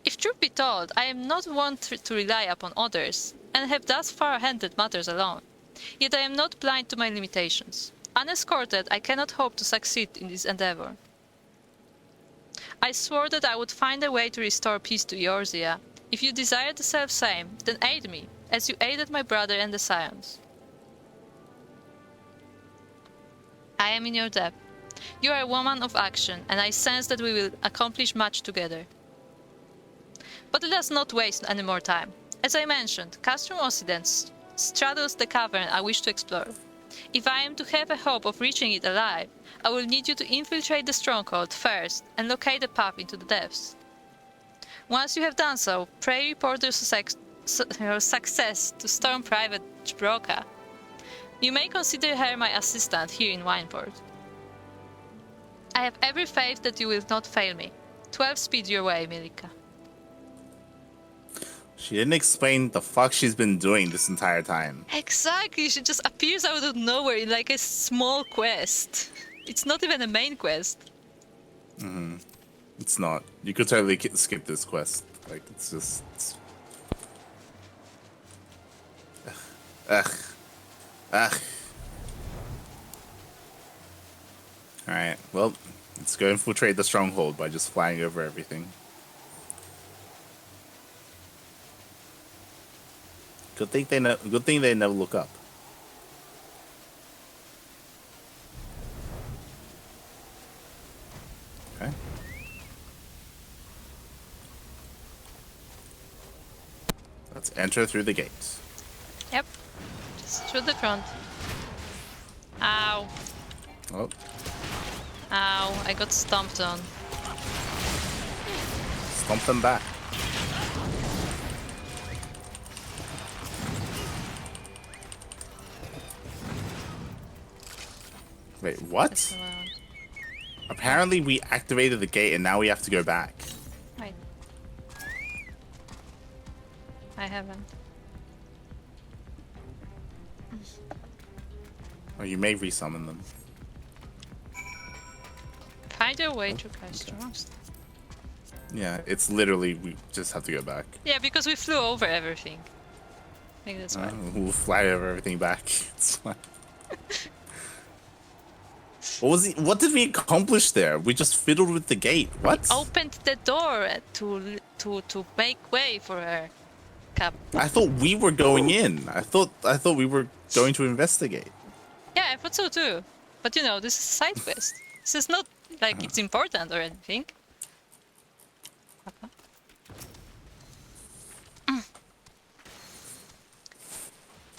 [SPEAKER 2] If truth be told, I am not one to rely upon others, and have thus far handled matters alone. Yet I am not blind to my limitations. Unescorted, I cannot hope to succeed in this endeavor. I swore that I would find a way to restore peace to Eorzea. If you desire the self-same, then aid me, as you aided my brother and the Scions. I am in your debt. You are a woman of action, and I sense that we will accomplish much together. But let us not waste any more time. As I mentioned, Castrum Occident straddles the cavern I wish to explore. If I am to have a hope of reaching it alive, I will need you to infiltrate the stronghold first and locate a path into the depths. Once you have done so, pray report your success to Storm Private Broca. You may consider her my assistant here in Wineport. I have every faith that you will not fail me. 12 speed your way, Mielikka.
[SPEAKER 1] She didn't explain the fuck she's been doing this entire time.
[SPEAKER 2] Exactly, she just appears out of nowhere in like a small quest. It's not even a main quest.
[SPEAKER 1] It's not. You could totally skip this quest. Like, it's just... Ugh. Ugh. Alright, well, let's go infiltrate the stronghold by just flying over everything. Good thing they never look up. Okay. Let's enter through the gates.
[SPEAKER 2] Yep. Just through the front. Ow.
[SPEAKER 1] Oh,
[SPEAKER 2] Ow. I got stomped on.
[SPEAKER 1] stomp them back. Wait, what? Apparently we activated the gate and now we have to go back.
[SPEAKER 2] Wait. I haven't.
[SPEAKER 1] Or you may resummon them.
[SPEAKER 2] Find your way to Castrum.
[SPEAKER 1] Yeah, it's literally, we just have to go back.
[SPEAKER 2] Yeah, because we flew over everything. I think that's why.
[SPEAKER 1] We'll fly over everything back. It's fine. What did we accomplish there? We just fiddled with the gate. What?
[SPEAKER 2] Opened the door to make way for her. Cap.
[SPEAKER 1] I thought we were going in. I thought we were going to investigate.
[SPEAKER 2] Yeah, I thought so too. But you know, this is a side quest. This is not like it's important or anything.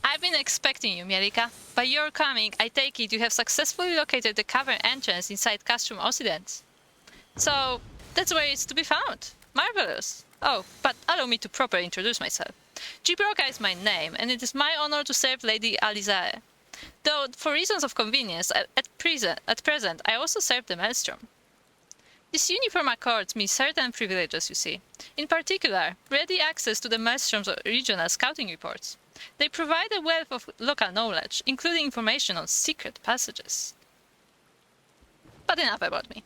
[SPEAKER 2] I've been expecting you, Mielikka. By your coming, I take it you have successfully located the cavern entrance inside Castrum Occident. So, that's where it's to be found. Marvelous. Oh, but allow me to properly introduce myself. Gibroka is my name, and it is my honor to serve Lady Alizae. Though, for reasons of convenience, at present, I also serve the Maelstrom. This uniform accords me certain privileges, you see. In particular, ready access to the Maelstrom's regional scouting reports. They provide a wealth of local knowledge, including information on secret passages. But enough about me.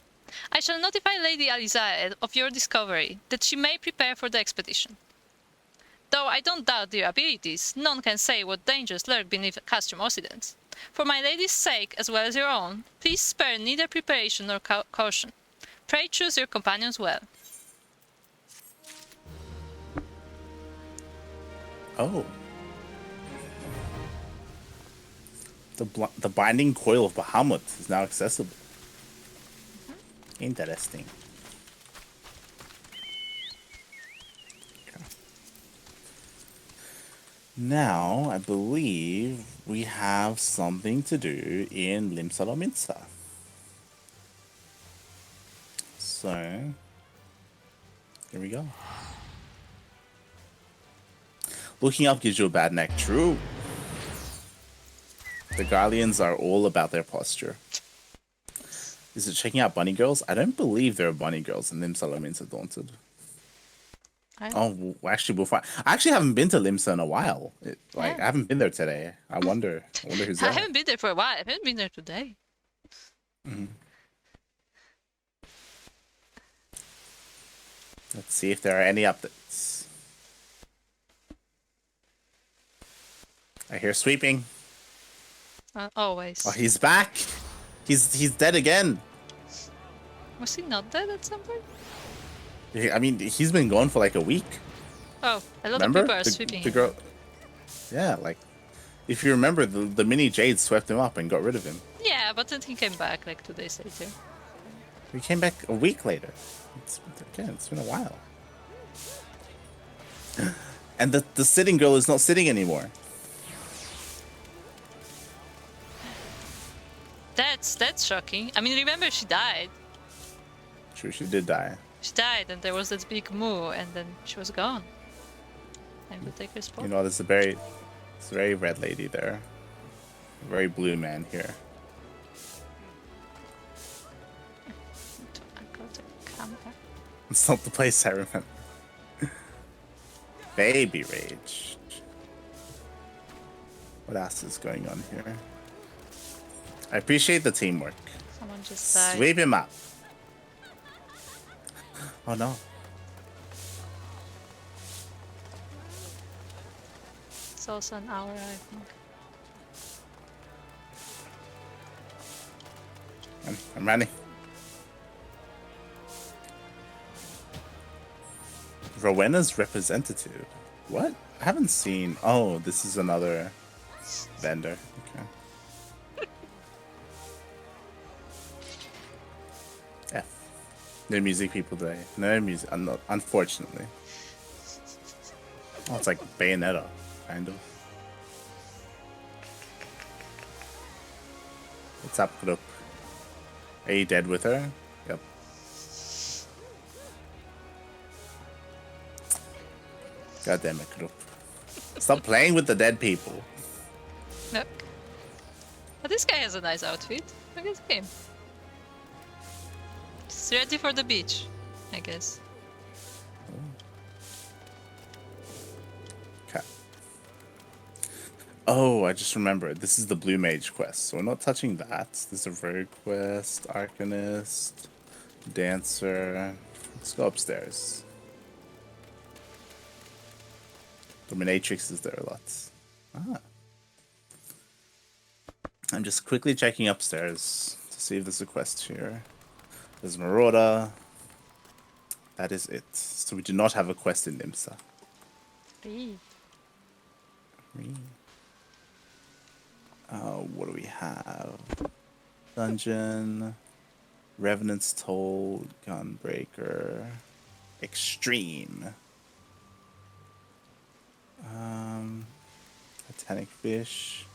[SPEAKER 2] I shall notify Lady Alizae of your discovery, that she may prepare for the expedition. Though I don't doubt their abilities, none can say what dangers lurk beneath Castrum Occident. For my lady's sake, as well as your own, please spare neither preparation nor caution. Pray choose your companions well.
[SPEAKER 1] Oh. The binding coil of Bahamut is now accessible. Interesting. Okay. Now, I believe we have something to do in Limsa. So, here we go. Looking up gives you a bad neck. True. The Guardians are all about their posture. Is it checking out bunny girls? I don't believe there are bunny girls in Limsa Lominsa Daunted. Oh, actually, we'll find. I actually haven't been to Limsa in a while. I haven't been there today. I wonder who's there.
[SPEAKER 2] I haven't been there for a while. I haven't been there today.
[SPEAKER 1] Let's see if there are any updates. I hear sweeping.
[SPEAKER 2] Always.
[SPEAKER 1] Oh, he's back. He's dead again.
[SPEAKER 2] Was he not dead at some point?
[SPEAKER 1] I mean, he's been gone for like a week.
[SPEAKER 2] Oh, a lot
[SPEAKER 1] Remember?
[SPEAKER 2] of people are sweeping
[SPEAKER 1] the
[SPEAKER 2] him.
[SPEAKER 1] girl. Yeah, like if you remember, the mini Jade swept him up and got rid of him.
[SPEAKER 2] Yeah, but then he came back like 2 days later.
[SPEAKER 1] He came back a week later. It's been a while. And the sitting girl is not sitting anymore.
[SPEAKER 2] That's shocking. I mean, remember she died.
[SPEAKER 1] True, she did die.
[SPEAKER 2] She died, and there was that big moo, and then she was gone. Time to take her spot.
[SPEAKER 1] You know, there's a very red lady there. A very blue man here.
[SPEAKER 2] I got the camera.
[SPEAKER 1] It's not the place I remember. Baby rage. What else is going on here? I appreciate the teamwork.
[SPEAKER 2] Someone just died.
[SPEAKER 1] Sweep him up. Oh no.
[SPEAKER 2] It's also an hour, I think.
[SPEAKER 1] I'm running. Rowena's representative. What? I haven't seen. Oh, this is another vendor. Okay. F. No music people today. No music. Unfortunately. Oh, it's like Bayonetta, kind of. What's up, group? Are you dead with her? Yep. God damn it, group. Stop playing with the dead people.
[SPEAKER 2] Look. But this guy has a nice outfit. Look at him. He's ready for the beach, I guess.
[SPEAKER 1] Okay. Oh, I just remembered. This is the Blue Mage quest, so we're not touching that. There's a Rogue quest, Arcanist, Dancer. Let's go upstairs. Dominatrix is there a lot. Ah. I'm just quickly checking upstairs to see if there's a quest here. There's Marauder. That is it. So we do not have a quest in Limsa. What do we have? Dungeon, Revenant's Toll, Gunbreaker, Extreme. Titanic Fish.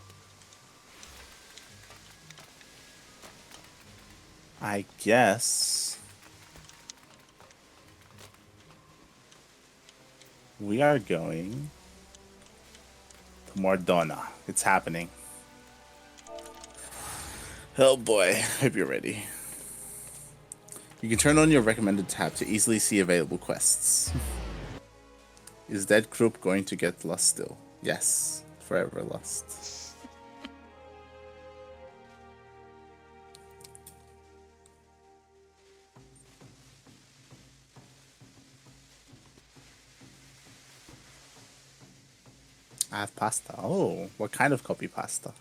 [SPEAKER 1] I guess we are going to Mordona. It's happening. Oh boy, hope you're ready. You can turn on your recommended tab to easily see available quests. Is Dead Group going to get lost still? Yes, forever lost. I have pasta. Oh, what kind of copy pasta?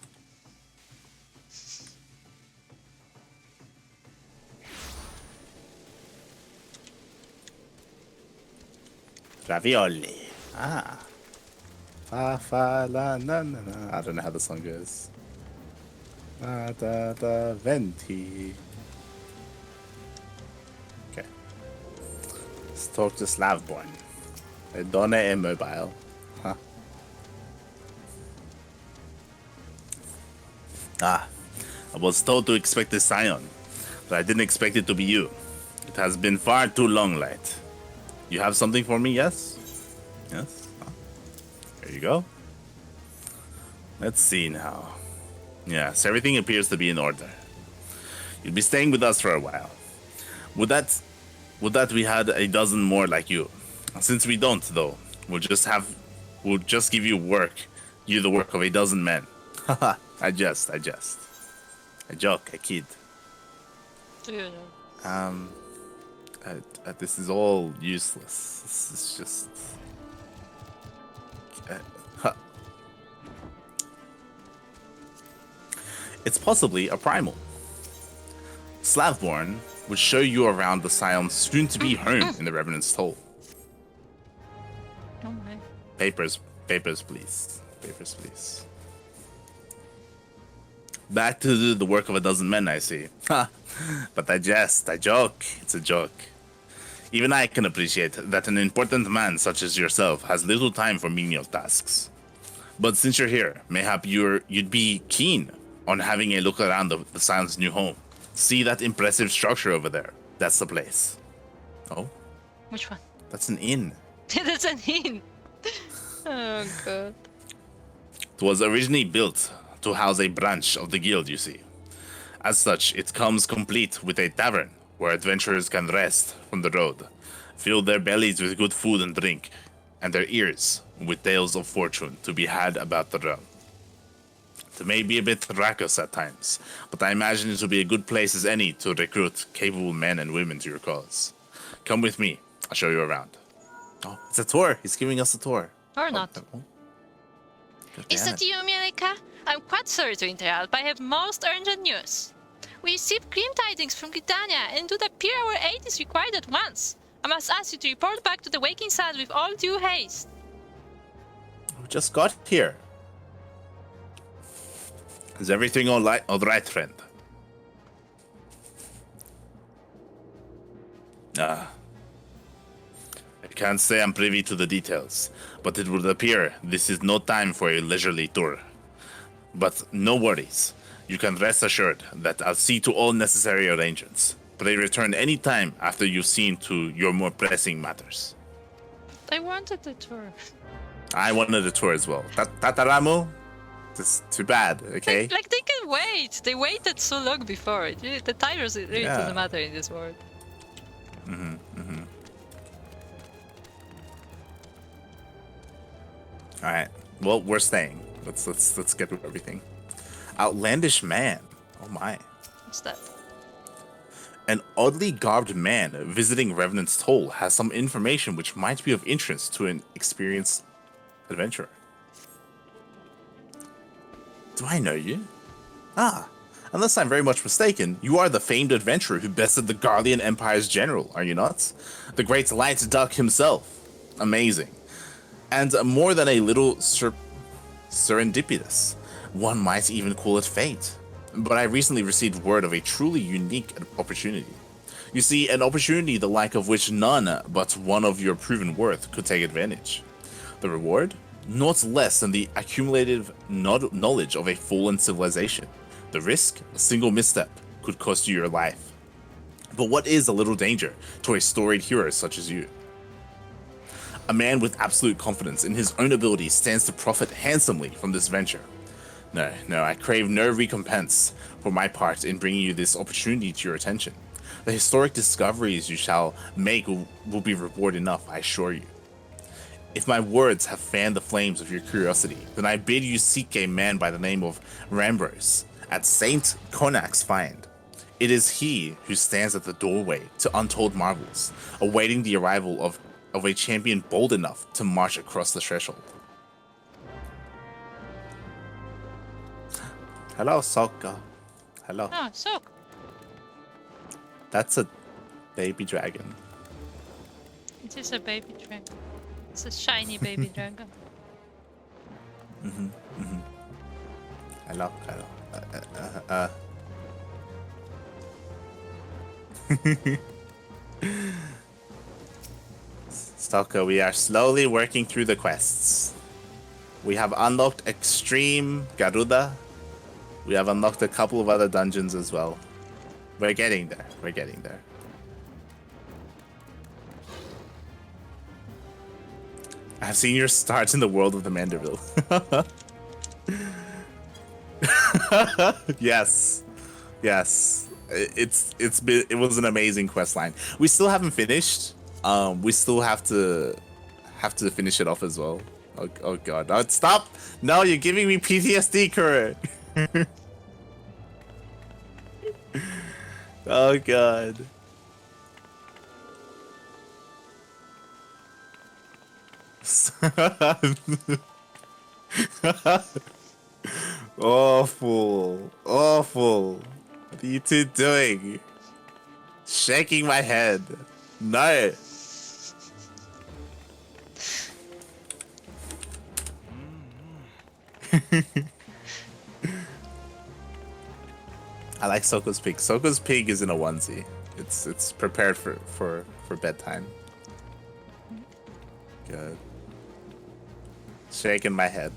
[SPEAKER 1] Ravioli. Ah. Fa fa la na na na. I don't know how the song goes. Da da da venti. Okay. Let's talk to Slavborn. Donna immobile. Huh. Ah. I was told to expect a scion, but I didn't expect it to be you. It has been far too long, Light. You have something for me, yes? Yes? Oh. There you go. Let's see now. Yes, everything appears to be in order. You'll be staying with us for a while. Would that we had a dozen more like you? Since we don't, though, we'll just give you work. You the work of a dozen men. Haha, I joke, I kid.
[SPEAKER 2] Dude.
[SPEAKER 1] This is all useless. This is just... It's possibly a primal. Slavborn would show you around the Scion's soon-to-be home in the Revenant's Toll.
[SPEAKER 2] Oh my.
[SPEAKER 1] Papers, please. Papers, please. Back to the work of a dozen men, I see. Ha! But I joke. It's a joke. Even I can appreciate that an important man such as yourself has little time for menial tasks. But since you're here, mayhap you'd be keen on having a look around the Scion's new home. See that impressive structure over there? That's the place. Oh?
[SPEAKER 2] Which one?
[SPEAKER 1] That's an inn.
[SPEAKER 2] That's an inn. Oh god.
[SPEAKER 1] It was originally built to house a branch of the guild, you see. As such, it comes complete with a tavern where adventurers can rest from the road, fill their bellies with good food and drink, and their ears with tales of fortune to be had about the realm. It may be a bit raucous at times, but I imagine it will be a good place as any to recruit capable men and women to your cause. Come with me, I'll show you around. Oh, it's a tour. He's giving us a tour.
[SPEAKER 2] Or not.
[SPEAKER 1] Oh.
[SPEAKER 3] Is that you, Mielikka? I'm quite sorry to interrupt, but I have most urgent news. We received grim tidings from Gridania, and it would appear our aid is required at once. I must ask you to report back to the Waking Sun with all due haste.
[SPEAKER 1] We just got here. Is everything all right, friend? I can't say I'm privy to the details, but it would appear this is no time for a leisurely tour. But no worries. You can rest assured that I'll see to all necessary arrangements. Pray return any time after you've seen to your more pressing matters.
[SPEAKER 2] I wanted the tour.
[SPEAKER 1] I wanted a tour as well. Tataramu? It's too bad, okay?
[SPEAKER 2] Like they can wait. They waited so long before. The time is really doesn't matter in this world.
[SPEAKER 1] Alright. Well, we're staying. Let's get to everything. Outlandish man. Oh my.
[SPEAKER 2] What's that?
[SPEAKER 1] An oddly garbed man visiting Revenant's Toll has some information which might be of interest to an experienced adventurer. Do I know you? Ah, unless I'm very much mistaken, you are the famed adventurer who bested the Garlean Empire's general, are you not? The great Light Duck himself. Amazing. And more than a little serendipitous. One might even call it fate. But I recently received word of a truly unique opportunity. You see, an opportunity the like of which none but one of your proven worth could take advantage. The reward? Not less than the accumulative knowledge of a fallen civilization. The risk? A single misstep could cost you your life. But what is a little danger to a storied hero such as you? A man with absolute confidence in his own abilities stands to profit handsomely from this venture. No, I crave no recompense for my part in bringing you this opportunity to your attention. The historic discoveries you shall make will be reward enough, I assure you. If my words have fanned the flames of your curiosity, then I bid you seek a man by the name of Rambros at Saint Connacht's Find. It is he who stands at the doorway to untold marvels, awaiting the arrival of a champion bold enough to march across the threshold. Hello, Souko. Hello.
[SPEAKER 2] Oh, Souko.
[SPEAKER 1] That's a baby dragon.
[SPEAKER 2] It is a baby dragon. It's a shiny baby dragon.
[SPEAKER 1] Hello. Souko, we are slowly working through the quests. We have unlocked Extreme Garuda. We have unlocked a couple of other dungeons as well. We're getting there. I have seen your start in the world of the Manderville. Yes. It was an amazing quest line. We still haven't finished. We still have to finish it off as well. Oh god. No, stop! No, you're giving me PTSD, Kuro. Oh god. Awful. Awful. What are you two doing? Shaking my head. No. I like Souko's pig. Souko's pig is in a onesie. It's prepared for bedtime. Good. Shaking my head.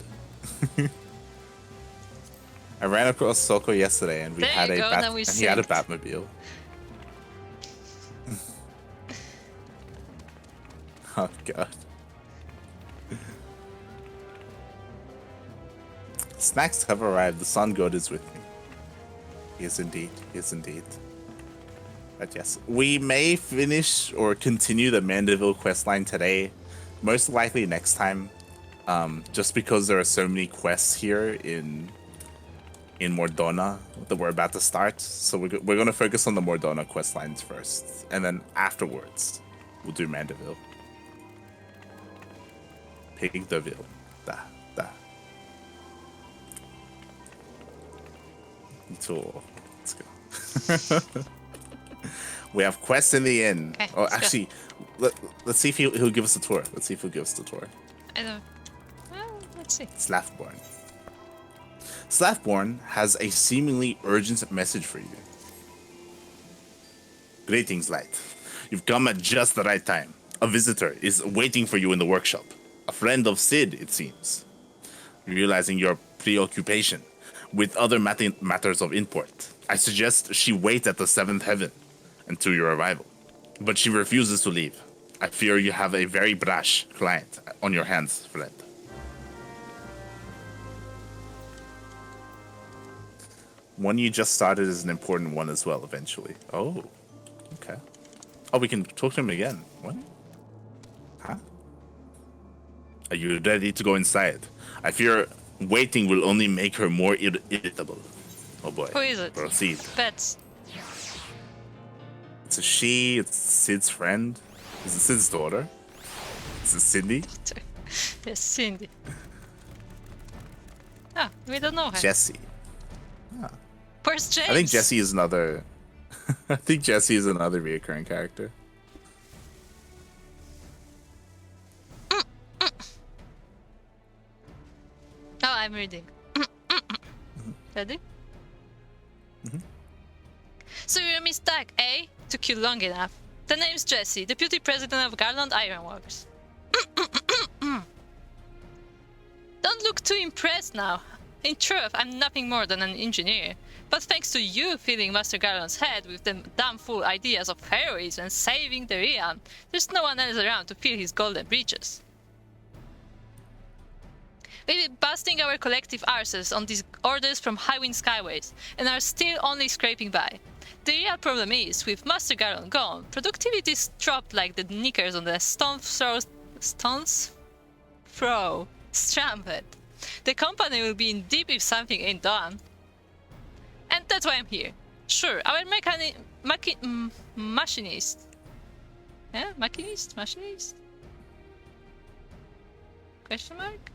[SPEAKER 1] I ran across Souko yesterday, and he had a Batmobile. Oh god. Snacks have arrived. The sun god is with me. Yes, indeed. Yes, indeed. But yes, we may finish or continue the Mandeville questline today. Most likely next time. Just because there are so many quests here in Mordona that we're about to start. So we're going to focus on the Mordona questlines first. And then afterwards, we'll do Mandeville. Pig Deville. Da. Tool. Let's go. We have quests in the inn. Okay, actually, let's see if he'll give us a tour. Let's see if he'll give us the tour.
[SPEAKER 2] I don't. Well, let's see.
[SPEAKER 1] Slaftborn. Slaftborn has a seemingly urgent message for you. Greetings, Light. You've come at just the right time. A visitor is waiting for you in the workshop. A friend of Sid, it seems. Realizing your preoccupation with other matters of import, I suggest she wait at the 7th heaven until your arrival. But she refuses to leave. I fear you have a very brash client on your hands, friend. One you just started is an important one as well, eventually. Oh, okay. Oh, we can talk to him again. What? Huh? Are you ready to go inside? I fear waiting will only make her more irritable. Oh boy.
[SPEAKER 2] Who is it?
[SPEAKER 1] Proceed.
[SPEAKER 2] Pets.
[SPEAKER 1] It's a she. It's Sid's friend. Is it Sid's daughter? Is it Cindy?
[SPEAKER 2] Yes, Cindy. Ah, we don't know her.
[SPEAKER 1] Jessie. Ah.
[SPEAKER 2] Where's James?
[SPEAKER 1] I think Jessie is another... I think Jessie is another reoccurring character.
[SPEAKER 2] Oh, I'm reading. Ready? So you're Miss Duck, eh? Took you long enough. The name's Jessie, Deputy President of Garland Ironworks. Don't look too impressed now. In truth, I'm nothing more than an engineer. But thanks to you filling Master Garland's head with them damn fool ideas of heroism and saving the realm, there's no one else around to fill his golden breeches. We've been busting our collective arses on these orders from Highwind Skyways, and are still only scraping by. The real problem is, with Master Garland gone, productivity's dropped like the knickers on the stone's throw strumpet. The company will be in deep if something ain't done. And that's why I'm here. Sure, our machinist. Yeah, machinist? Question mark?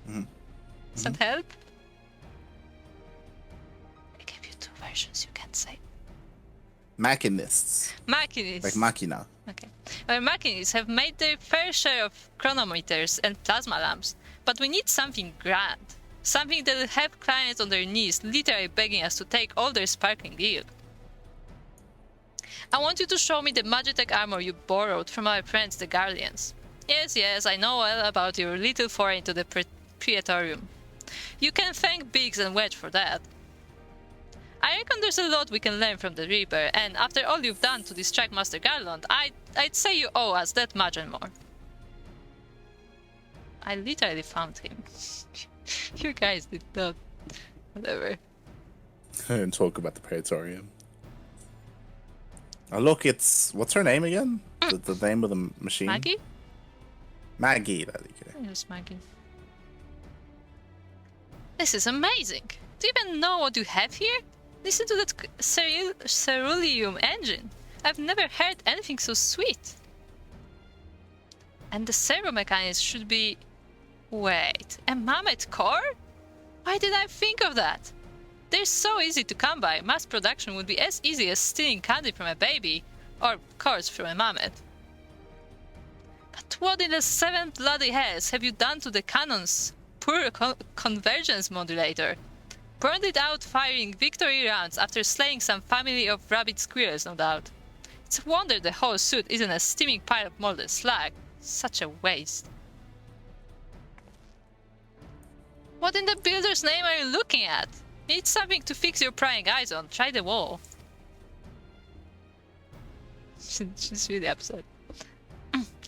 [SPEAKER 2] Does that help? I gave you 2 versions, you can't say.
[SPEAKER 1] Machinists.
[SPEAKER 2] Machinists.
[SPEAKER 1] Like machina.
[SPEAKER 2] Okay. Our machinists have made their fair share of chronometers and plasma lamps, but we need something grand. Something that will have clients on their knees literally begging us to take all their sparkling yield. I want you to show me the Magitech armor you borrowed from our friends the Guardians. Yes, I know all about your little foray into the Praetorium. You can thank Biggs and Wedge for that. I reckon there's a lot we can learn from the Reaper, and after all you've done to distract Master Garland, I'd say you owe us that much and more. I literally found him. You guys did not. Whatever.
[SPEAKER 1] And talk about the Praetorium. Oh, look, it's... What's her name again? The name of the machine?
[SPEAKER 2] Maggie?
[SPEAKER 1] Maggie. Okay.
[SPEAKER 2] Yes, Maggie. This is amazing! Do you even know what you have here? Listen to that ceruleum engine. I've never heard anything so sweet. And the servo mechanism should be... Wait, a mammoth core? Why did I think of that? They're so easy to come by. Mass production would be as easy as stealing candy from a baby, or cores from a mammoth. But what in the seven bloody hells have you done to the cannon's poor convergence modulator? Burned it out firing victory rounds after slaying some family of rabid squirrels, no doubt. It's a wonder the whole suit isn't a steaming pile of molten slag. Such a waste. What in the builder's name are you looking at? Need something to fix your prying eyes on. Try the wall. She's really upset.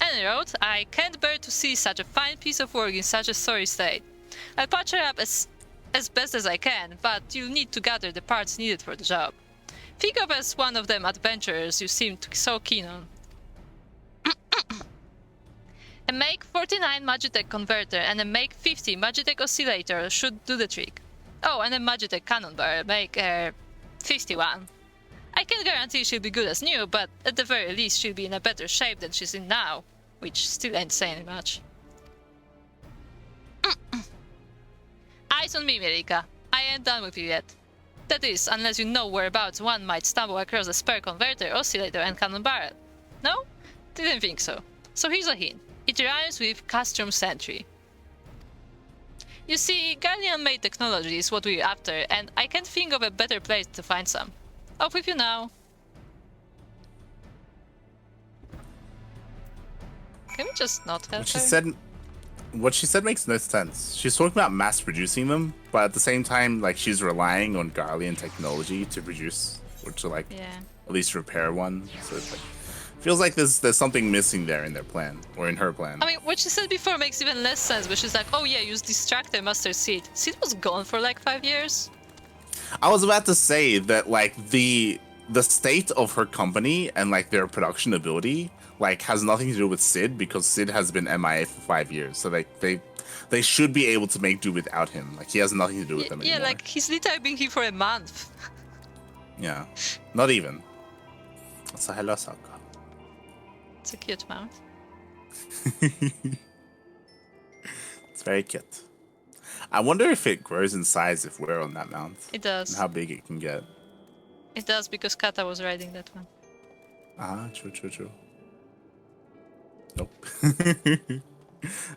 [SPEAKER 2] Any road, I can't bear to see such a fine piece of work in such a sorry state. I'll patch her up as best as I can, but you'll need to gather the parts needed for the job. Think of as one of them adventurers you seem so keen on. A Make 49 Magitech converter and a Make 50 Magitech oscillator should do the trick. Oh, and a Magitech cannon bar, Make 51. I can't guarantee she'll be good as new, but at the very least she'll be in a better shape than she's in now, which still ain't saying much. Eyes on me, Mielikka. I ain't done with you yet. That is, unless you know whereabouts one might stumble across a spare converter, oscillator, and cannon barrel. No? Didn't think so. So here's a hint. It rhymes with Castrum Sentry. You see, Guardian-made technology is what we're after, and I can't think of a better place to find some. Off with you now. Can we just not help her?
[SPEAKER 1] What she said makes no sense. She's talking about mass producing them, but at the same time, like, she's relying on Guardian technology to produce, or to, like, at least repair one. So it's like, feels like there's something missing there in their plan, or in her plan.
[SPEAKER 2] I mean, what she said before makes even less sense, but she's like, oh yeah, use Distractor Master Seed. Seed was gone for like 5 years.
[SPEAKER 1] I was about to say that, like, the state of her company and, like, their production ability, like, has nothing to do with Sid, because Sid has been MIA for 5 years. So, like, they should be able to make do without him. Like, he has nothing to do with them anymore.
[SPEAKER 2] Yeah, like, he's literally been here for a month.
[SPEAKER 1] Yeah. Not even. So, hello, Souko.
[SPEAKER 2] It's a cute mount.
[SPEAKER 1] It's very cute. I wonder if it grows in size if we're on that mount.
[SPEAKER 2] It does.
[SPEAKER 1] And how big it can get.
[SPEAKER 2] It does, because Kata was riding that one.
[SPEAKER 1] Ah, true. Nope.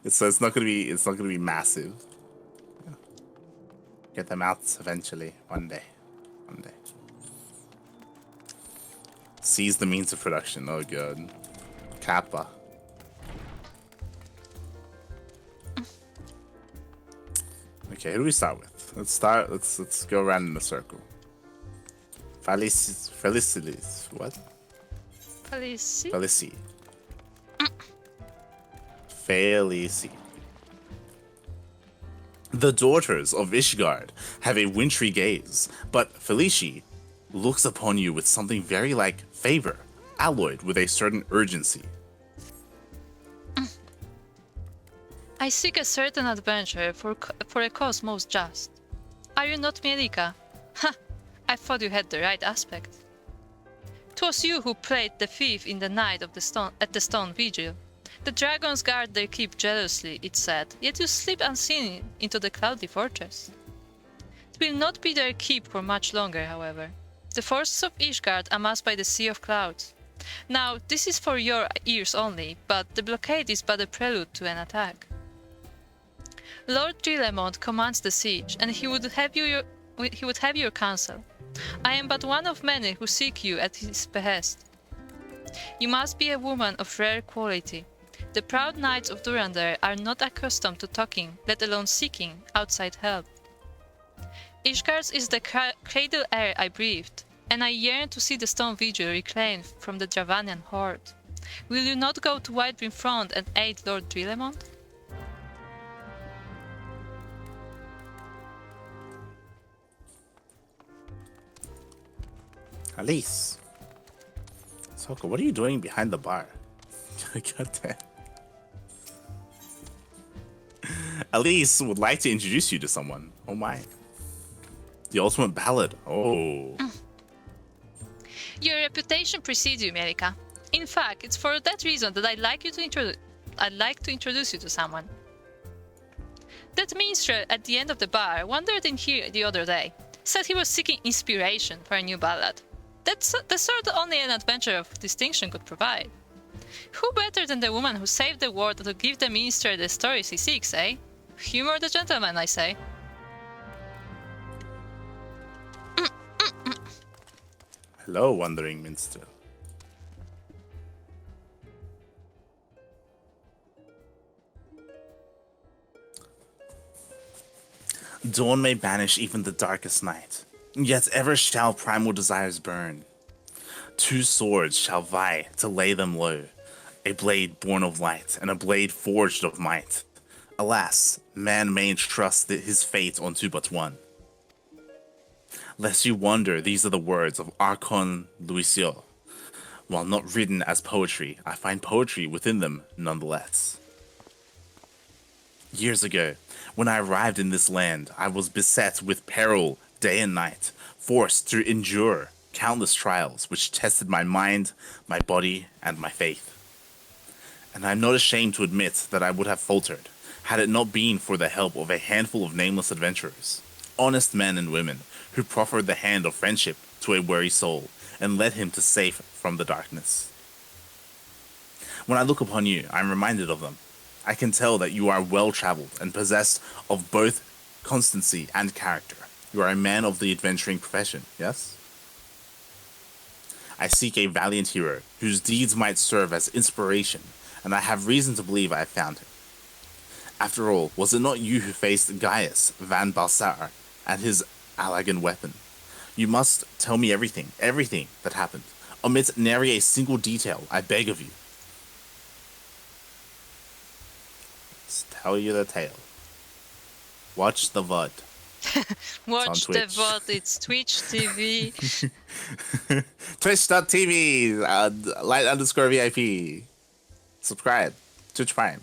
[SPEAKER 1] So it's not gonna be massive. Yeah. Get them out eventually, one day. Seize the means of production. Oh god. Kappa. Okay, who do we start with? Let's go around in a circle. Felicities. What?
[SPEAKER 2] Felici.
[SPEAKER 1] Felici. The daughters of Ishgard have a wintry gaze, but Felici looks upon you with something very like favor, alloyed with a certain urgency.
[SPEAKER 2] I seek a certain adventure for a cause most just. Are you not Mielikka? Ha! I thought you had the right aspect. 'Twas you who played the thief in the night of at the stone vigil. The dragons guard their keep jealously, it said, yet you slip unseen into the cloudy fortress. It will not be their keep for much longer, however. The forces of Ishgard amassed by the Sea of Clouds. Now, this is for your ears only, but the blockade is but a prelude to an attack. Lord Drilemont commands the siege, and he would have your counsel. I am but one of many who seek you at his behest. You must be a woman of rare quality. The proud knights of Durandar are not accustomed to talking, let alone seeking, outside help. Ishgard is the cradle air I breathed, and I yearn to see the stone vigil reclaimed from the Dravanian horde. Will you not go to Whitebeam Front and aid Lord Drilemont?
[SPEAKER 1] Alice. Souko, what are you doing behind the bar? God damn. Elise would like to introduce you to someone. Oh my. The ultimate ballad. Oh.
[SPEAKER 3] Your reputation precedes you, Mielikka. In fact, it's for that reason that I'd like to introduce you to someone. That minstrel at the end of the bar wandered in here the other day. Said he was seeking inspiration for a new ballad. That's the sort only an adventurer of distinction could provide. Who better than the woman who saved the world to give the minstrel the stories he seeks, eh? Humor the gentleman, I say.
[SPEAKER 1] Hello, wandering minstrel. Dawn may banish even the darkest night, yet ever shall primal desires burn. Two swords shall vie to lay them low, a blade born of light and a blade forged of might. Alas, man may entrust his fate unto but one. Lest you wonder, these are the words of Archon Lucio. While not written as poetry, I find poetry within them nonetheless. Years ago, when I arrived in this land, I was beset with peril day and night, forced to endure countless trials which tested my mind, my body, and my faith. And I'm not ashamed to admit that I would have faltered, had it not been for the help of a handful of nameless adventurers, honest men and women, who proffered the hand of friendship to a weary soul, and led him to safe from the darkness. When I look upon you, I'm reminded of them. I can tell that you are well-traveled and possessed of both constancy and character. You are a man of the adventuring profession, yes? I seek a valiant hero, whose deeds might serve as inspiration, and I have reason to believe I have found him. After all, was it not you who faced Gaius van Balsar and his Allagan weapon? You must tell me everything that happened. Omit nary a single detail, I beg of you. Let's tell you the tale. Watch the VOD.
[SPEAKER 3] Watch the VOD, it's Twitch TV.
[SPEAKER 1] Twitch.tv, light_VIP. Subscribe. Twitch Prime.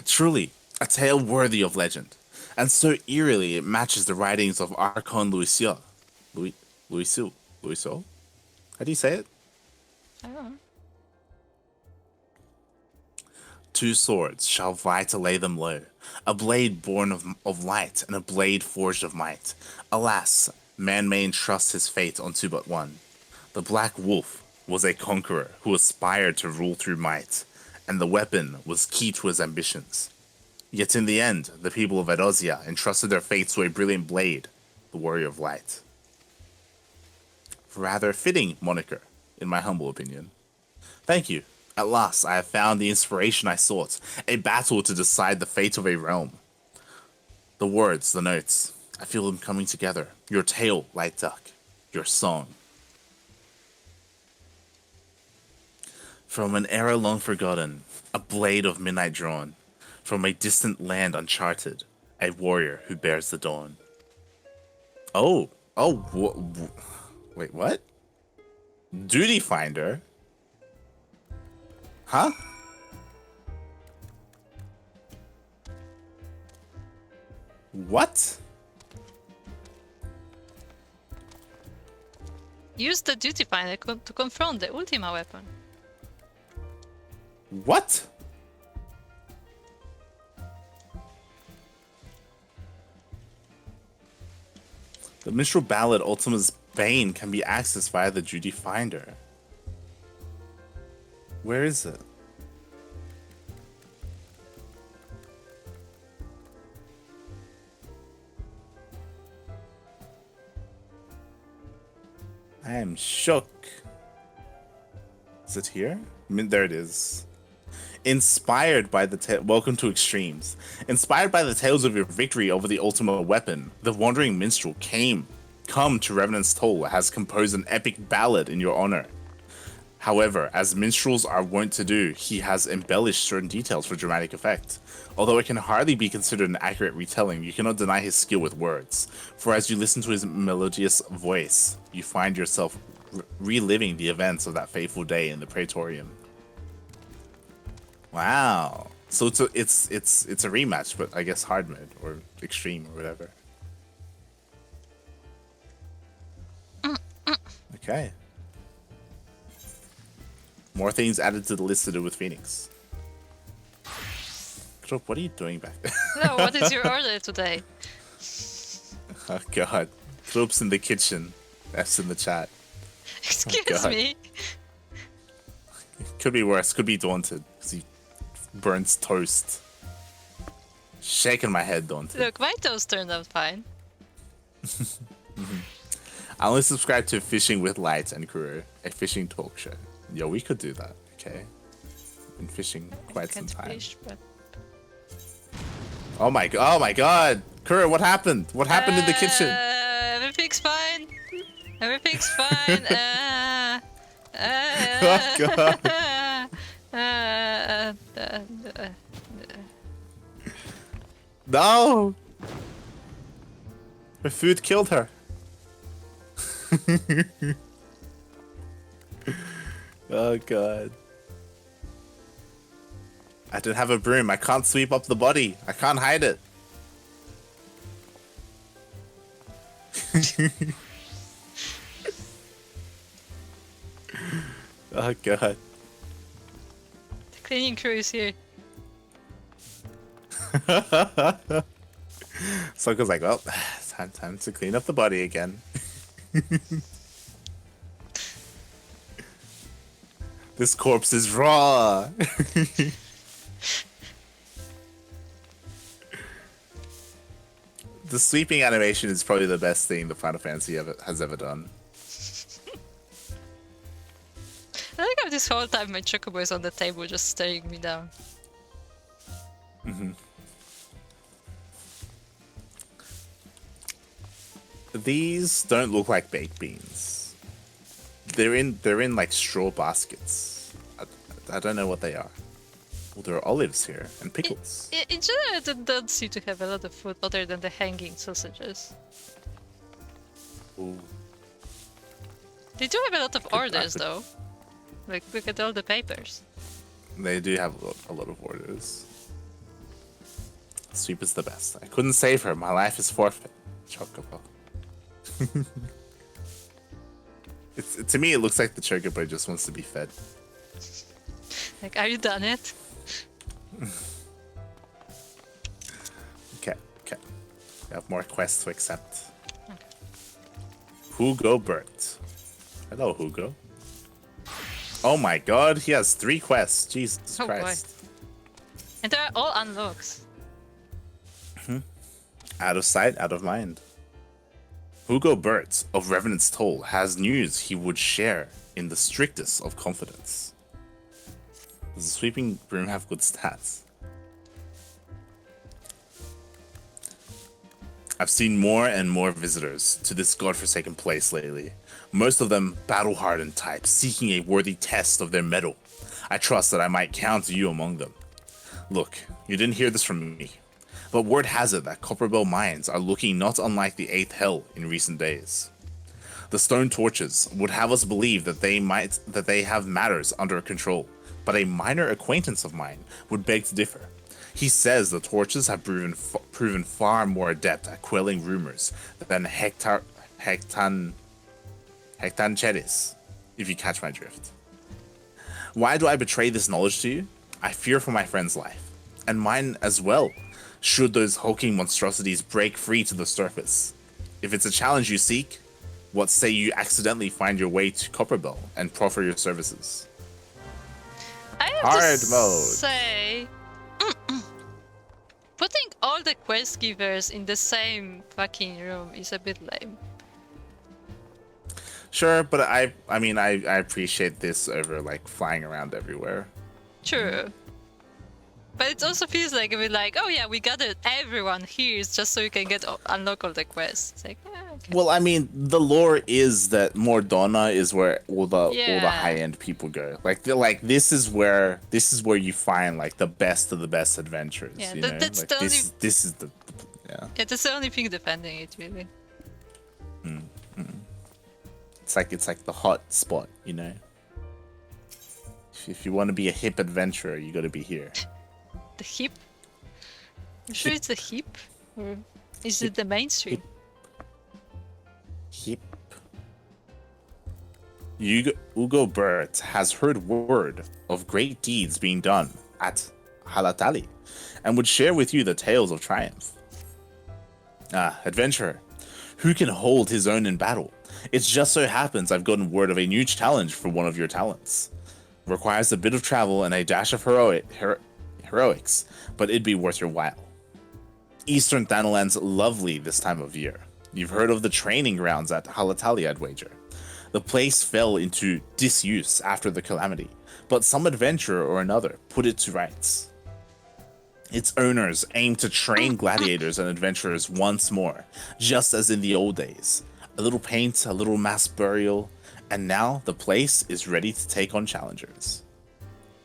[SPEAKER 1] Truly, a tale worthy of legend, and so eerily it matches the writings of Archon Lucio. Lucio? How do you say it?
[SPEAKER 3] I don't know.
[SPEAKER 1] Two swords shall vie to lay them low, a blade born of light and a blade forged of might. Alas, man may entrust his fate unto but one. The Black Wolf was a conqueror who aspired to rule through might, and the weapon was key to his ambitions. Yet in the end, the people of Edosia entrusted their fate to a brilliant blade, the Warrior of Light. Rather fitting moniker, in my humble opinion. Thank you. At last, I have found the inspiration I sought, a battle to decide the fate of a realm. The words, the notes, I feel them coming together. Your tale, Light Duck, your song. From an era long forgotten, a blade of midnight drawn, from a distant land uncharted, a warrior who bears the dawn. Wait, what? Duty Finder? Huh? What?
[SPEAKER 3] Use the duty finder to confront the Ultima weapon.
[SPEAKER 1] What? The Minstrel Ballad Ultima's Bane can be accessed via the Duty Finder. Where is it? I am shook. Is it here? There it is. Inspired by the welcome to Extremes. Inspired by the tales of your victory over the Ultima weapon, the Wandering Minstrel come to Revenant's Toll has composed an epic ballad in your honor. However, as minstrels are wont to do, he has embellished certain details for dramatic effect. Although it can hardly be considered an accurate retelling, you cannot deny his skill with words. For as you listen to his melodious voice, you find yourself reliving the events of that fateful day in the Praetorium. Wow. So it's a rematch, but I guess hard mode or extreme or whatever. Okay. More things added to the list to do with Phoenix. Krop, what are you doing back there?
[SPEAKER 2] No, what is your order today?
[SPEAKER 1] Oh god. Krop's in the kitchen. F's in the chat.
[SPEAKER 2] Excuse me.
[SPEAKER 1] Could be worse. Could be Daunted. Because he burns toast. Shaking my head, Daunted.
[SPEAKER 2] Look, my toast turned out fine.
[SPEAKER 1] I only subscribe to Fishing with Light and Kuro, a fishing talk show. Yo, we could do that, okay? Been fishing quite some time.
[SPEAKER 2] Fish, but...
[SPEAKER 1] Oh my god! Kuro, what happened? What happened in the kitchen?
[SPEAKER 2] Everything's fine. Everything's fine.
[SPEAKER 1] Oh god! No! Her food killed her. Oh god. I don't have a broom. I can't sweep up the body. I can't hide it. Oh god.
[SPEAKER 2] The cleaning crew is here.
[SPEAKER 1] Souko's like, well, time to clean up the body again. This corpse is raw. The sweeping animation is probably the best thing the Final Fantasy has ever done.
[SPEAKER 2] I like how this whole time my chocobo is on the table just staring me down.
[SPEAKER 1] These don't look like baked beans. They're in like straw baskets. I don't know what they are. Well, there are olives here and pickles.
[SPEAKER 2] In general, they don't seem to have a lot of food other than the hanging sausages.
[SPEAKER 1] Ooh.
[SPEAKER 2] They do have a lot of orders though. Like, look at all the papers.
[SPEAKER 1] They do have a lot of orders. Sweep is the best. I couldn't save her. My life is forfeit. Chocobo. To me, it looks like the chocobo just wants to be fed.
[SPEAKER 2] Like, are you done it?
[SPEAKER 1] Okay. We have more quests to accept. Okay. Hugo Burt. Hello, Hugo. Oh my god, he has 3 quests. Jesus Christ.
[SPEAKER 2] Boy. And they're all unlocks.
[SPEAKER 1] Out of sight, out of mind. Hugo Burt of Revenant's Toll has news he would share in the strictest of confidence. Does the sweeping broom have good stats? I've seen more and more visitors to this godforsaken place lately. Most of them battle-hardened types seeking a worthy test of their mettle. I trust that I might count you among them. Look, you didn't hear this from me, but word has it that Copperbell mines are looking not unlike the 8th Hell in recent days. The stone torches would have us believe that they have matters under control, but a minor acquaintance of mine would beg to differ. He says the torches have proven far more adept at quelling rumors than Hectancheris, if you catch my drift. Why do I betray this knowledge to you? I fear for my friend's life, and mine as well, should those hulking monstrosities break free to the surface. If it's a challenge you seek, what say you accidentally find your way to Copperbell and proffer your services?
[SPEAKER 2] I have
[SPEAKER 1] Hard
[SPEAKER 2] to
[SPEAKER 1] mode.
[SPEAKER 2] say, putting all the quest givers in the same fucking room is a bit lame.
[SPEAKER 1] Sure, but I appreciate this over like flying around everywhere.
[SPEAKER 2] True. But it also feels like a bit like, oh yeah, we gathered everyone here just so you can unlock all the quests. It's like,
[SPEAKER 1] Well, I mean, the lore is that Mordona is where all the
[SPEAKER 2] Yeah.
[SPEAKER 1] high end people go. This is where you find like the best of the best adventures.
[SPEAKER 2] Yeah,
[SPEAKER 1] you
[SPEAKER 2] that-
[SPEAKER 1] know,
[SPEAKER 2] that's
[SPEAKER 1] like
[SPEAKER 2] the only-
[SPEAKER 1] this is the yeah.
[SPEAKER 2] Yeah, that's the only thing defending it, really.
[SPEAKER 1] It's like the hot spot. You know, if you want to be a hip adventurer, you got to be here.
[SPEAKER 2] The hip? I'm sure it's a hip? Or is it the mainstream?
[SPEAKER 1] Hip. Ugo Burt has heard word of great deeds being done at Halatali, and would share with you the tales of triumph. Ah, adventurer, who can hold his own in battle? It just so happens I've gotten word of a new challenge for one of your talents. Requires a bit of travel and a dash of heroics, but it'd be worth your while. Eastern Thanaland's lovely this time of year. You've heard of the training grounds at Halatali, I'd wager. The place fell into disuse after the calamity, but some adventurer or another put it to rights. Its owners aim to train gladiators and adventurers once more, just as in the old days. A little paint, a little mass burial, and now the place is ready to take on challengers.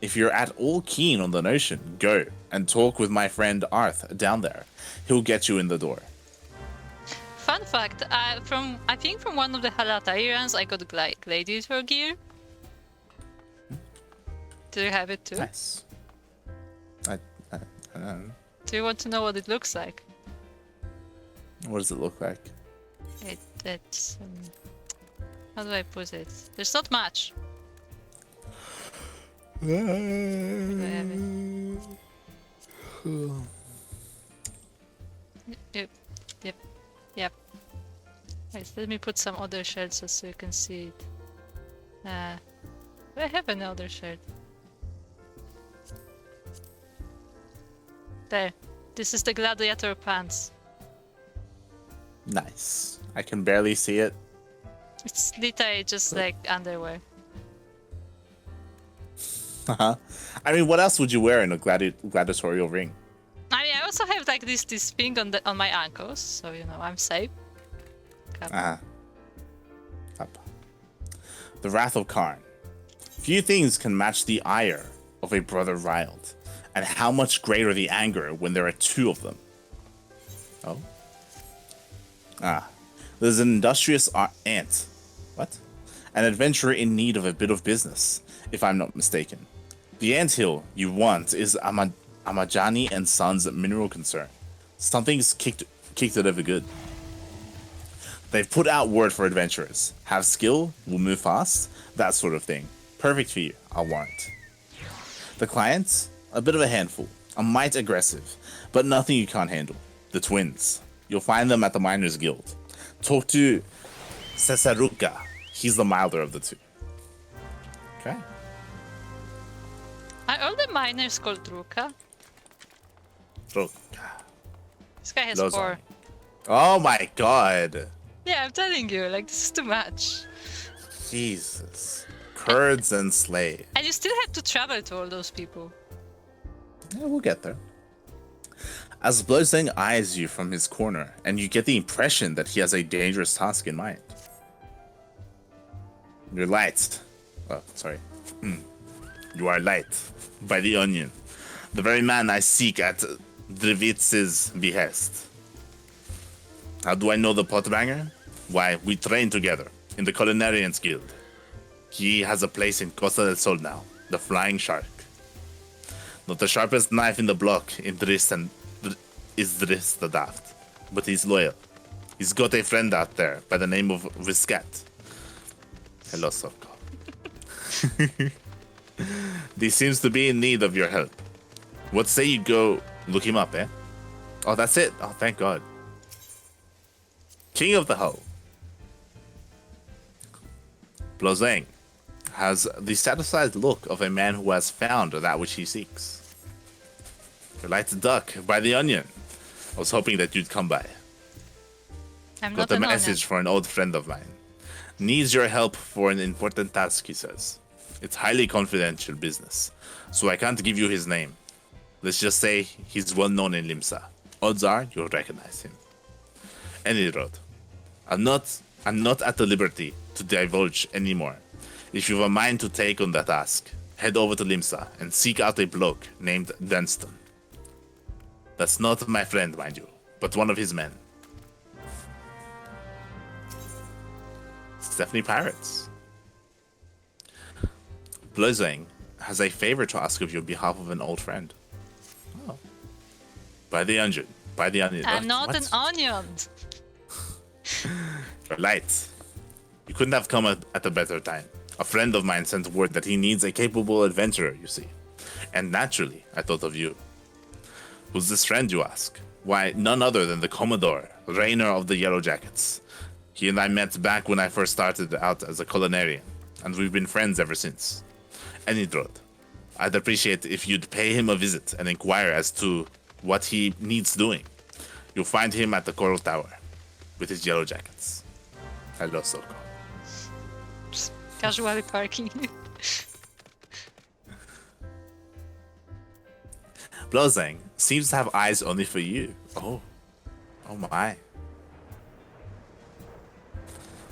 [SPEAKER 1] If you're at all keen on the notion, go and talk with my friend Arth down there. He'll get you in the door.
[SPEAKER 2] Fun fact, I think from one of the Halatari runs, I got gladiator gear. Do you have it too?
[SPEAKER 1] Nice. I don't know.
[SPEAKER 2] Do you want to know what it looks like?
[SPEAKER 1] What does it look like?
[SPEAKER 2] It's how do I put it? There's not much. Do I have it? Yep. Wait, let me put some other shells so you can see it. Do I have another shirt? There. This is the gladiator pants.
[SPEAKER 1] Nice. I can barely see it.
[SPEAKER 2] It's literally just like underwear.
[SPEAKER 1] I mean, what else would you wear in a gladiatorial ring?
[SPEAKER 2] I mean, I also have like this thing on my ankles, so you know I'm safe.
[SPEAKER 1] The Wrath of Karn. Few things can match the ire of a brother riled, and how much greater the anger when there are two of them. Oh? There's an industrious ant. What? An adventurer in need of a bit of business, if I'm not mistaken. The anthill you want is Amajani and Sons mineral concern. Something's kicked it over good. They've put out word for adventurers. Have skill, will move fast, that sort of thing. Perfect for you, I'll warrant. The clients? A bit of a handful. A mite aggressive, but nothing you can't handle. The twins. You'll find them at the Miners Guild. Talk to Cesaruka. He's the milder of the two. Okay.
[SPEAKER 2] Are all the miners called Ruka?
[SPEAKER 1] Ruka.
[SPEAKER 2] This guy has
[SPEAKER 1] Those
[SPEAKER 2] 4.
[SPEAKER 1] are- Oh my god.
[SPEAKER 2] Yeah, I'm telling you, like this is too much.
[SPEAKER 1] Jesus. Kurds and slaves.
[SPEAKER 2] And you still have to travel to all those people.
[SPEAKER 1] Yeah, we'll get there. As Blozeng eyes you from his corner, and you get the impression that he has a dangerous task in mind. You're light. Oh, sorry. You are light. By the onion. The very man I seek at Drivitz's behest. How do I know the potbanger? Why, we train together in the Culinarians Guild. He has a place in Costa del Sol now, the Flying Shark. Not the sharpest knife in the block is Driss the Daft, but he's loyal. He's got a friend out there by the name of Viscat. Hello, Souko. He seems to be in need of your help. What say you go look him up, eh? Oh, that's it. Oh, thank God. King of the Hull. Blozeng has the satisfied look of a man who has found that which he seeks. You're like the duck by the onion. I was hoping that you'd come by.
[SPEAKER 2] I'm
[SPEAKER 1] Got
[SPEAKER 2] not
[SPEAKER 1] a
[SPEAKER 2] an
[SPEAKER 1] message for an old friend of mine. Needs your help for an important task, he says. It's highly confidential business, so I can't give you his name. Let's just say he's well known in Limsa. Odds are you'll recognize him. Any road. I'm not at the liberty to divulge anymore. If you've a mind to take on that task, head over to Limsa and seek out a bloke named Dunstan. That's not my friend, mind you, but one of his men. It's definitely pirates. Blazing has a favor to ask of you on behalf of an old friend. Oh. By the onion. By the onion.
[SPEAKER 2] I'm not an onion.
[SPEAKER 1] Light. You couldn't have come at a better time. A friend of mine sent word that he needs a capable adventurer, you see. And naturally, I thought of you. Who's this friend, you ask? Why, none other than the Commodore, Rainer of the Yellow Jackets. He and I met back when I first started out as a culinarian, and we've been friends ever since. Anidrod, I'd appreciate if you'd pay him a visit and inquire as to what he needs doing. You'll find him at the Coral Tower, with his Yellow Jackets. Hello, Souko.
[SPEAKER 2] Casually parking.
[SPEAKER 1] Blazang seems to have eyes only for you. Oh my.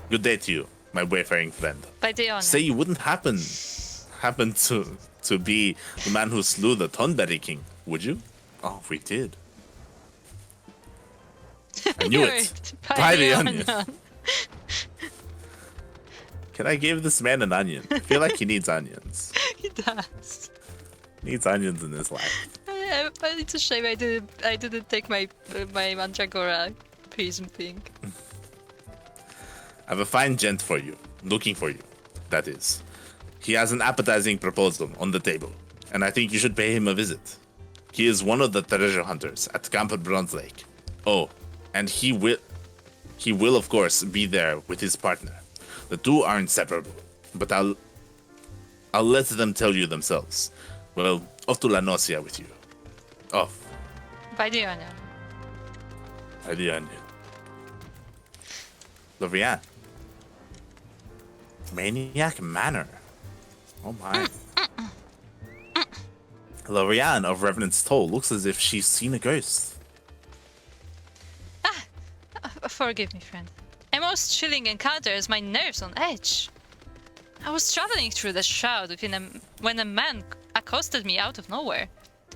[SPEAKER 1] Good day to you, my wayfaring friend.
[SPEAKER 2] By the honor.
[SPEAKER 1] Say you wouldn't happen to be the man who slew the Tonberry King, would you? Oh, we did. I knew it. By the onion. Can I give this man an onion? I feel like he needs onions.
[SPEAKER 2] He does.
[SPEAKER 1] Needs onions in his life.
[SPEAKER 2] It's a shame I didn't take my Mandragora prism thing.
[SPEAKER 1] I have a fine gent for you, looking for you, that is. He has an appetizing proposal on the table, and I think you should pay him a visit. He is one of the treasure hunters at Camp Bronze Lake. Oh, and he will of course be there with his partner. The two are inseparable, but I'll let them tell you themselves. Well, off to La Nocia with you. Off.
[SPEAKER 2] By the onion.
[SPEAKER 1] By the onion. Lyria. Maniac Manor. Oh my. Lorianne of Revenant's Toll looks as if she's seen a ghost.
[SPEAKER 2] Forgive me, friend. A most chilling encounter has my nerves on edge. I was traveling through the shroud when a man accosted me out of nowhere.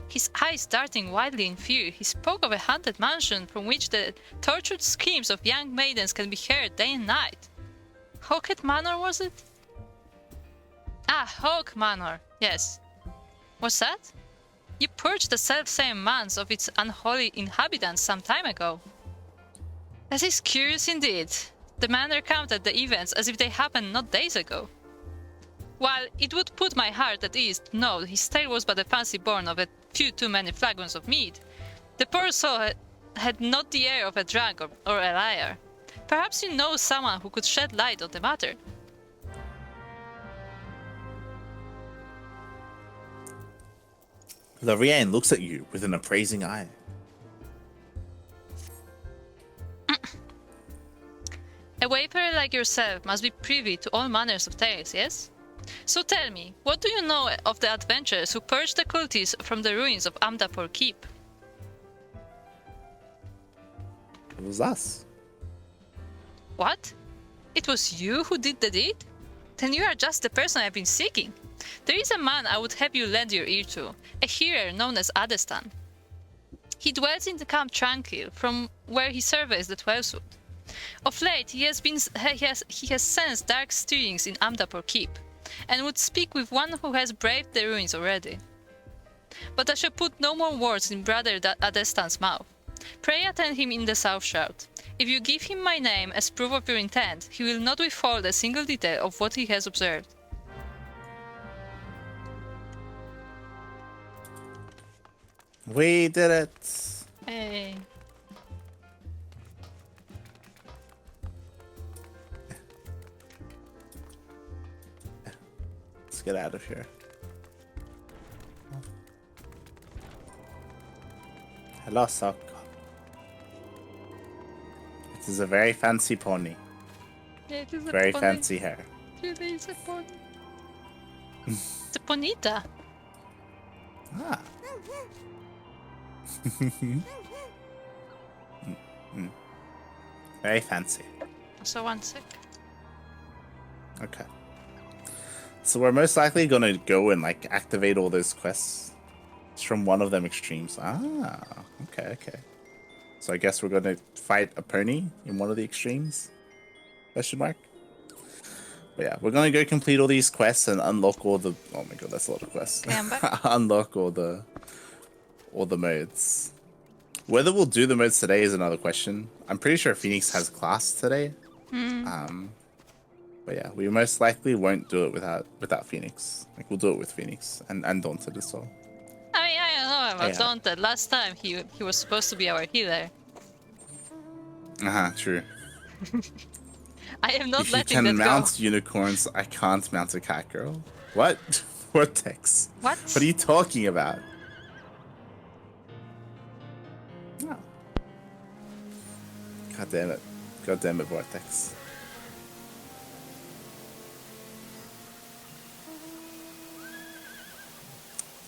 [SPEAKER 2] His eyes darting wildly in fear, he spoke of a haunted mansion from which the tortured screams of young maidens can be heard day and night. Hawket Manor, was it? Hawk Manor, yes. What's that? You purged the self-same manse of its unholy inhabitants some time ago. That is curious indeed. The man recounted the events as if they happened not days ago. While it would put my heart at ease to know his tale was but a fancy born of a few too many flagons of mead, the poor soul had not the air of a drunk or a liar. Perhaps you know someone who could shed light on the matter.
[SPEAKER 1] Lorianne looks at you with an appraising eye.
[SPEAKER 2] A wayfarer like yourself must be privy to all manners of tales, yes? So tell me, what do you know of the adventurers who purged the cultists from the ruins of Amdapur Keep?
[SPEAKER 1] It was us.
[SPEAKER 2] What? It was you who did the deed? Then you are just the person I've been seeking. There is a man I would have you lend your ear to, a hearer known as Adestan. He dwells in the Camp Tranquil, from where he surveys the Twelvewood. Of late, he has sensed dark stirrings in Amdapur Keep, and would speak with one who has braved the ruins already. But I shall put no more words in Brother Adestan's mouth. Pray attend him in the South Shroud. If you give him my name as proof of your intent, he will not withhold a single detail of what he has observed.
[SPEAKER 1] We did it.
[SPEAKER 2] Hey.
[SPEAKER 1] Let's get out of here. Hello, Souko. It is a very fancy pony.
[SPEAKER 2] Yeah, it is a
[SPEAKER 1] Very
[SPEAKER 2] pony.
[SPEAKER 1] fancy hair.
[SPEAKER 2] It really is a pony. It's a bonita.
[SPEAKER 1] Ah. Very fancy.
[SPEAKER 2] So 1 sec.
[SPEAKER 1] Okay. So we're most likely gonna go and like activate all those quests. It's from one of them extremes. Ah, okay. So I guess we're gonna fight a pony in one of the extremes? Question mark? But yeah, we're gonna go complete all these quests and unlock all the. Oh my god, that's a lot of quests.
[SPEAKER 2] Okay, I'm back.
[SPEAKER 1] Unlock all the modes. Whether we'll do the modes today is another question. I'm pretty sure Phoenix has class today. But yeah, we most likely won't do it without Phoenix. Like we'll do it with Phoenix and Daunted as well.
[SPEAKER 2] I mean, I don't know about
[SPEAKER 1] Yeah.
[SPEAKER 2] Daunted. Last time he was supposed to be our healer.
[SPEAKER 1] True.
[SPEAKER 2] I am not
[SPEAKER 1] If you
[SPEAKER 2] letting
[SPEAKER 1] can
[SPEAKER 2] that
[SPEAKER 1] mount
[SPEAKER 2] go.
[SPEAKER 1] unicorns, I can't mount a cat girl. What? Vortex.
[SPEAKER 2] What?
[SPEAKER 1] What are you talking about? Oh. God damn it. God damn it, Vortex.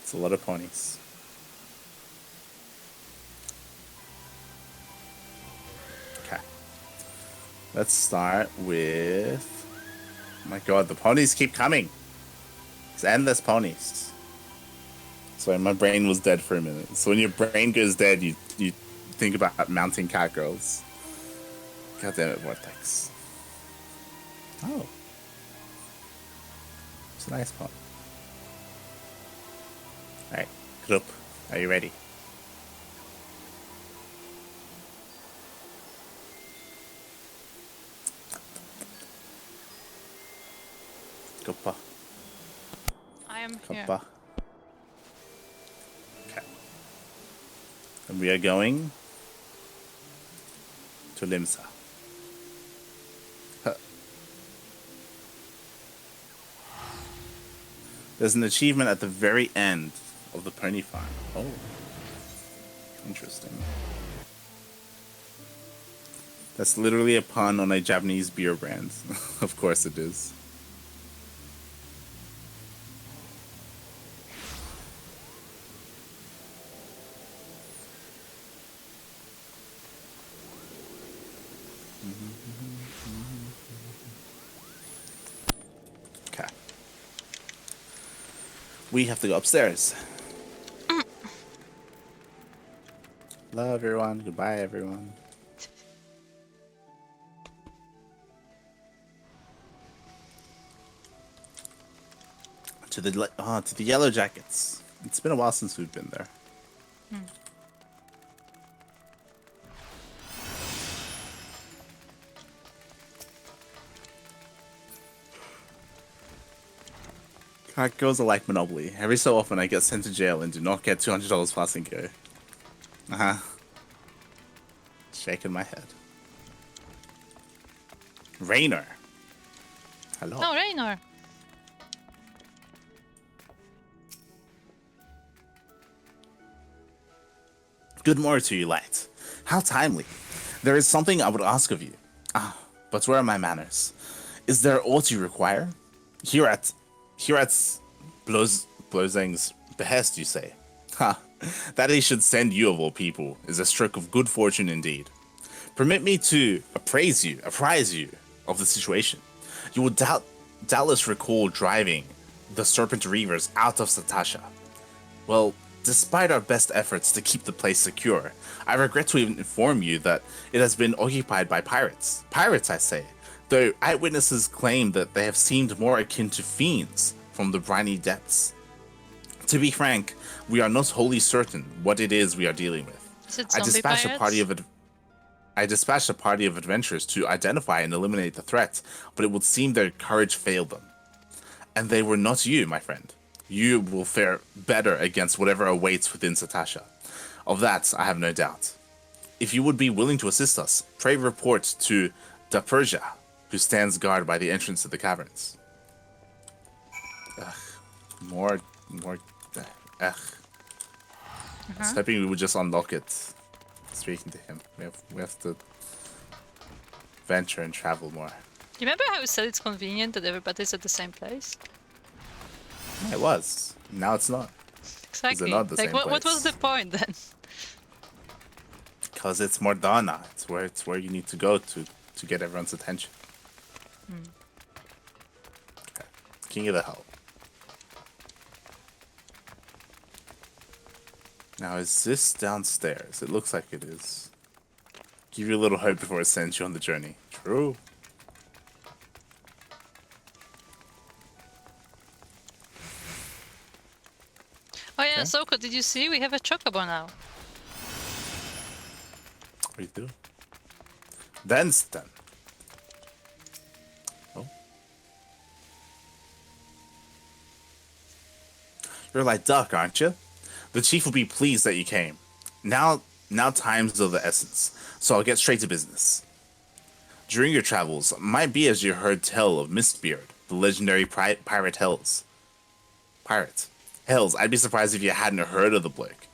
[SPEAKER 1] It's a lot of ponies. Okay. Let's start with... Oh my god, the ponies keep coming. It's endless ponies. Sorry, my brain was dead for a minute. So when your brain goes dead, you think about mounting cat girls. God damn it, Vortex. Oh. It's a nice pony. Alright, group, are you ready? Kuppa.
[SPEAKER 2] I am here.
[SPEAKER 1] Kuppa. Okay. And we are going to Limsa. Huh. There's an achievement at the very end of the pony farm. Oh. Interesting. That's literally a pun on a Japanese beer brand. Of course it is. Okay. We have to go upstairs. Love everyone. Goodbye, everyone. To the Yellow Jackets. It's been a while since we've been there. Cat girls are like Monopoly. Every so often I get sent to jail and do not get $200 plus and go. Shaking my head. Raynor. Hello.
[SPEAKER 2] Oh, Raynor.
[SPEAKER 1] Good morning to you, Light. How timely. There is something I would ask of you. But where are my manners? Is there aught you require? Here at Blozang's behest, you say? Ha! That he should send you of all people is a stroke of good fortune indeed. Permit me to apprise you of the situation. You will doubtless recall driving the Serpent Reavers out of Satasha. Well, despite our best efforts to keep the place secure, I regret to inform you that it has been occupied by pirates. Pirates, I say, though eyewitnesses claim that they have seemed more akin to fiends from the briny depths. To be frank, we are not wholly certain what it is we are dealing with.
[SPEAKER 2] Is it
[SPEAKER 1] I
[SPEAKER 2] zombie
[SPEAKER 1] dispatched
[SPEAKER 2] pirates?
[SPEAKER 1] a party of adventurers to identify and eliminate the threat, but it would seem their courage failed them. And they were not you, my friend. You will fare better against whatever awaits within Satasha. Of that, I have no doubt. If you would be willing to assist us, pray report to Da Persia, who stands guard by the entrance to the caverns. More. I was hoping we would just unlock it. Speaking to him, we have to venture and travel more.
[SPEAKER 2] You remember how we said it's convenient that everybody's at the same place?
[SPEAKER 1] It was. Now it's not.
[SPEAKER 2] Exactly.
[SPEAKER 1] not the
[SPEAKER 2] Like,
[SPEAKER 1] same
[SPEAKER 2] what was
[SPEAKER 1] place.
[SPEAKER 2] the point then?
[SPEAKER 1] Because it's Mordana. It's where you need to go to to get everyone's attention. Okay. King of the Hell. Now, is this downstairs? It looks like it is. Give you a little hope before it sends you on the journey. True.
[SPEAKER 2] Oh yeah,
[SPEAKER 1] Okay.
[SPEAKER 2] Souko, did you see? We have a chocobo now.
[SPEAKER 1] We do. Then. Oh. You're like Duck, aren't you? The chief will be pleased that you came. Now time's of the essence, so I'll get straight to business. During your travels, might be as you heard tell of Mistbeard, the legendary pirate Hells. Hells, I'd be surprised if you hadn't heard of the bloke.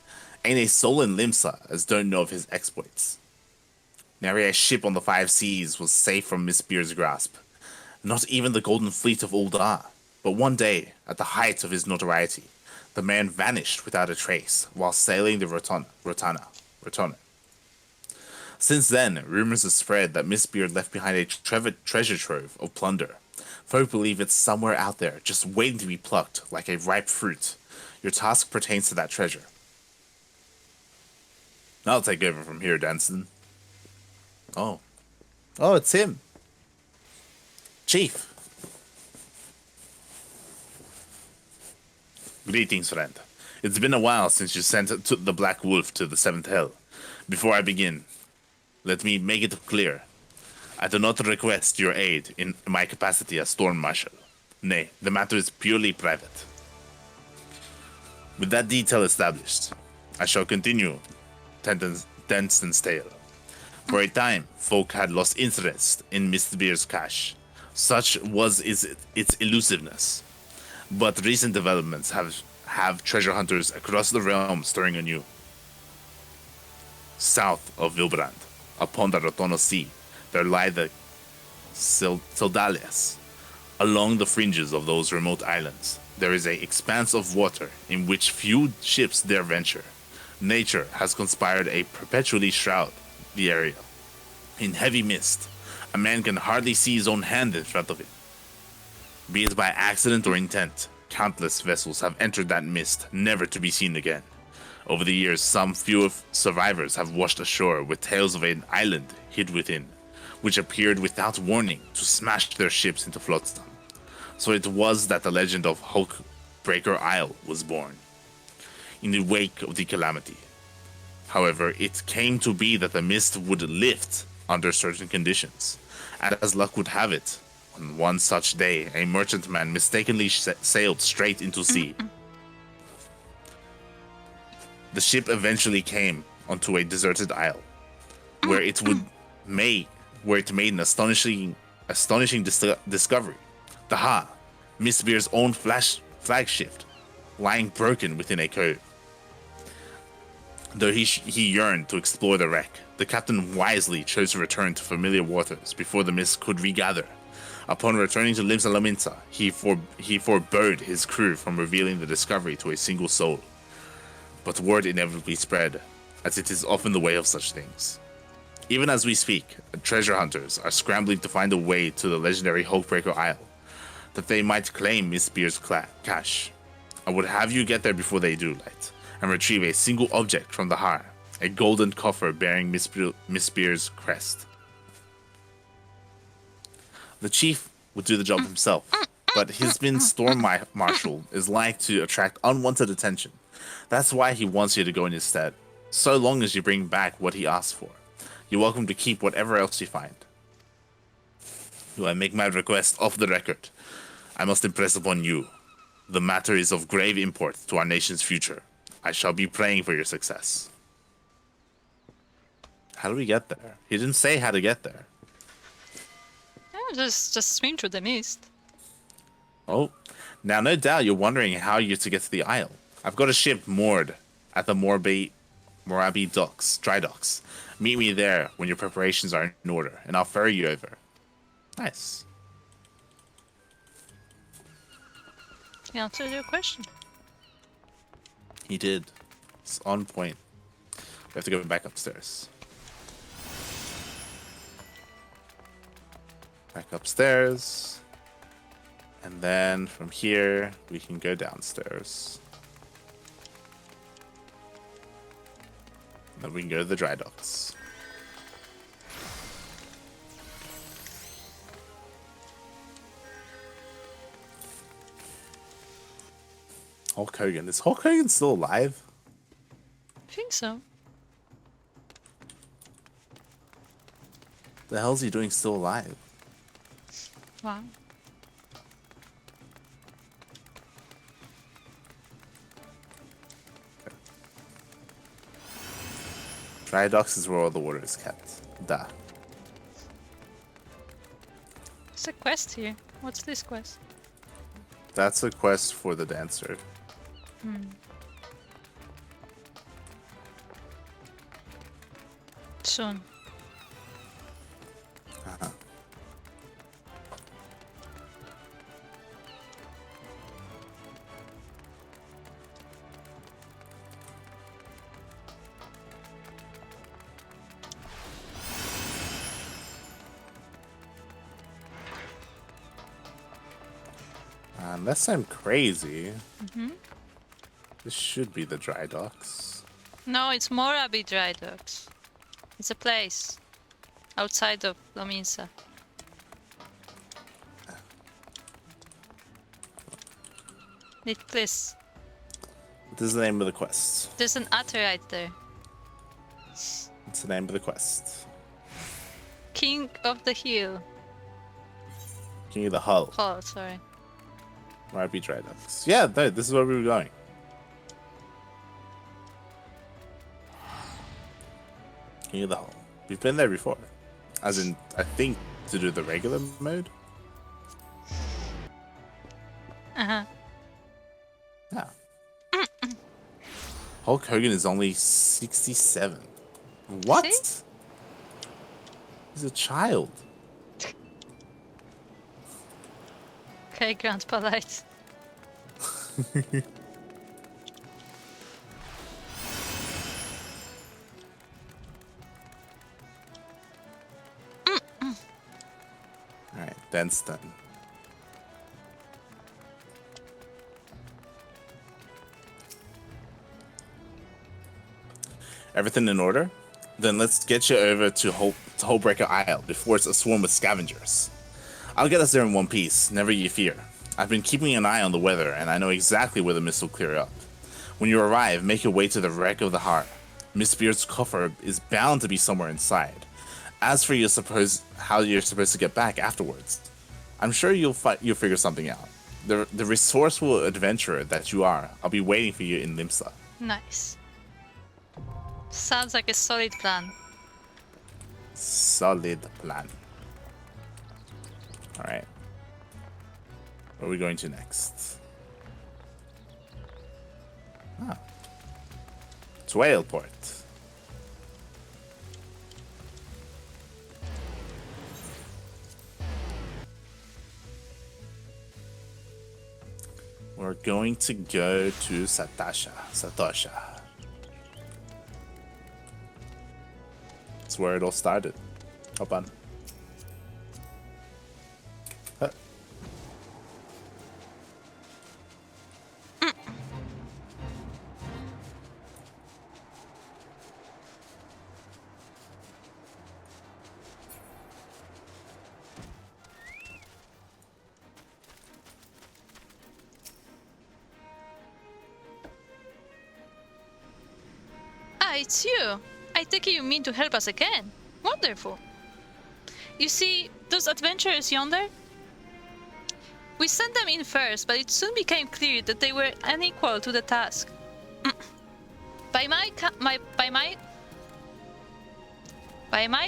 [SPEAKER 1] Ain't a soul in Limsa as don't know of his exploits. Nary a ship on the five seas was safe from Mistbeard's grasp. Not even the golden fleet of Uldar. But one day, at the height of his notoriety, the man vanished without a trace while sailing the Rotana. Since then, rumors have spread that Mistbeard left behind a treasure trove of plunder. Folk believe it's somewhere out there, just waiting to be plucked like a ripe fruit. Your task pertains to that treasure. I'll take over from here, Danson. Oh, it's him. Chief. Greetings, friend. It's been a while since you sent the Black Wolf to the Seventh Hell. Before I begin, let me make it clear. I do not request your aid in my capacity as Storm Marshal. Nay, the matter is purely private. With that detail established, I shall continue Danson's tale. For a time, folk had lost interest in Mistbeard's cache. Such was its elusiveness. But recent developments have treasure hunters across the realm stirring anew. South of Vilbrand, upon the Rotono Sea, there lie the Sildalias. Along the fringes of those remote islands, there is an expanse of water in which few ships dare venture. Nature has conspired to perpetually shroud the area. In heavy mist, a man can hardly see his own hand in front of him. Be it by accident or intent, countless vessels have entered that mist, never to be seen again. Over the years, some few survivors have washed ashore with tales of an island hid within, which appeared without warning to smash their ships into flotsam. So it was that the legend of Hulkbreaker Isle was born, in the wake of the calamity. However, it came to be that the mist would lift under certain conditions, and as luck would have it, on one such day, a merchantman mistakenly sailed straight into sea. The ship eventually came onto a deserted isle, where it made an astonishing discovery. The Ha, Mistbeard's own flagship, lying broken within a cove. Though he yearned to explore the wreck, the captain wisely chose to return to familiar waters before the mist could regather. Upon returning to Limsa, he forbade his crew from revealing the discovery to a single soul. But word inevitably spread, as it is often the way of such things. Even as we speak, treasure hunters are scrambling to find a way to the legendary Hulkbreaker Isle, that they might claim Mistbeard's cache. I would have you get there before they do, Light, and retrieve a single object from the Har, a golden coffer bearing Mistbeard's crest. The chief would do the job himself, but his been Storm Marshal is like to attract unwanted attention. That's why he wants you to go in his stead, so long as you bring back what he asked for. You're welcome to keep whatever else you find. Do I make my request off the record? I must impress upon you. The matter is of grave import to our nation's future. I shall be praying for your success. How do we get there? He didn't say how to get there.
[SPEAKER 2] Yeah, just swim through the mist.
[SPEAKER 1] Oh, now no doubt you're wondering how you're to get to the isle. I've got a ship moored at the Morabi dry docks. Meet me there when your preparations are in order, and I'll ferry you over. Nice.
[SPEAKER 2] He answered your question.
[SPEAKER 1] He did. It's on point. We have to go back upstairs. Back upstairs. And then from here, we can go downstairs. Then we can go to the dry docks. Hulk Hogan. Is Hulk Hogan still alive?
[SPEAKER 2] I think so.
[SPEAKER 1] The hell's he doing still alive?
[SPEAKER 2] Wow.
[SPEAKER 1] Dry docks is where all the water is kept. Duh.
[SPEAKER 2] There's a quest here. What's this quest?
[SPEAKER 1] That's a quest for the dancer.
[SPEAKER 2] Soon.
[SPEAKER 1] Uh-huh. Unless I'm crazy, this should be the dry docks.
[SPEAKER 2] No, it's Morabi Dry Docks. It's a place outside of Lominsa. It please.
[SPEAKER 1] This is the name of the quest.
[SPEAKER 2] There's an otter right there.
[SPEAKER 1] It's the name of the quest.
[SPEAKER 2] King of the Hill.
[SPEAKER 1] King of the Hull.
[SPEAKER 2] Oh, sorry.
[SPEAKER 1] Might be dry docks. Yeah, this is where we were going. King of the Hull. We've been there before. As in, I think, to do the regular mode.
[SPEAKER 2] Uh-huh.
[SPEAKER 1] Yeah. Hulk Hogan is only 67. What?
[SPEAKER 2] See?
[SPEAKER 1] He's a child.
[SPEAKER 2] Okay, Grandpa Light.
[SPEAKER 1] Alright, Ben's done. Everything in order? Then let's get you over to Hullbreaker Isle before it's a swarm of scavengers. I'll get us there in one piece, never ye fear. I've been keeping an eye on the weather, and I know exactly where the mist will clear up. When you arrive, make your way to the wreck of the heart. Miss Beard's coffer is bound to be somewhere inside. As for how you're supposed to get back afterwards, I'm sure you'll figure something out. The resourceful adventurer that you are, I'll be waiting for you in Limsa.
[SPEAKER 2] Nice. Sounds like a solid plan.
[SPEAKER 1] Solid plan. Alright. Where are we going to next? Ah. It's Whaleport. We're going to go to Satosha. That's where it all started. Hop on. Huh.
[SPEAKER 2] Ah, it's you. I take it you mean to help us again. Wonderful. You see, those adventurers yonder? We sent them in first, but it soon became clear that they were unequal to the task. By my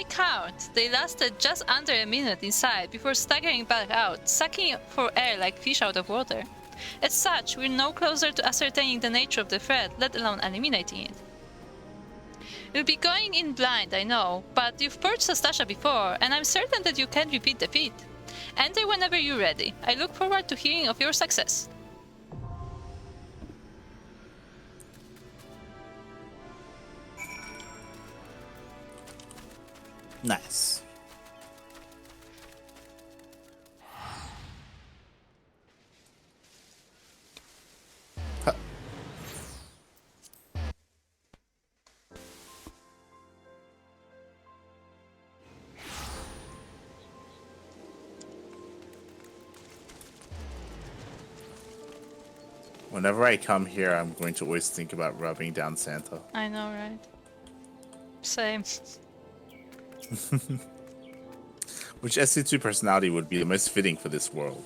[SPEAKER 2] count, they lasted just under a minute inside before staggering back out, sucking for air like fish out of water. As such, we're no closer to ascertaining the nature of the threat, let alone eliminating it. You'll be going in blind, I know, but you've purged Sastasha before, and I'm certain that you can repeat the feat. Enter whenever you're ready. I look forward to hearing of your success.
[SPEAKER 1] Nice. Whenever I come here, I'm going to always think about rubbing down Santa.
[SPEAKER 2] I know, right? Same.
[SPEAKER 1] Which SC2 personality would be the most fitting for this world?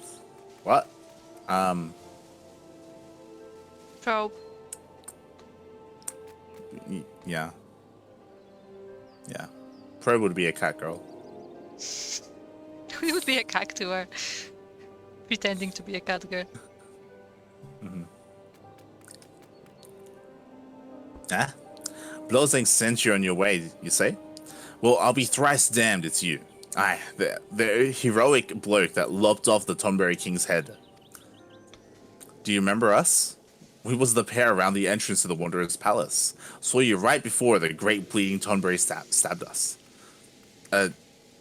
[SPEAKER 1] What?
[SPEAKER 2] Probe.
[SPEAKER 1] Yeah. Yeah. Pro would be a cat girl.
[SPEAKER 2] We would be a cactuar. Pretending to be a cat girl.
[SPEAKER 1] Ah? Blozing sent you on your way, you say? Well, I'll be thrice damned it's you. Aye, the heroic bloke that lopped off the Tonberry King's head. Do you remember us? We was the pair around the entrance to the Wanderer's Palace. Saw you right before the great bleeding Tonberry stabbed us.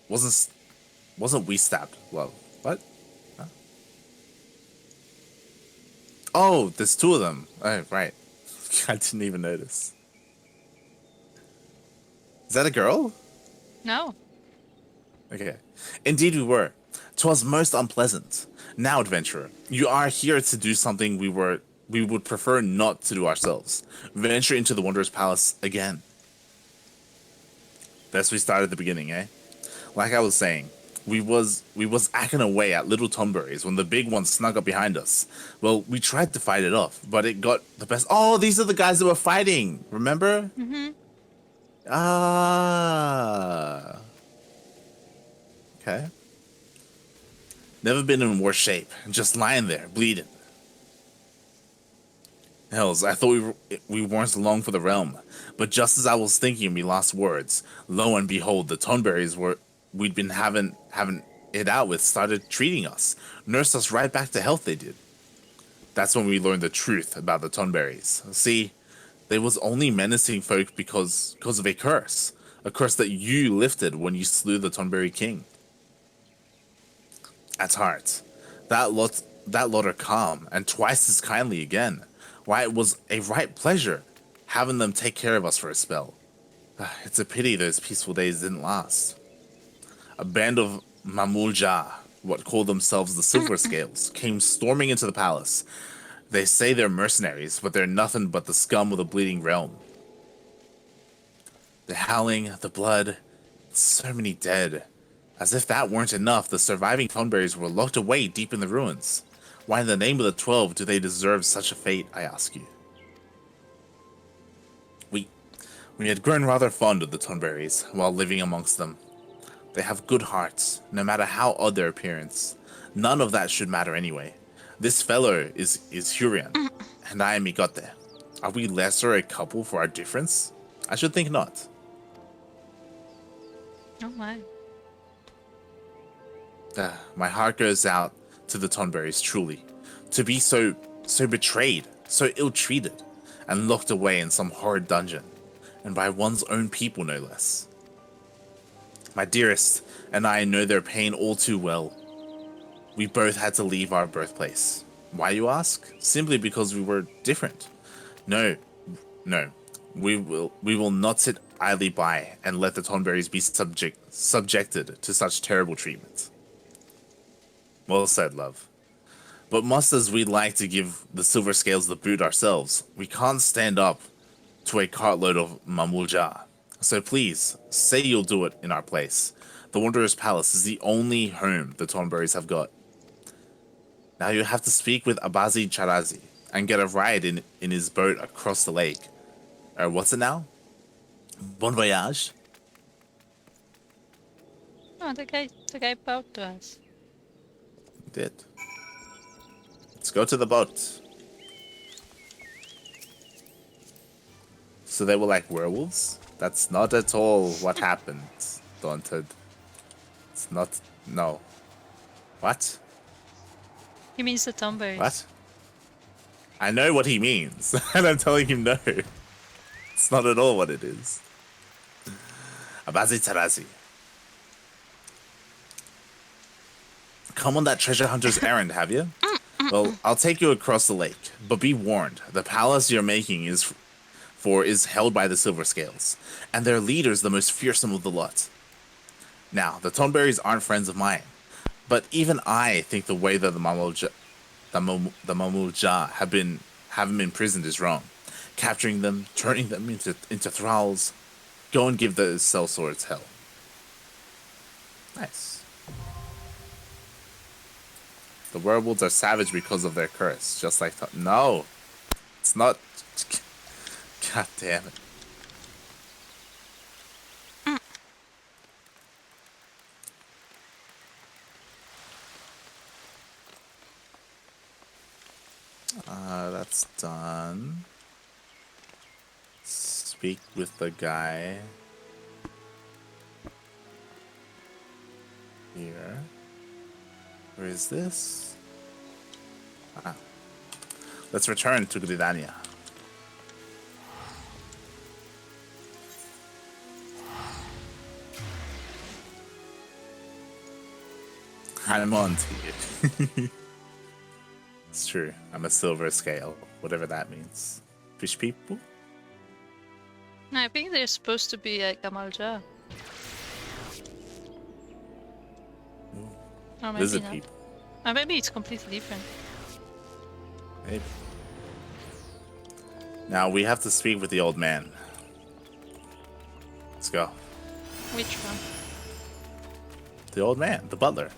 [SPEAKER 1] Wasn't we stabbed? Well, what? Huh? Oh, there's two of them. Oh, right. I didn't even notice. Is that a girl?
[SPEAKER 2] No.
[SPEAKER 1] Okay. Indeed we were. 'Twas most unpleasant. Now, adventurer, you are here to do something we would prefer not to do ourselves. Venture into the Wanderer's Palace again. Thus we start at the beginning, eh? Like I was saying, we was acting away at little Tonberries when the big one snuck up behind us. Well, we tried to fight it off, but it got the best. Oh, these are the guys that were fighting. Remember?
[SPEAKER 2] Mm-hmm.
[SPEAKER 1] Ah. Okay. Never been in worse shape. Just lying there, bleeding. Hells, I thought we weren't long for the realm. But just as I was thinking me last words, lo and behold, the Tonberries we'd been having it out with started treating us. Nursed us right back to health, they did. That's when we learned the truth about the Tonberries. See, they was only menacing folk because of a curse that you lifted when you slew the Tonberry King. At heart, that lot are calm and twice as kindly again. Why, it was a right pleasure having them take care of us for a spell. It's a pity those peaceful days didn't last. A band of Mamulja, what call themselves the Silver Scales, came storming into the palace. They say they're mercenaries, but they're nothing but the scum of the bleeding realm. The howling, the blood, so many dead. As if that weren't enough, the surviving Tonberries were locked away deep in the ruins. Why in the name of the 12 do they deserve such a fate, I ask you? We had grown rather fond of the Tonberries while living amongst them. They have good hearts, no matter how odd their appearance. None of that should matter anyway. This fellow is Hurian, and I am Migote. Are we lesser a couple for our difference? I should think not.
[SPEAKER 2] Oh my.
[SPEAKER 1] My heart goes out to the Tonberries, truly. To be so betrayed, so ill-treated, and locked away in some horrid dungeon, and by one's own people no less. My dearest and I know their pain all too well. We both had to leave our birthplace. Why, you ask? Simply because we were different. No, we will not sit idly by and let the Tonberries be subjected to such terrible treatment. Well said, love. But much as we'd like to give the Silver Scales the boot ourselves, we can't stand up to a cartload of Mamulja. So please, say you'll do it in our place. The Wanderer's Palace is the only home the Tonberries have got. Now you have to speak with Abazi Charazi and get a ride in his boat across the lake. What's it now? Bon voyage?
[SPEAKER 2] Oh, the guy bowed to us.
[SPEAKER 1] Did. Let's go to the boat. So they were like werewolves? That's not at all what happened, Daunted. It's not... no. What?
[SPEAKER 2] He means the Tonberries.
[SPEAKER 1] What? I know what he means, and I'm telling him no. It's not at all what it is. Abazi Tarazi. Come on that treasure hunter's errand, have you? Well, I'll take you across the lake, but be warned, the palace you're making is held by the Silver Scales, and their leader's the most fearsome of the lot. Now, the Tonberries aren't friends of mine, but even I think the way that the Mamulja have been have them imprisoned is wrong. Capturing them, turning them into thralls. Go and give the sellswords hell. Nice. The werewolves are savage because of their curse, just like... No! It's not... God damn it. That's done. Speak with the guy. Here. Where is this? Ah. Let's return to Gridania. I'm on to you. It's true. I'm a silver scale, whatever that means. Fish people?
[SPEAKER 2] I think they're supposed to be like Gamalja. Or maybe
[SPEAKER 1] Lizard
[SPEAKER 2] not.
[SPEAKER 1] people.
[SPEAKER 2] Or maybe it's completely different.
[SPEAKER 1] Maybe. Now we have to speak with the old man. Let's go.
[SPEAKER 2] Which one?
[SPEAKER 1] The old man, the butler.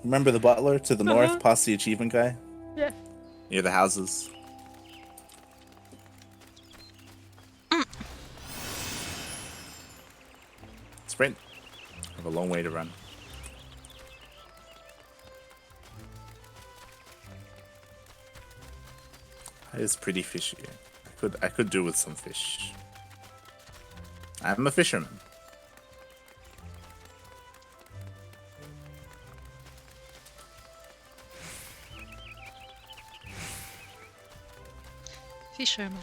[SPEAKER 1] Remember the butler to the north, past the achievement guy?
[SPEAKER 2] Yeah.
[SPEAKER 1] Near the houses. Sprint. I have a long way to run. It's pretty fishy. I could do with some fish. I'm a fisherman.
[SPEAKER 2] Fisherman.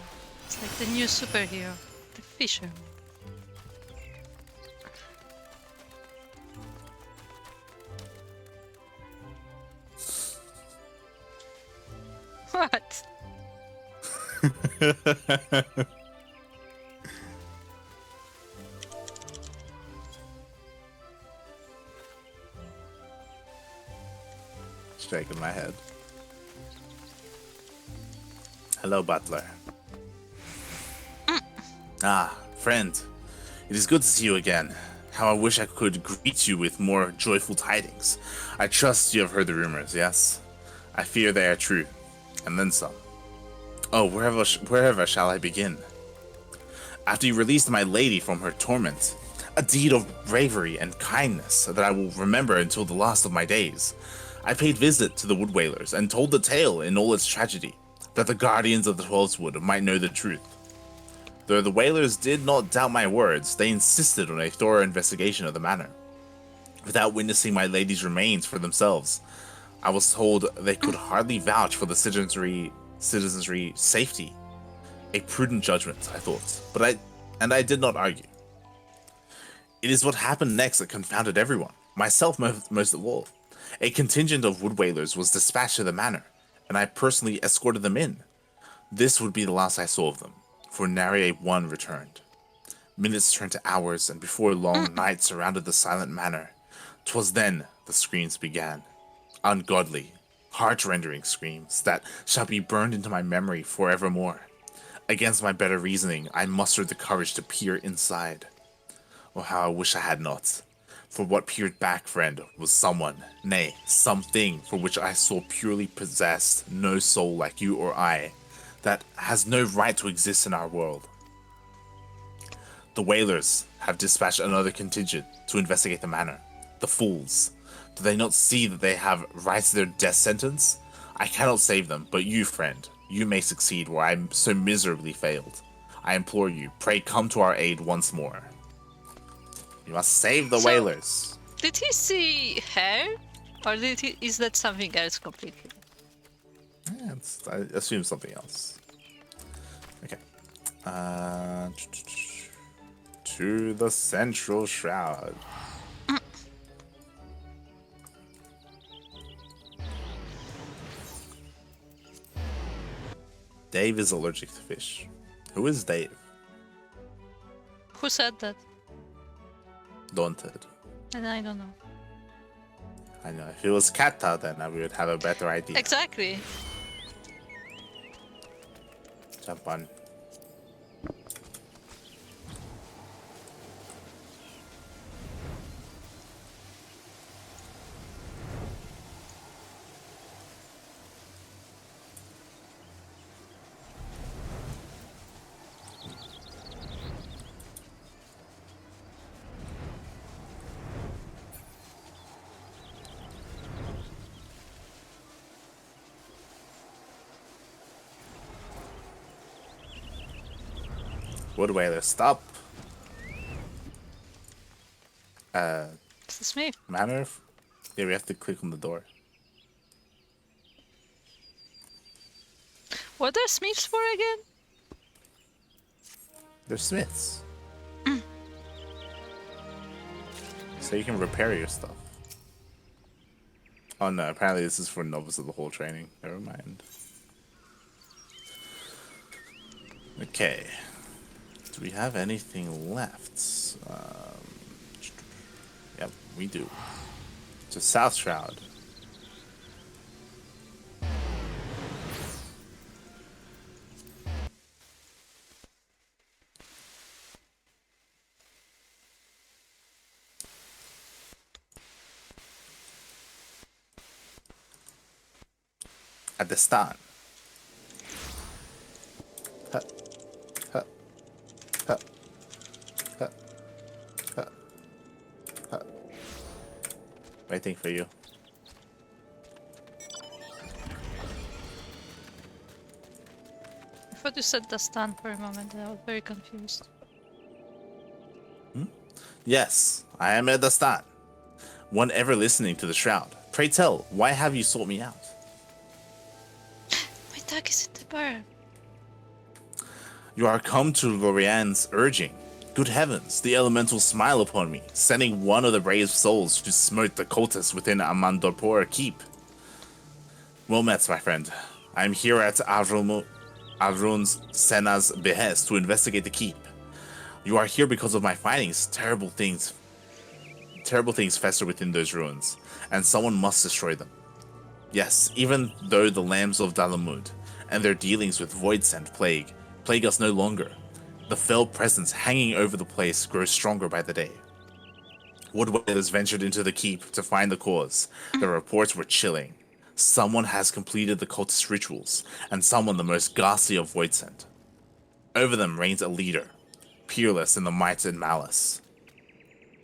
[SPEAKER 2] It's like the new superhero. The fisherman. What?
[SPEAKER 1] Shaking my head. Hello, butler. Ah, friend. It is good to see you again. How I wish I could greet you with more joyful tidings. I trust you have heard the rumors, yes? I fear they are true. And then some. Oh, wherever shall I begin? After you released my lady from her torment, a deed of bravery and kindness that I will remember until the last of my days, I paid visit to the Wood Whalers and told the tale in all its tragedy, that the guardians of the 12th Wood might know the truth. Though the Whalers did not doubt my words, they insisted on a thorough investigation of the matter. Without witnessing my lady's remains for themselves, I was told they could hardly vouch for the citizenry safety. A prudent judgment, I thought, but I did not argue. It is what happened next that confounded everyone, myself most of all. A contingent of Wood Whalers was dispatched to the manor, and I personally escorted them in. This would be the last I saw of them, for nary a one returned. Minutes turned to hours, and before long night surrounded the silent manor. 'Twas then the screams began. Ungodly, heart-rending screams that shall be burned into my memory forevermore. Against my better reasoning, I mustered the courage to peer inside. Oh, how I wish I had not. For what peered back, friend, was someone, nay, something for which I saw purely possessed, no soul like you or I, that has no right to exist in our world. The Whalers have dispatched another contingent to investigate the manor. The fools. Do they not see that they have rights to their death sentence? I cannot save them, but you, friend, you may succeed where I so miserably failed. I implore you, pray come to our aid once more. You must save the Whalers.
[SPEAKER 2] Did he see hair? Or is that something else completely?
[SPEAKER 1] Yeah, I assume something else. Okay. To the central shroud. Dave is allergic to fish. Who is Dave?
[SPEAKER 2] Who said that?
[SPEAKER 1] Daunted.
[SPEAKER 2] And I don't know.
[SPEAKER 1] I know. If it was Kata, then we would have a better idea.
[SPEAKER 2] Exactly.
[SPEAKER 1] Jump on. Wood Whaler, stop.
[SPEAKER 2] This is me.
[SPEAKER 1] Manner of... Yeah, we have to click on the door.
[SPEAKER 2] What are smiths for again?
[SPEAKER 1] They're smiths. So you can repair your stuff. Oh no, apparently this is for novice of the whole training. Never mind. Okay. Do we have anything left? Yep, we do. It's a South Shroud. At the start. Huh. Huh. Huh. Huh. Huh. Huh. Waiting for you.
[SPEAKER 2] I thought you said the stand for a moment and I was very confused.
[SPEAKER 1] Yes, I am at the start. One ever listening to the Shroud. Pray tell, why have you sought me out?
[SPEAKER 2] My dog is in the bar.
[SPEAKER 1] You are come to Lorian's urging. Good heavens, the elementals smile upon me, sending one of the brave souls to smote the cultists within Amandapur Keep. Well met, my friend. I am here at Arun Senna's behest to investigate the keep. You are here because of my findings. Terrible things fester within those ruins, and someone must destroy them. Yes, even though the lambs of Dalamud and their dealings with Voidsent plague us no longer, the fell presence hanging over the place grows stronger by the day. Woodwalers ventured into the keep to find the cause. The reports were chilling. Someone has completed the cultist rituals, and someone the most ghastly of Voidsent. Over them reigns a leader, peerless in the might and malice.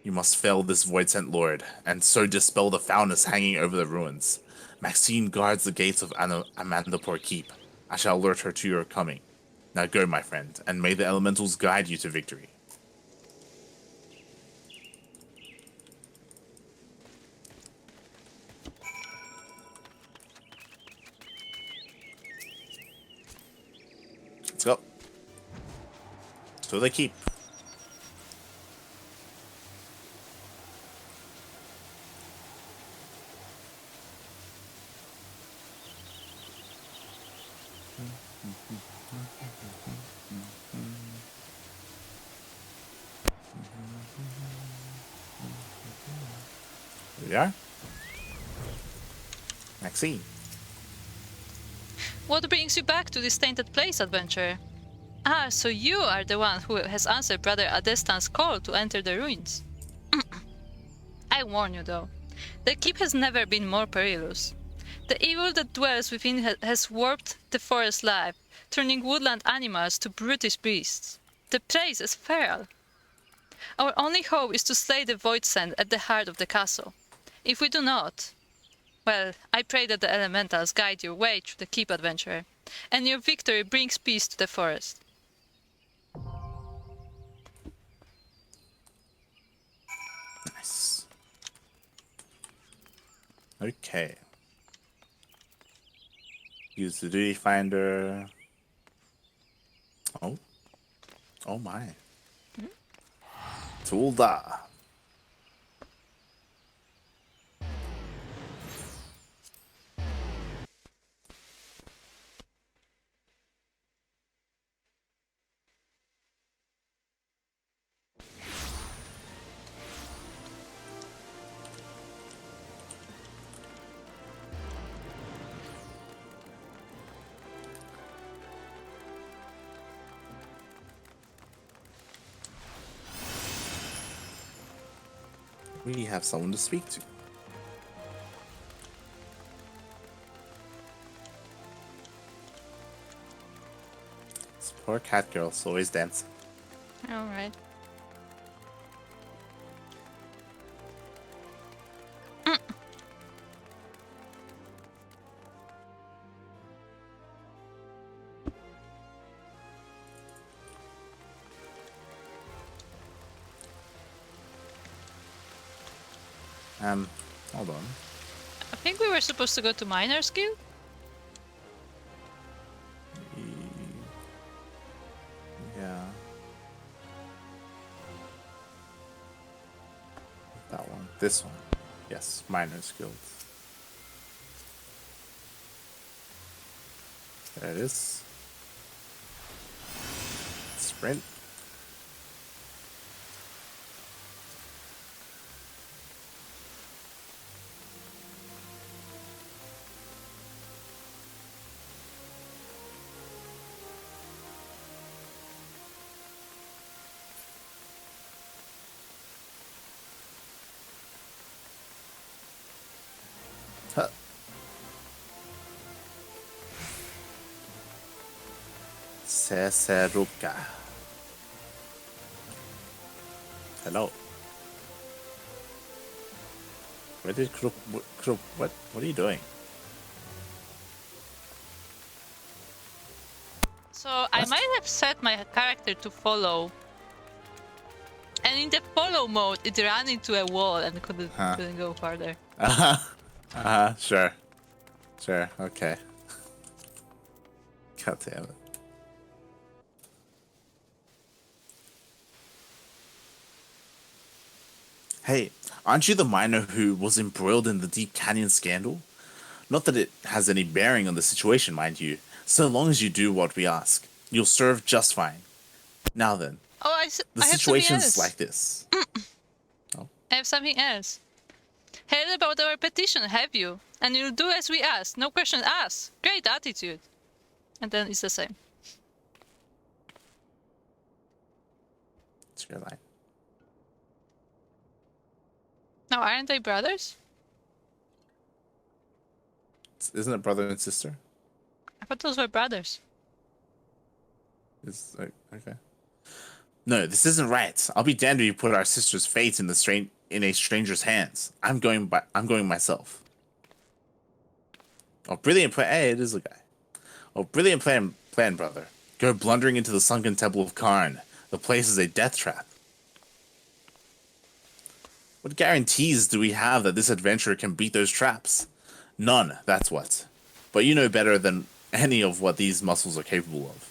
[SPEAKER 1] You must fell this Voidsent lord, and so dispel the foulness hanging over the ruins. Maxine guards the gates of Amandapur Keep. I shall alert her to your coming. Now go, my friend, and may the elementals guide you to victory. Let's go. To the keep. Here we are. Maxine.
[SPEAKER 2] What brings you back to this tainted place, adventurer? Ah, so you are the one who has answered Brother Adestan's call to enter the ruins. I warn you, though. The keep has never been more perilous. The evil that dwells within has warped the forest life, turning woodland animals to brutish beasts. The place is feral. Our only hope is to slay the Voidsent at the heart of the castle. If we do not, well, I pray that the elementals guide your way through the keep, adventurer, and your victory brings peace to the forest.
[SPEAKER 1] Nice. Okay. Use the duty finder. Oh. Oh my. Tulda. We have someone to speak to. This poor cat girl's always dancing.
[SPEAKER 2] All right.
[SPEAKER 1] Hold on.
[SPEAKER 2] I think we were supposed to go to Miners Guild.
[SPEAKER 1] Yeah. That one. This one. Yes, Miners Guild. There it is. Sprint. Huh. Seseruka. Hello. Where did Krupp, what are you doing?
[SPEAKER 2] So I
[SPEAKER 1] What?
[SPEAKER 2] might have set my character to follow. And in the follow mode, it ran into a wall and couldn't go farther.
[SPEAKER 1] Sure. Sure, okay. God damn it. Hey, aren't you the miner who was embroiled in the Deep Canyon scandal? Not that it has any bearing on the situation, mind you. So long as you do what we ask, you'll serve just fine. Now then,
[SPEAKER 2] Oh,
[SPEAKER 1] the
[SPEAKER 2] I have something
[SPEAKER 1] situation's
[SPEAKER 2] else.
[SPEAKER 1] like this.
[SPEAKER 2] I have something else. Heard about our petition, have you? And you'll do as we ask. No questions asked. Great attitude. And then it's the same.
[SPEAKER 1] It's your line.
[SPEAKER 2] Now, aren't they brothers?
[SPEAKER 1] Isn't it brother and sister?
[SPEAKER 2] I thought those were brothers.
[SPEAKER 1] It's like, okay. No, this isn't right. I'll be damned if you put our sister's fate in a stranger's hands. I'm going myself. Oh, brilliant plan! Hey, it is a guy. Oh, brilliant plan, brother. Go blundering into the sunken temple of Karn. The place is a death trap. What guarantees do we have that this adventurer can beat those traps? None, that's what. But you know better than any of what these muscles are capable of.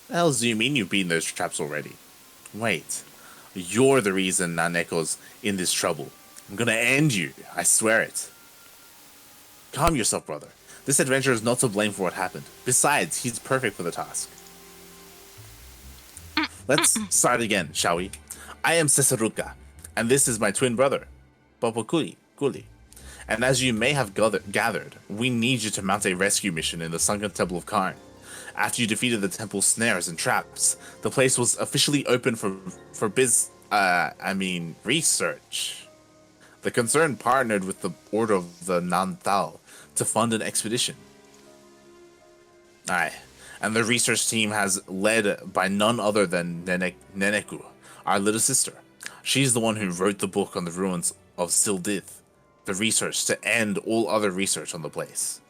[SPEAKER 1] The hell do you mean you've beaten those traps already? Wait. You're the reason Naneko's in this trouble. I'm gonna end you, I swear it. Calm yourself, brother. This adventurer is not to blame for what happened. Besides, he's perfect for the task. Let's start again, shall we? I am Seseruka, and this is my twin brother, Popokuli. And as you may have gathered, we need you to mount a rescue mission in the sunken temple of Karn. After you defeated the temple's snares and traps, the place was officially open for research. The concern partnered with the Order of the Nantal to fund an expedition. Aye, and the research team has led by none other than Neneku, our little sister. She's the one who wrote the book on the ruins of Sildith, the research to end all other research on the place.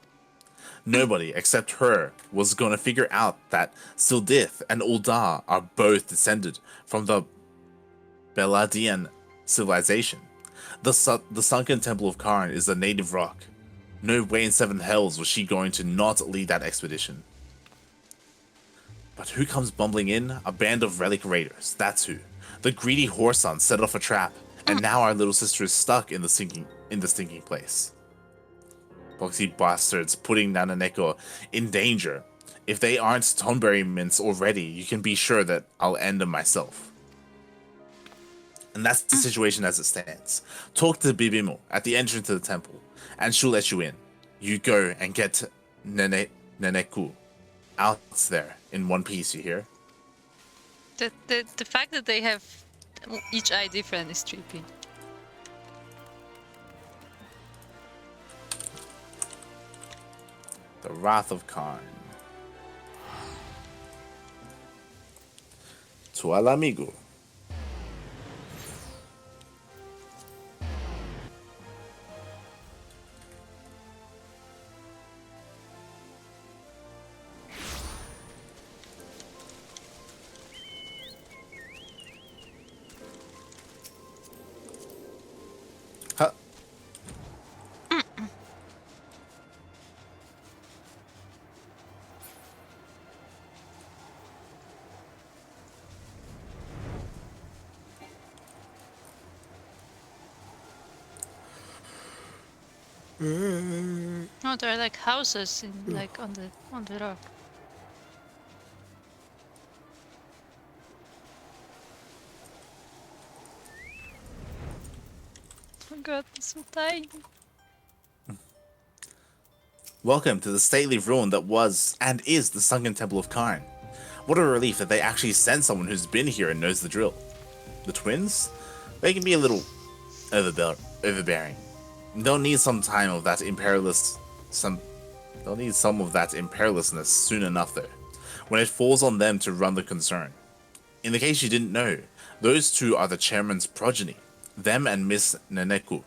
[SPEAKER 1] Nobody except her was gonna figure out that Sildith and Ul'dah are both descended from the Beladian civilization. The sunken temple of Karn is a native rock. No way in seven hells was she going to not lead that expedition. But who comes bumbling in? A band of relic raiders, that's who. The greedy Horson set off a trap, and now our little sister is stuck in the stinking place. Boxy bastards putting Nananeko in danger. If they aren't Tonberry mints already, you can be sure that I'll end them myself. And that's the situation as it stands. Talk to Bibimo at the entrance to the temple, and she'll let you in. You go and get Neneku out there in one piece, you hear?
[SPEAKER 2] The fact that they have each eye different is trippy.
[SPEAKER 1] The Wrath of Khan. Tu al amigo. Huh.
[SPEAKER 2] No, there are like houses in like on the rock. Oh god, it's so tiny.
[SPEAKER 1] Welcome to the stately ruin that was and is the sunken temple of Karn. What a relief that they actually sent someone who's been here and knows the drill. The twins? They can be a little overbearing. They'll need some time of that they'll need some of that imperialistness soon enough though, when it falls on them to run the concern. In the case you didn't know, those two are the chairman's progeny, them and Miss Neneku.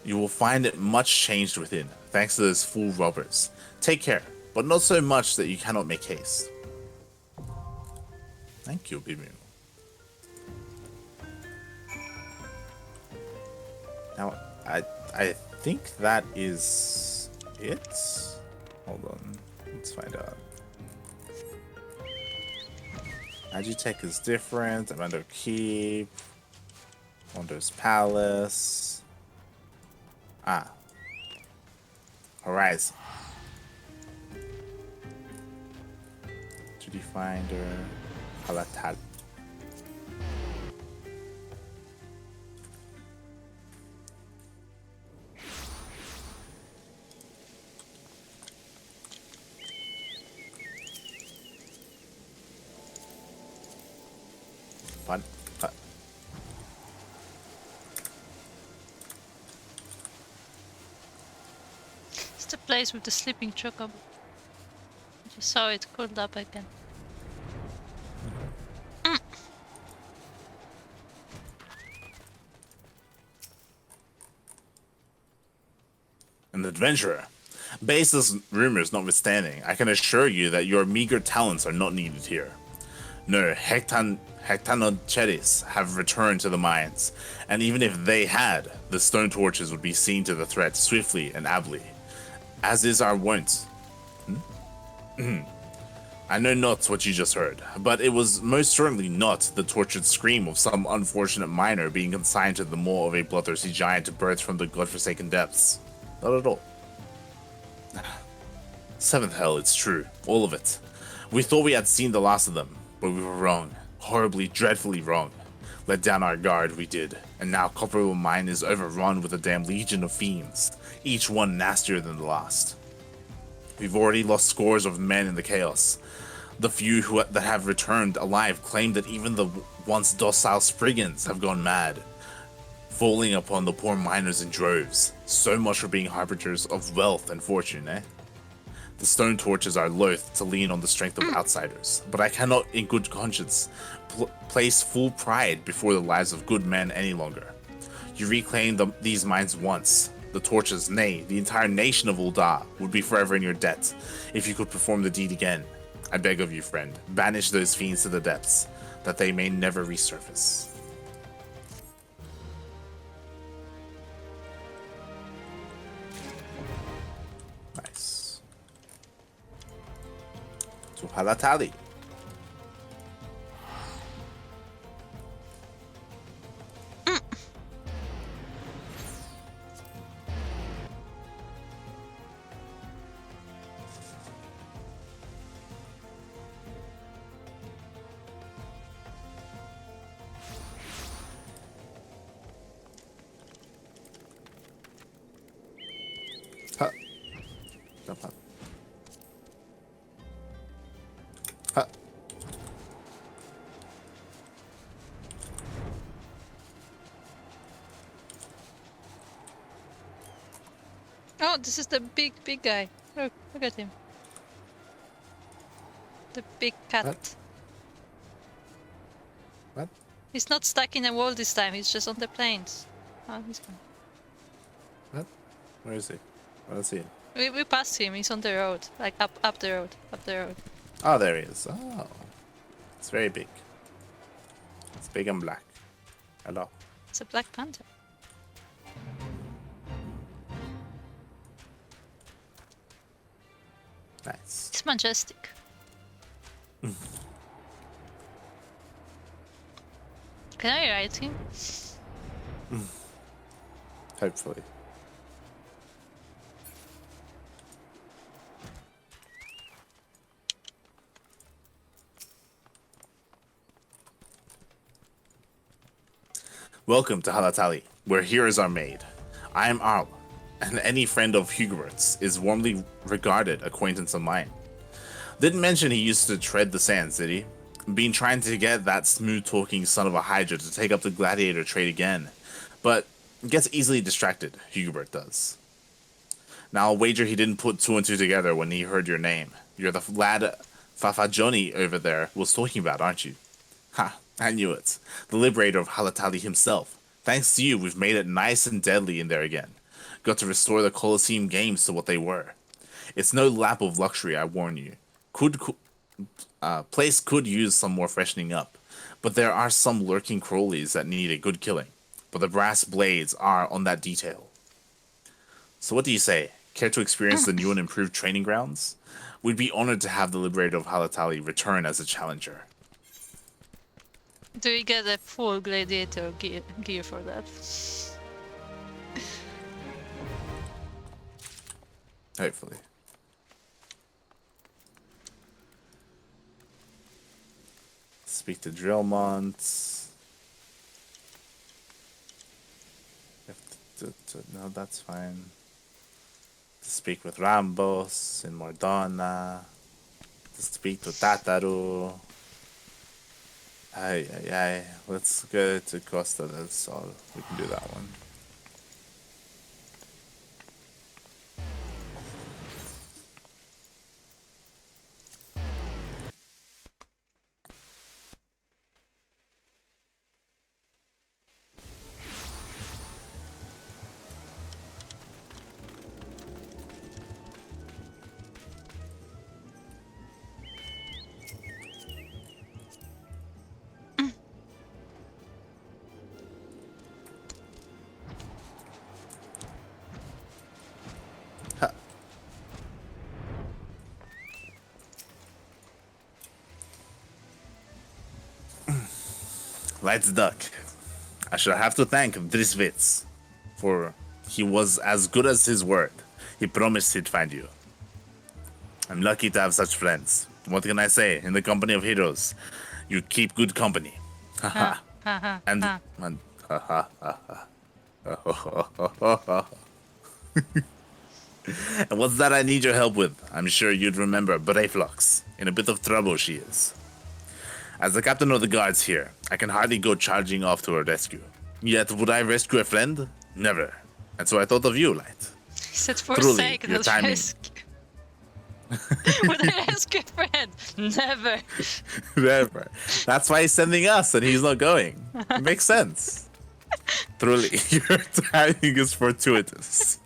[SPEAKER 1] You will find it much changed within, thanks to those fool robbers. Take care, but not so much that you cannot make haste. Thank you, Bimu. Now, I think that is it. Hold on, let's find out. Agitech is different. Amando Keep, Wonders Palace. Ah, Horizon. Judy Finder, Halatal. Fun.
[SPEAKER 2] It's the place with the sleeping chocobo. I just saw it curled up again.
[SPEAKER 1] An adventurer. Baseless rumors notwithstanding, I can assure you that your meager talents are not needed here. No, Hectanocheris have returned to the mines, and even if they had, the stone torches would be seen to the threat swiftly and ably, as is our wont. I know not what you just heard, but it was most certainly not the tortured scream of some unfortunate miner being consigned to the maw of a bloodthirsty giant birthed from the godforsaken depths. Not at all. Seventh hell, it's true, all of it. We thought we had seen the last of them, but we were wrong. Horribly, dreadfully wrong. Let down our guard, we did, and now Copperwell Mine is overrun with a damn legion of fiends, each one nastier than the last. We've already lost scores of men in the chaos. The few that have returned alive claim that even the once docile Spriggans have gone mad, falling upon the poor miners in droves. So much for being harbingers of wealth and fortune, eh? The stone torches are loath to lean on the strength of outsiders, but I cannot in good conscience place full pride before the lives of good men any longer. You reclaimed these mines once. The torches, nay, the entire nation of Ul'dah would be forever in your debt if you could perform the deed again. I beg of you, friend, banish those fiends to the depths, that they may never resurface. Nice. To Halatali. Ha.
[SPEAKER 2] Oh, this is the big guy. Look at him. The big cat.
[SPEAKER 1] What?
[SPEAKER 2] He's not stuck in a wall this time. He's just on the plains. Oh, he's gone.
[SPEAKER 1] What? Where is he? I don't see him.
[SPEAKER 2] We passed him. He's on the road, like up the road.
[SPEAKER 1] Oh, there he is. Oh, it's very big. It's big and black. Hello.
[SPEAKER 2] It's a black panther.
[SPEAKER 1] Nice.
[SPEAKER 2] It's majestic. Can I ride him?
[SPEAKER 1] Hopefully. Welcome to Halatali, where heroes are made. I am Arl, and any friend of Hugerbert's is warmly regarded acquaintance of mine. Didn't mention he used to tread the sands, did he? Been trying to get that smooth-talking son of a Hydra to take up the gladiator trade again, but gets easily distracted, Hugerbert does. Now I'll wager he didn't put two and two together when he heard your name. You're the lad Fafajoni over there was talking about, aren't you? Ha, I knew it. The liberator of Halatali himself. Thanks to you, we've made it nice and deadly in there again. Got to restore the Colosseum games to what they were. It's no lap of luxury, I warn you. Place could use some more freshening up, but there are some lurking crawlies that need a good killing. But the brass blades are on that detail. So what do you say? Care to experience the new and improved training grounds? We'd be honored to have the liberator of Halatali return as a challenger.
[SPEAKER 2] Do we get a full gladiator gear for that?
[SPEAKER 1] Hopefully. Speak to Drillmont. No, that's fine. To speak with Rambos in Mordona. To speak to Tataru. Ay. Let's go to Costa del Sol. We can do that one. Let's duck. I shall have to thank Drisvitz, for he was as good as his word. He promised he'd find you. I'm lucky to have such friends. What can I say? In the company of heroes, you keep good company. Haha. And and what's that I need your help with? I'm sure you'd remember Brayflux. In a bit of trouble she is. As the captain of the guards here, I can hardly go charging off to her rescue. Yet would I rescue a friend? Never. And so I thought of you, Light.
[SPEAKER 2] He said for
[SPEAKER 1] Truly,
[SPEAKER 2] sake
[SPEAKER 1] your
[SPEAKER 2] those
[SPEAKER 1] timing.
[SPEAKER 2] rescue. Would I rescue a friend? Never.
[SPEAKER 1] Never. That's why he's sending us and he's not going. It makes sense. Truly, your timing is fortuitous.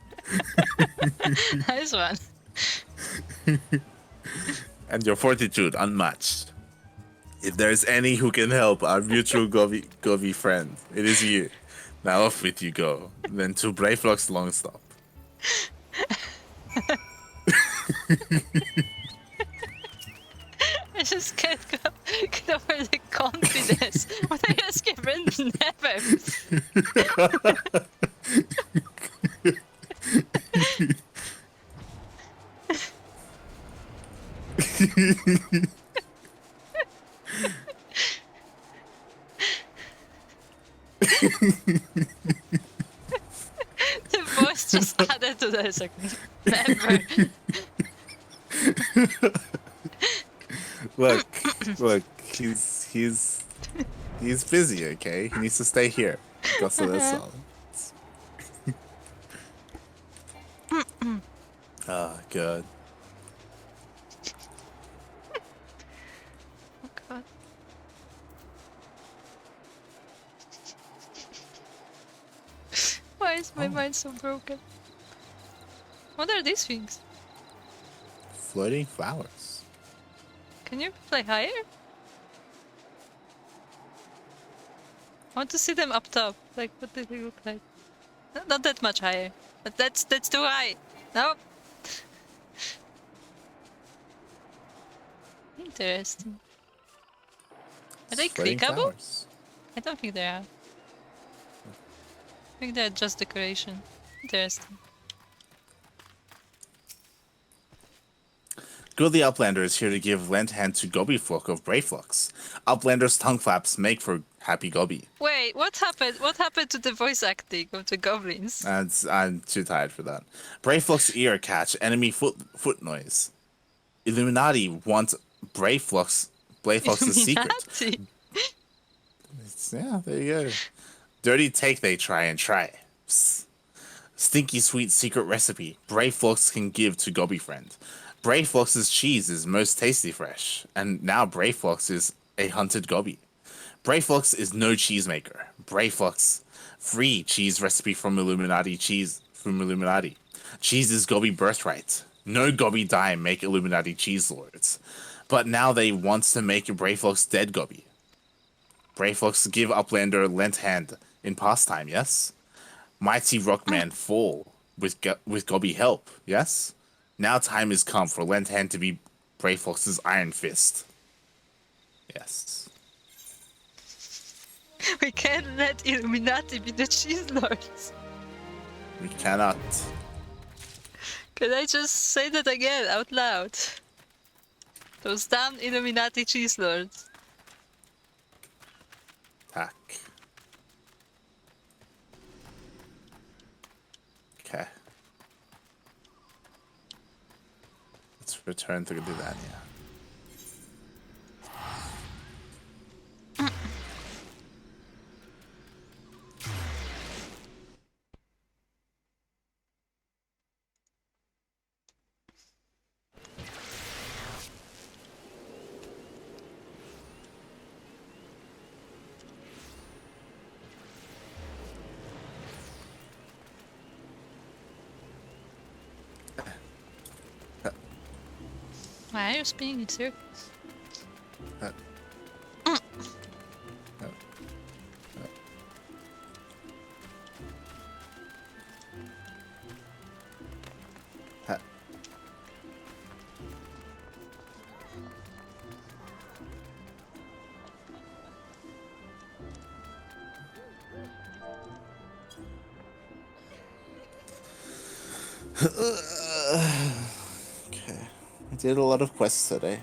[SPEAKER 2] Nice one.
[SPEAKER 1] And your fortitude unmatched. If there's any who can help our mutual Govi friend, it is you. Now off with you go. Then to Brayflux Longstop.
[SPEAKER 2] I just can't get over the confidence. Would I rescue a friend? Never. The voice just added to this. Like, never.
[SPEAKER 1] Look, he's busy, okay? He needs to stay here. That's all. Oh, good.
[SPEAKER 2] Oh god. Why is my mind so broken? What are these things?
[SPEAKER 1] Floating flowers.
[SPEAKER 2] Can you fly higher? I want to see them up top. Like, what do they look like? Not that much higher. But that's too high. No. Interesting. Are they
[SPEAKER 1] Floating
[SPEAKER 2] clickable?
[SPEAKER 1] flowers.
[SPEAKER 2] I don't think they are. I think they're just decoration. Interesting.
[SPEAKER 1] Good the Uplander is here to give lent hand to Gobi Flock of Brayflux. Uplander's tongue flaps make for happy Gobi.
[SPEAKER 2] Wait, what happened? What happened to the voice acting of the goblins?
[SPEAKER 1] I'm too tired for that. Brayflux ear catch enemy foot noise. Illuminati wants Brayflux's secret.
[SPEAKER 2] Illuminati.
[SPEAKER 1] Yeah, there you go. Dirty take they try and try. Psst. Stinky sweet secret recipe Brayflux can give to Gobi friend. Brayflux's cheese is most tasty fresh, and now Brayflux is a hunted Gobi. Brayflux is no cheesemaker. Brayflux, free cheese recipe from Illuminati cheese from Illuminati. Cheese is Gobi birthright. No Gobi dime make Illuminati cheese lords. But now they wants to make Brayflux dead Gobi. Brayflux give Uplander lent hand in pastime, yes? Mighty Rockman fall with Gobi help, yes? Now time has come for lent hand to be Brayflux's iron fist. Yes.
[SPEAKER 2] We can't let Illuminati be the cheese lords.
[SPEAKER 1] We cannot.
[SPEAKER 2] Can I just say that again out loud? Those damn Illuminati cheese lords.
[SPEAKER 1] Attack. Okay. Let's return to Gudania.
[SPEAKER 2] Why are you spinning in circles?
[SPEAKER 1] Okay. I did a lot of quests today.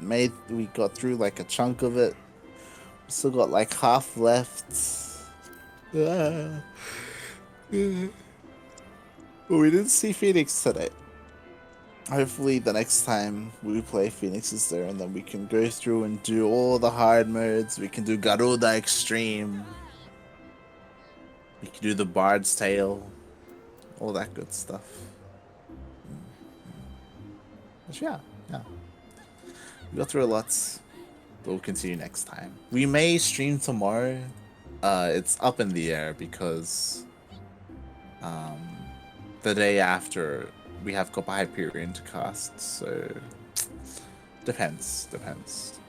[SPEAKER 1] We got through like a chunk of it. Still got like half left. But we didn't see Phoenix today. Hopefully the next time we play, Phoenix is there, and then we can go through and do all the hard modes. We can do Garuda Extreme. We can do the Bard's Tale. All that good stuff. But yeah. We got through a lot. But we'll continue next time. We may stream tomorrow. It's up in the air because the day after we have Copa Hyperion to cast, so depends.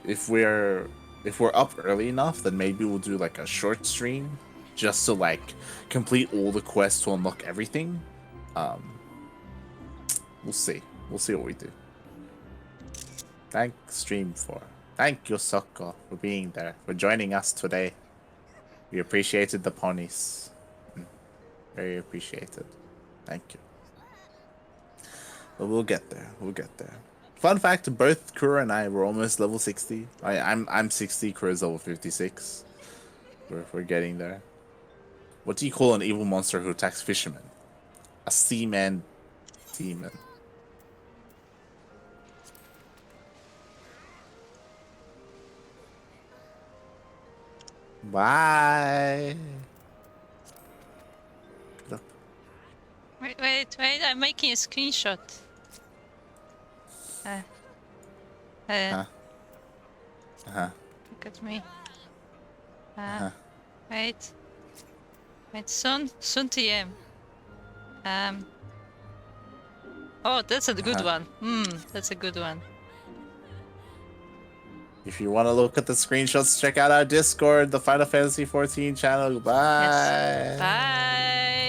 [SPEAKER 1] If we're up early enough, then maybe we'll do like a short stream just to like complete all the quests to unlock everything. We'll see what we do. Thank you, Souko, for being there, for joining us today. We appreciated the ponies. Very appreciated. Thank you. But we'll get there. Fun fact, both Kuro and I were almost level 60. I'm 60, Kuro's level 56. We're getting there. What do you call an evil monster who attacks fishermen? A seaman demon. Bye. Get up.
[SPEAKER 2] Wait, I'm making a screenshot.
[SPEAKER 1] Huh? Uh-huh.
[SPEAKER 2] Look at me.
[SPEAKER 1] Uh-huh.
[SPEAKER 2] Wait, soon TM. Oh, that's a good one. That's a good one.
[SPEAKER 1] If you want to look at the screenshots, check out our Discord, the Final Fantasy 14 channel. Bye.
[SPEAKER 2] Yes. Bye.